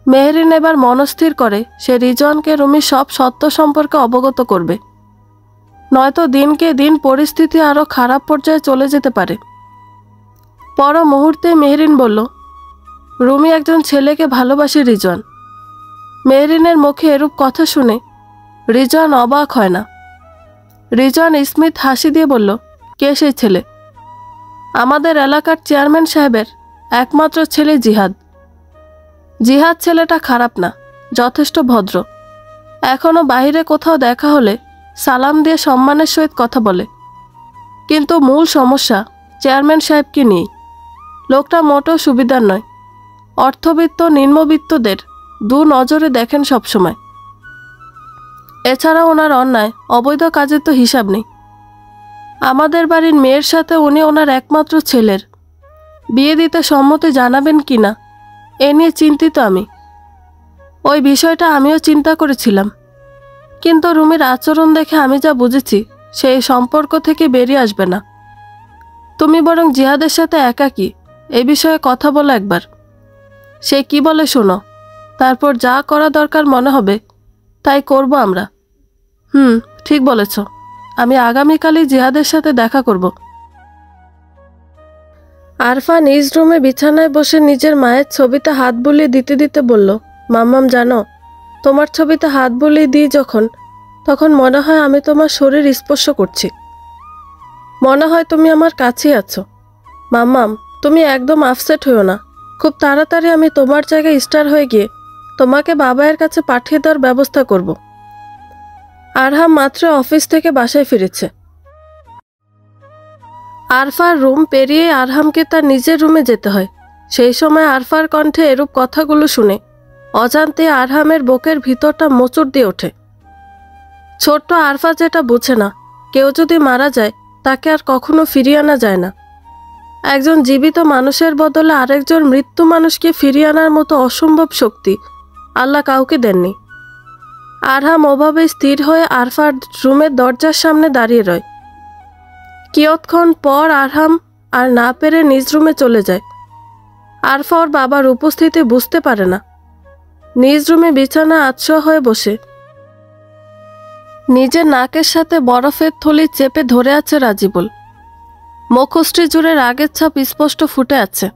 মেহরিন এবার মনস্থির করে সে রিজওয়ানকে রুমির সব সত্য সম্পর্কে অবগত করবে, নয়তো দিনকে দিন পরিস্থিতি আরও খারাপ পর্যায়ে চলে যেতে পারে। পর মুহূর্তে মেহরিন বলল, রুমি একজন ছেলেকে ভালোবাসে রিজওয়ান। মেহরিনের মুখে এরূপ কথা শুনে রিজওয়ান অবাক হয় না। রিজওয়ান স্মিত হাসি দিয়ে বলল, কে সেই ছেলে? আমাদের এলাকার চেয়ারম্যান সাহেবের একমাত্র ছেলে জিহাদ। জিহাদ ছেলেটা খারাপ না, যথেষ্ট ভদ্র। এখনও বাইরে কোথাও দেখা হলে সালাম দিয়ে সম্মানের সহিত কথা বলে, কিন্তু মূল সমস্যা চেয়ারম্যান সাহেবকে নিয়েই। লোকটা মোটেও সুবিধার নয়। অর্থবিত্ত নিম্নবিত্তদের দু নজরে দেখেন সবসময়। এছাড়া ওনার অন্যায় অবৈধ কাজের তো হিসাব নেই। আমাদের বাড়ির মেয়ের সাথে উনি ওনার একমাত্র ছেলের বিয়ে দিতে সম্মতি জানাবেন কি না এ নিয়ে চিন্তিত আমি। ওই বিষয়টা আমিও চিন্তা করেছিলাম, কিন্তু রুমির আচরণ দেখে আমি যা বুঝেছি সেই সম্পর্ক থেকে বেরিয়ে আসবে না। তুমি বরং জিহাদের সাথে একাকী এ বিষয়ে কথা বলো একবার। সে কি বলে শোনো, তারপর যা করা দরকার মনে হবে তাই করব আমরা। ঠিক বলেছ, আমি আগামীকালই জিহাদের সাথে দেখা করব। আরফা নিজ রুমে বিছানায় বসে নিজের মায়ের ছবিতে হাত বুলিয়ে দিতে দিতে বলল, মাম্মাম জানো, তোমার ছবিতে হাত বুলিয়ে দিই তখন মনে হয় আমি তোমার শরীর স্পর্শ করছি। মনে হয় তুমি আমার কাছেই আছো। মাম্মাম, তুমি একদম আপসেট হইও না। খুব তাড়াতাড়ি আমি তোমার জায়গায় স্টার হয়ে গিয়ে তোমাকে বাবায়ের কাছে পাঠিয়ে দেওয়ার ব্যবস্থা করব। আরহাম মাত্র অফিস থেকে বাসায় ফিরেছে। আরফার রুম পেরিয়ে আরহামকে তার নিজের রুমে যেতে হয়। সেই সময় আরফার কণ্ঠে এরূপ কথাগুলো শুনে অজান্তে আরহামের বুকের ভিতরটা মোচড় দিয়ে ওঠে। ছোট্ট আরফা যেটা বুঝে না, কেউ যদি মারা যায় তাকে আর কখনো ফিরিয়ে আনা যায় না। একজন জীবিত মানুষের বদলে আরেকজন মৃত্যু মানুষকে ফিরিয়ে আনার মতো অসম্ভব শক্তি আল্লাহ কাউকে দেননি। আরহাম ওভাবে স্থির হয়ে আরফার রুমের দরজার সামনে দাঁড়িয়ে রয়। কিয়ৎক্ষণ পর আরহাম আর না পেরে নিজ রুমে চলে যায়। আরফা ওর বাবার উপস্থিতি বুঝতে পারে না। নিজ রুমে বিছানা আচ্ছা হয়ে বসে নিজের নাকের সাথে বরফের থলি চেপে ধরে আছে রাজিবুল। মুখশ্রী জুড়ে রাগের ছাপ স্পষ্ট ফুটে আছে।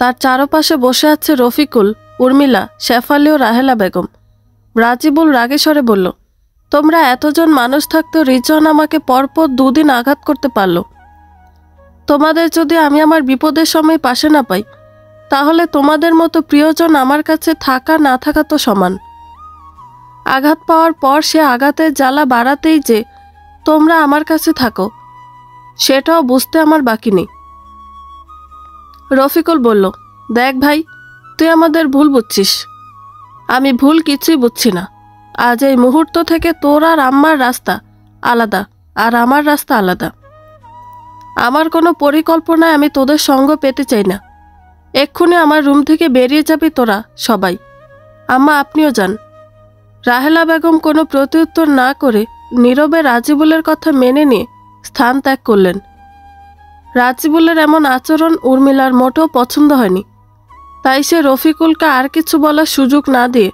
তার চারপাশে বসে আছে রফিকুল, উর্মিলা, শেফালি ও রাহেলা বেগম। রাজিবুল রাগে স্বরে বলল, তোমরা এতজন মানুষ থাকতেও রিজন আমাকে পরপর 2 দিন আঘাত করতে পারল। তোমাদের যদি আমি আমার বিপদের সময় পাশে না পাই, তাহলে তোমাদের মতো প্রিয়জন আমার কাছে থাকা না থাকা তো সমান। আঘাত পাওয়ার পর সে আঘাতের জ্বালা বাড়াতেই যে তোমরা আমার কাছে থাকো, সেটাও বুঝতে আমার বাকি নেই। রফিকুল বলল, দেখ ভাই, তুই আমাদের ভুল বুঝছিস। আমি ভুল কিছুই বুঝছি না। আজ এই মুহূর্ত থেকে তোর আর আম্মার রাস্তা আলাদা, আর আমার রাস্তা আলাদা। আমার কোনো পরিকল্পনায় আমি তোদের সঙ্গ পেতে চাই না। এক্ষুনি আমার রুম থেকে বেরিয়ে যাবি তোরা সবাই। আম্মা, আপনিও যান। রাহেলা বেগম কোনো প্রত্যুত্তর না করে নীরবে রাজিবুলের কথা মেনে নিয়ে স্থান ত্যাগ করলেন। রাজিবুলের এমন আচরণ উর্মিলার মোটেও পছন্দ হয়নি। তাই সে রফিকুলকে আর কিছু বলার সুযোগ না দিয়ে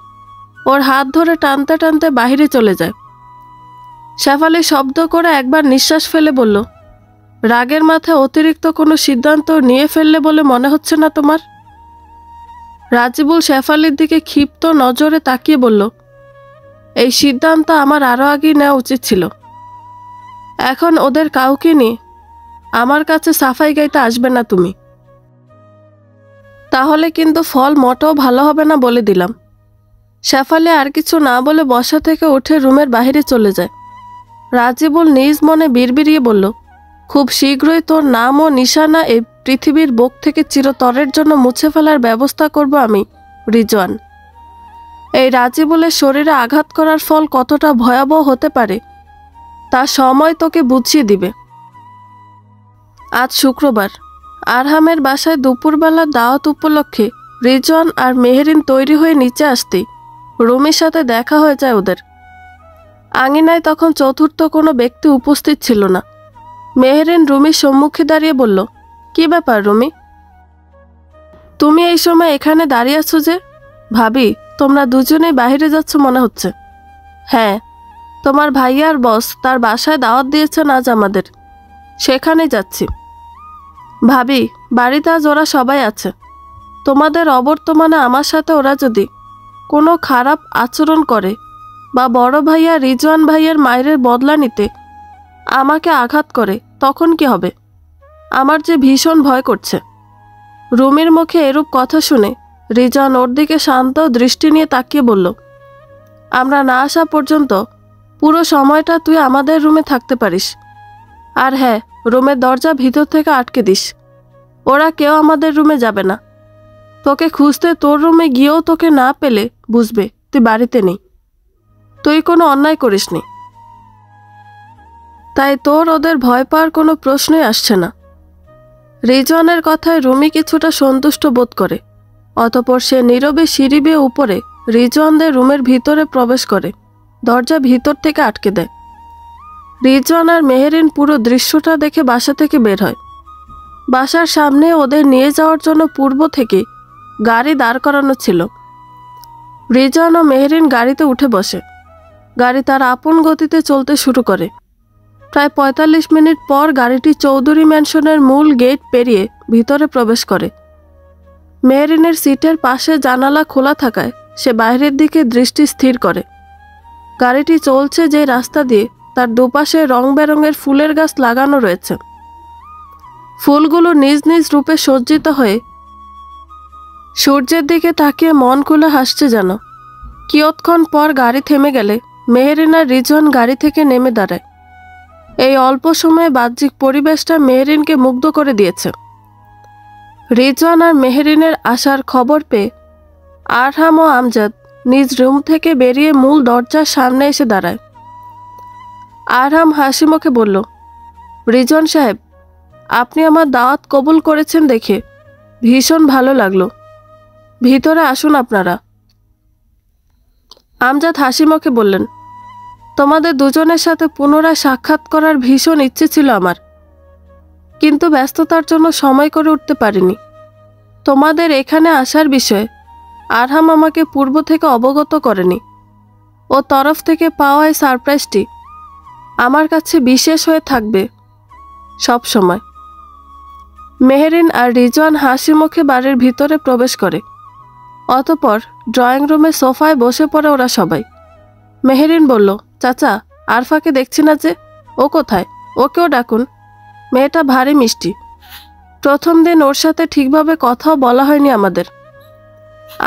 ওর হাত ধরে টানতে টানতে বাহিরে চলে যায়। শেফালি শব্দ করে একবার নিঃশ্বাস ফেলে বলল, রাগের মাথায় অতিরিক্ত কোনো সিদ্ধান্ত নিয়ে ফেললে বলে মনে হচ্ছে না তোমার? রাজিবুল শেফালির দিকে ক্ষিপ্ত নজরে তাকিয়ে বলল, এই সিদ্ধান্ত আমার আরও আগেই নেওয়া উচিত ছিল। এখন ওদের কাউকে নিয়ে আমার কাছে সাফাই গাইতে আসবে না তুমি। তাহলে কিন্তু ফল মোটেও ভালো হবে না বলে দিলাম। শেফালি আর কিছু না বলে বসা থেকে উঠে রুমের বাইরে চলে যায়। রাজিবুল নিজ মনে বিড়বিড়িয়ে বলল, খুব শীঘ্রই তোর নাম ও নিশানা এই পৃথিবীর বুক থেকে চিরতরের জন্য মুছে ফেলার ব্যবস্থা করব আমি, রিজওয়ান। এই রাজিবুলের শরীরে আঘাত করার ফল কতটা ভয়াবহ হতে পারে তা সময় তোকে বুঝিয়ে দিবে। আজ শুক্রবার। আরহামের বাসায় দুপুরবেলা দাওয়াত উপলক্ষে রিজওয়ান আর মেহেরিন তৈরি হয়ে নিচে আসতেই রুমির সাথে দেখা হয়ে যায় ওদের। আঙিনায় তখন চতুর্থ কোনো ব্যক্তি উপস্থিত ছিল না। মেহেরিন রুমির সম্মুখে দাঁড়িয়ে বলল, কি ব্যাপার রুমি, তুমি এই সময় এখানে দাঁড়িয়ে আছো যে? ভাবি, তোমরা দুজনেই বাইরে যাচ্ছ মনে হচ্ছে। হ্যাঁ, তোমার ভাইয়ার বস তার বাসায় দাওয়াত দিয়েছেন আজ আমাদের, সেখানে যাচ্ছি। ভাবি, বাড়িতে আজ ওরা সবাই আছে। তোমাদের অবর্তমানে আমার সাথে ওরা যদি কোনো খারাপ আচরণ করে বা বড় ভাইয়া রিজওয়ান ভাইয়ের মায়ের বদলা নিতে আমাকে আঘাত করে, তখন কি হবে? আমার যে ভীষণ ভয় করছে। রুমির মুখে এরূপ কথা শুনে রিজওয়ান ওর দিকে শান্ত দৃষ্টি নিয়ে তাকিয়ে বলল, আমরা না আসা পর্যন্ত পুরো সময়টা তুই আমাদের রুমে থাকতে পারিস। আর হ্যাঁ, রুমের দরজা ভিতর থেকে আটকে দিস। ওরা কেউ আমাদের রুমে যাবে না। তোকে খুঁজতে তোর রুমে গিয়েও তোকে না পেলে বুঝবে তুই বাড়িতে নেই, তুই কোনো অন্যায় করিসনি। তাই তোর ওদের ভয় পাওয়ার কোনো প্রশ্নই আসছে না। রিজওয়ানের কথায় রুমি কিছুটা সন্তুষ্ট বোধ করে। অতঃপর সে নীরবে সিঁড়ি বেয়ে উপরে রিজওয়ানদের রুমের ভিতরে প্রবেশ করে দরজা ভিতর থেকে আটকে দেয়। রিজওয়ান আর মেহেরিন পুরো দৃশ্যটা দেখে বাসা থেকে বের হয়। বাসার সামনে ওদের নিয়ে যাওয়ার জন্য পূর্ব থেকে গাড়ি দাঁড় করানো ছিল। রিজওয়ান ও মেহেরিন গাড়িতে উঠে বসে। গাড়ি তার আপন গতিতে চলতে শুরু করে। প্রায় 45 মিনিট পর গাড়িটি চৌধুরী ম্যানশনের মূল গেট পেরিয়ে ভিতরে প্রবেশ করে। মেহেরিনের সিটের পাশে জানালা খোলা থাকায় সে বাইরের দিকে দৃষ্টি স্থির করে। গাড়িটি চলছে যে রাস্তা দিয়ে তার দুপাশে রং বেরঙের ফুলের গাছ লাগানো রয়েছে। ফুলগুলো নিজ নিজ রূপে সজ্জিত হয়ে সূর্যের দিকে তাকিয়ে মন খুলে হাসছে যেন। কিয়ৎক্ষণ পর গাড়ি থেমে গেলে মেহেরিন আর রিজওয়ান গাড়ি থেকে নেমে দাঁড়ায়। এই অল্প সময়ে বাহ্যিক পরিবেশটা মেহেরিনকে মুগ্ধ করে দিয়েছে। রিজওয়ান আর মেহেরিনের আসার খবর পেয়ে আরহাম ও আমজাদ নিজ রুম থেকে বেরিয়ে মূল দরজার সামনে এসে দাঁড়ায়। আরহাম হাসি মুখে বলল, রিজওয়ান সাহেব, আপনি আমার দাওয়াত কবুল করেছেন দেখে ভীষণ ভালো লাগলো। ভিতরে আসুন আপনারা। আমজাদ হাসি মুখে বললেন, তোমাদের দুজনের সাথে পুনরায় সাক্ষাৎ করার ভীষণ ইচ্ছে ছিল আমার, কিন্তু ব্যস্ততার জন্য সময় করে উঠতে পারিনি। তোমাদের এখানে আসার বিষয়ে আরহাম আমাকে পূর্ব থেকে অবগত করেনি। ও তরফ থেকে পাওয়া এই সারপ্রাইজটি আমার কাছে বিশেষ হয়ে থাকবে সব সময়। মেহেরিন আর রিজওয়ান হাসি মুখে বাড়ির ভিতরে প্রবেশ করে। অতঃপর ড্রয়িং রুমে সোফায় বসে পড়ে ওরা সবাই। মেহেরিন বলল, চাচা, আরফাকে দেখছি না যে, ও কোথায়? ওকেও ডাকুন, মেয়েটা ভারী মিষ্টি। প্রথম দিন ওর সাথে ঠিকভাবে কথাও বলা হয়নি আমাদের।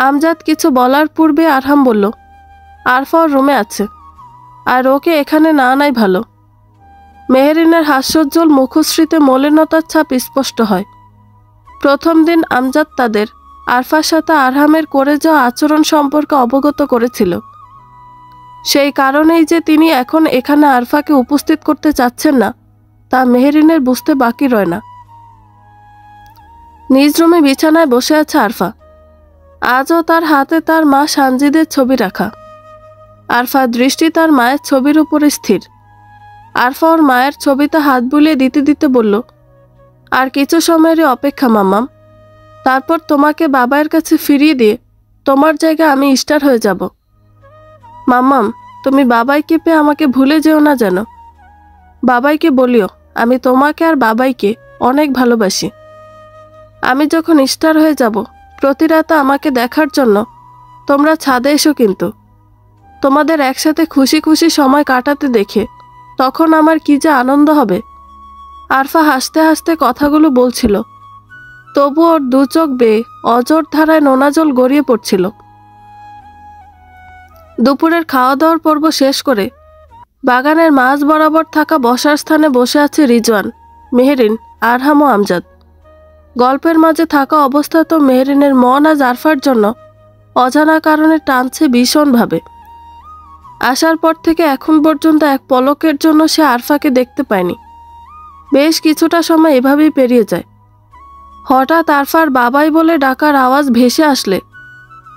আমজাদ কিছু বলার পূর্বে আরহাম বলল, আরফা ওর রুমে আছে, আর ওকে এখানে না আনাই ভালো। মেহেরিনের হাস্যোজ্জ্বল মুখশ্রীতে মলিনতার ছাপ স্পষ্ট হয়। প্রথম দিন আমজাদ তাদের আরফার সাথে আরহামের করে যাওয়া আচরণ সম্পর্কে অবগত করেছিল। সেই কারণেই যে তিনি এখন এখানে আরফাকে উপস্থিত করতে চাচ্ছেন না, তা মেহেরিনের বুঝতে বাকি রয় না। নিজ রুমে বিছানায় বসে আছে আরফা। আজও তার হাতে তার মা সানজিদের ছবি রাখা। আরফার দৃষ্টি তার মায়ের ছবির উপরে স্থির। আরফা ওর মায়ের ছবিতে হাত বুলিয়ে দিতে দিতে বলল, আর কিছু সময়েরই অপেক্ষা মাম্মাম, তারপর তোমাকে বাবার কাছে ফিরিয়ে দিয়ে তোমার জায়গায় আমি স্টার হয়ে যাব। মাম্মাম, তুমি বাবাইকে পেয়ে আমাকে ভুলে যেও না যেন। বাবাইকে বলিও আমি তোমাকে আর বাবাইকে অনেক ভালোবাসি। আমি যখন স্টার হয়ে যাব, প্রতি রাতে আমাকে দেখার জন্য তোমরা ছাদে এসো কিন্তু। তোমাদের একসাথে খুশি খুশি সময় কাটাতে দেখে তখন আমার কি যে আনন্দ হবে। আরফা হাসতে হাসতে কথাগুলো বলছিল, তবু ওর দু চোখ বেয়ে অজর ধারায় নোনা জল গড়িয়ে পড়ছিল। দুপুরের খাওয়া দাওয়ার পর্ব শেষ করে বাগানের মাঝ বরাবর থাকা বসার স্থানে বসে আছে রিজওয়ান, মেহেরিন, আরহাম ও আমজাদ। গল্পের মাঝে থাকা অবস্থাতেও মেহেরিনের মন আজ আরফার জন্য অজানা কারণে টানছে ভীষণভাবে। আসার পর থেকে এখন পর্যন্ত এক পলকের জন্য সে আরফাকে দেখতে পায়নি। বেশ কিছুটা সময় এভাবেই পেরিয়ে যায়। হঠাৎ আরফার বাবাই বলে ডাকার আওয়াজ ভেসে আসলে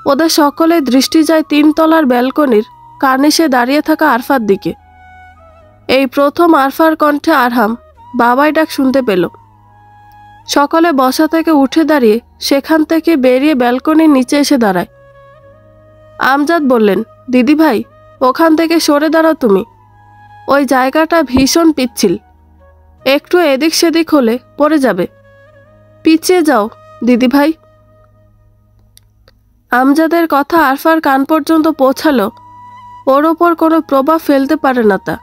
ওদের সকলের দৃষ্টি যায় 3 তলার ব্যালকনির কার্নিশে দাঁড়িয়ে থাকা আরফার দিকে। এই প্রথম আরফার কণ্ঠে আরহাম বাবাই ডাক শুনতে পেল। সকলে বসা থেকে উঠে দাঁড়িয়ে সেখান থেকে বেরিয়ে ব্যালকনির নিচে এসে দাঁড়ায়। আমজাদ বললেন, দিদি ভাই, ওখান থেকে সরে দাঁড়াও তুমি। ওই জায়গাটা ভীষণ পিচ্ছিল, একটু এদিক সেদিক হলে পড়ে যাবে। পিছিয়ে যাও দিদি ভাই। আমজাদের কথা আরফার কান পর্যন্ত পৌঁছালো ওর ওপর কোনো প্রভাব ফেলতে পারে না তা।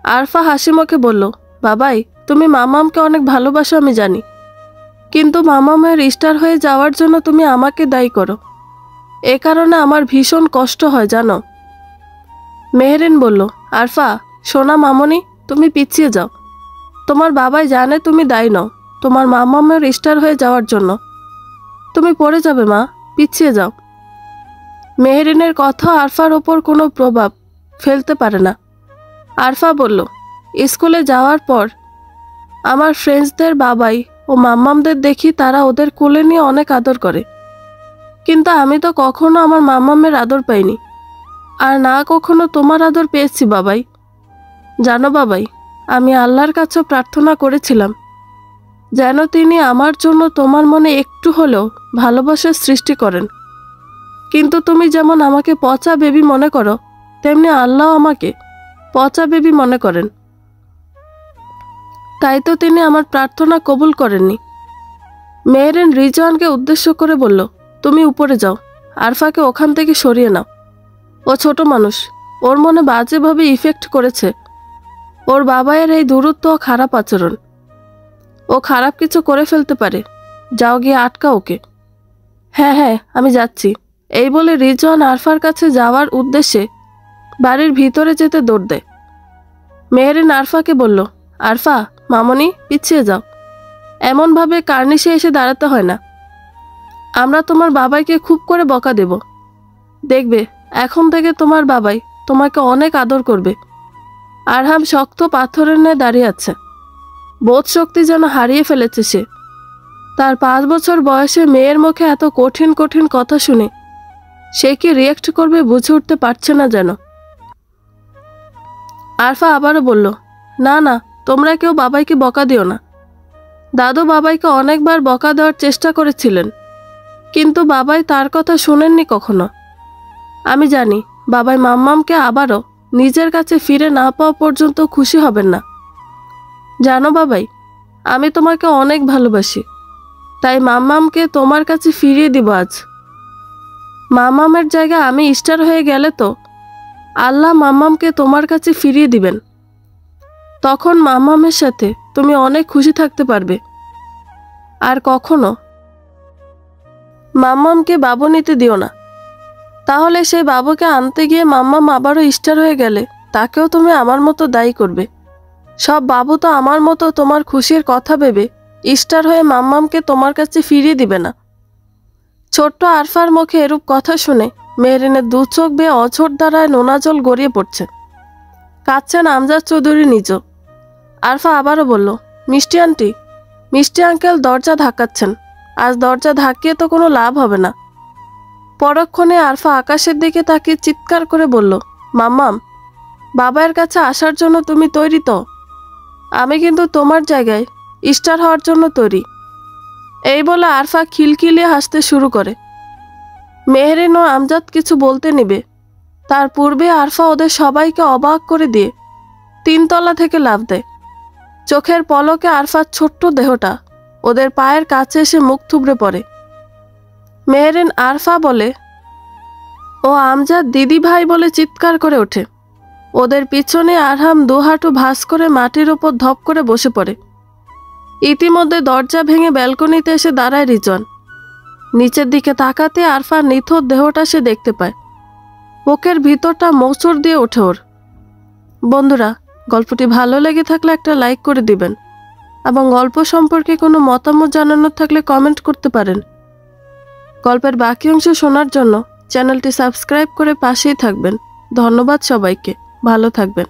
আরফা হাসি মুখে বলল, বাবাই, তুমি মামামকে অনেক ভালোবাসো আমি জানি, কিন্তু মামামের স্টার হয়ে যাওয়ার জন্য তুমি আমাকে দায়ী করো। এ কারণে আমার ভীষণ কষ্ট হয় জানো। মেহেরিন বলল, আরফা, সোনা মামনি, তুমি পিছিয়ে যাও। তোমার বাবাই জানে তুমি দায়ী নও তোমার মামামের স্টার হয়ে যাওয়ার জন্য। তুমি পড়ে যাবে মা, পিছিয়ে যাও। মেহেরিনের কথা আরফার ওপর কোনো প্রভাব ফেলতে পারে না। আরফা বলল, স্কুলে যাওয়ার পর আমার ফ্রেন্ডসদের বাবাই ও মাম্মামদের দেখি তারা ওদের কোলে নিয়ে অনেক আদর করে, কিন্তু আমি তো কখনো আমার মাম্মামের আদর পাইনি, আর না কখনো তোমার আদর পেয়েছি বাবাই। জানো বাবাই, আমি আল্লাহর কাছে প্রার্থনা করেছিলাম যেন তিনি আমার জন্য তোমার মনে একটু হলেও ভালোবাসার সৃষ্টি করেন, কিন্তু তুমি যেমন আমাকে পচা বেবি মনে করো, তেমনি আল্লাহ আমাকে পচা বেবি মনে করেন। তাই তো তিনি আমার প্রার্থনা কবুল করেননি। মেহেরিন রিজওয়ানকে উদ্দেশ্য করে বলল, তুমি উপরে যাও, আরফাকে ওখান থেকে সরিয়ে নাও। ও ছোট মানুষ, ওর মনে বাজেভাবে ইফেক্ট করেছে ওর বাবায়ের এই দূরত্ব ও খারাপ আচরণ। ও খারাপ কিছু করে ফেলতে পারে, যাও গিয়ে আটকা ওকে। হ্যাঁ হ্যাঁ, আমি যাচ্ছি, এই বলে রিজওয়ান আরফার কাছে যাওয়ার উদ্দেশ্যে বাড়ির ভিতরে যেতে দৌড় দেয়। মেহেরিন আরফাকে বলল, আরফা, মামনি, পিছিয়ে যাও। এমনভাবে কার্নিশে এসে দাঁড়াতে হয় না। আমরা তোমার বাবাইকে খুব করে বকা দেব। দেখবে এখন থেকে তোমার বাবাই তোমাকে অনেক আদর করবে। আরহাম শক্ত পাথরের ন্যায় দাঁড়িয়ে আছে। বোধ শক্তি যেন হারিয়ে ফেলেছে সে। তার 5 বছর বয়সে মেয়ের মুখে এত কঠিন কঠিন কথা শুনে সে কি রিয়েক্ট করবে বুঝে উঠতে পারছে না যেন। আরফা আবারও বলল, না না, তোমরা কেউ বাবাইকে বকা দিও না। দাদু বাবাইকে অনেকবার বকা দেওয়ার চেষ্টা করেছিলেন, কিন্তু বাবাই তার কথা শোনেননি কখনো। আমি জানি বাবাই মাম্মামকে আবারও নিজের কাছে ফিরে না পাওয়া পর্যন্ত খুশি হবেন না। জানো বাবাই, আমি তোমাকে অনেক ভালোবাসি, তাই মাম্মামকে তোমার কাছে ফিরিয়ে দিব আজ। মাম্মামের জায়গায় আমি স্টার হয়ে গেলে তো আল্লাহ মাম্মামকে তোমার কাছে ফিরিয়ে দিবেন। তখন মাম্মামের সাথে তুমি অনেক খুশি থাকতে পারবে। আর কখনো মাম্মামকে বাবু নিতে দিও না, তাহলে সেই বাবুকে আনতে গিয়ে মাম্মাম আবারও স্টার হয়ে গেলে তাকেও তুমি আমার মতো দায়ী করবে। সব বাবু তো আমার মতো তোমার খুশির কথা ভেবে স্টার হয়ে মাম্মামকে তোমার কাছে ফিরিয়ে দিবে না। ছোট্ট আরফার মুখে এরূপ কথা শুনে মেহরিনের 2 চোখ বেয়ে অঝোর দ্বারায় নোনা জল গড়িয়ে পড়ছে। কাঁদছেন আমজাদ চৌধুরী নিজও। আরফা আবারও বলল, মিষ্টি আন্টি, মিষ্টি আঙ্কেল দরজা ধাক্কাচ্ছেন। আজ দরজা ধাক্কিয়ে তো কোনো লাভ হবে না। পরক্ষণে আরফা আকাশের দিকে তাকিয়ে চিৎকার করে বলল, মাম্মাম, বাবার কাছে আসার জন্য তুমি তৈরি তো? আমি কিন্তু তোমার জায়গায় স্টার হওয়ার জন্য তৈরি। এই বলে আরফা খিলখিলিয়ে হাসতে শুরু করে। মেহরিন ও আমজাদ কিছু বলতে নিবে, তার পূর্বে আরফা ওদের সবাইকে অবাক করে দিয়ে 3 তলা থেকে লাফ দেয়। চোখের পলকে আরফার ছোট্ট দেহটা ওদের পায়ের কাছে এসে মুখ থুবড়ে পড়ে। মেহরিন আরফা বলে ও আমজাদ দিদি ভাই বলে চিৎকার করে ওঠে। ওদের পিছনে আরহাম 2 হাঁটু ভাঁজ করে মাটির ওপর ধপ করে বসে পড়ে। ইতিমধ্যে দরজা ভেঙে ব্যালকনিতে এসে দাঁড়ায় রিজন। নিচের দিকে তাকাতে আরফার নিথর দেহটা সে দেখতে পায়। বুকের ভিতরটা মোচড় দিয়ে ওঠে ওর। বন্ধুরা, গল্পটি ভালো লেগে থাকলে একটা লাইক করে দিবেন এবং গল্প সম্পর্কে কোনো মতামত জানানোর থাকলে কমেন্ট করতে পারেন। গল্পের বাকি অংশ শোনার জন্য চ্যানেলটি সাবস্ক্রাইব করে পাশেই থাকবেন। ধন্যবাদ সবাইকে। ভালো থাকবেন।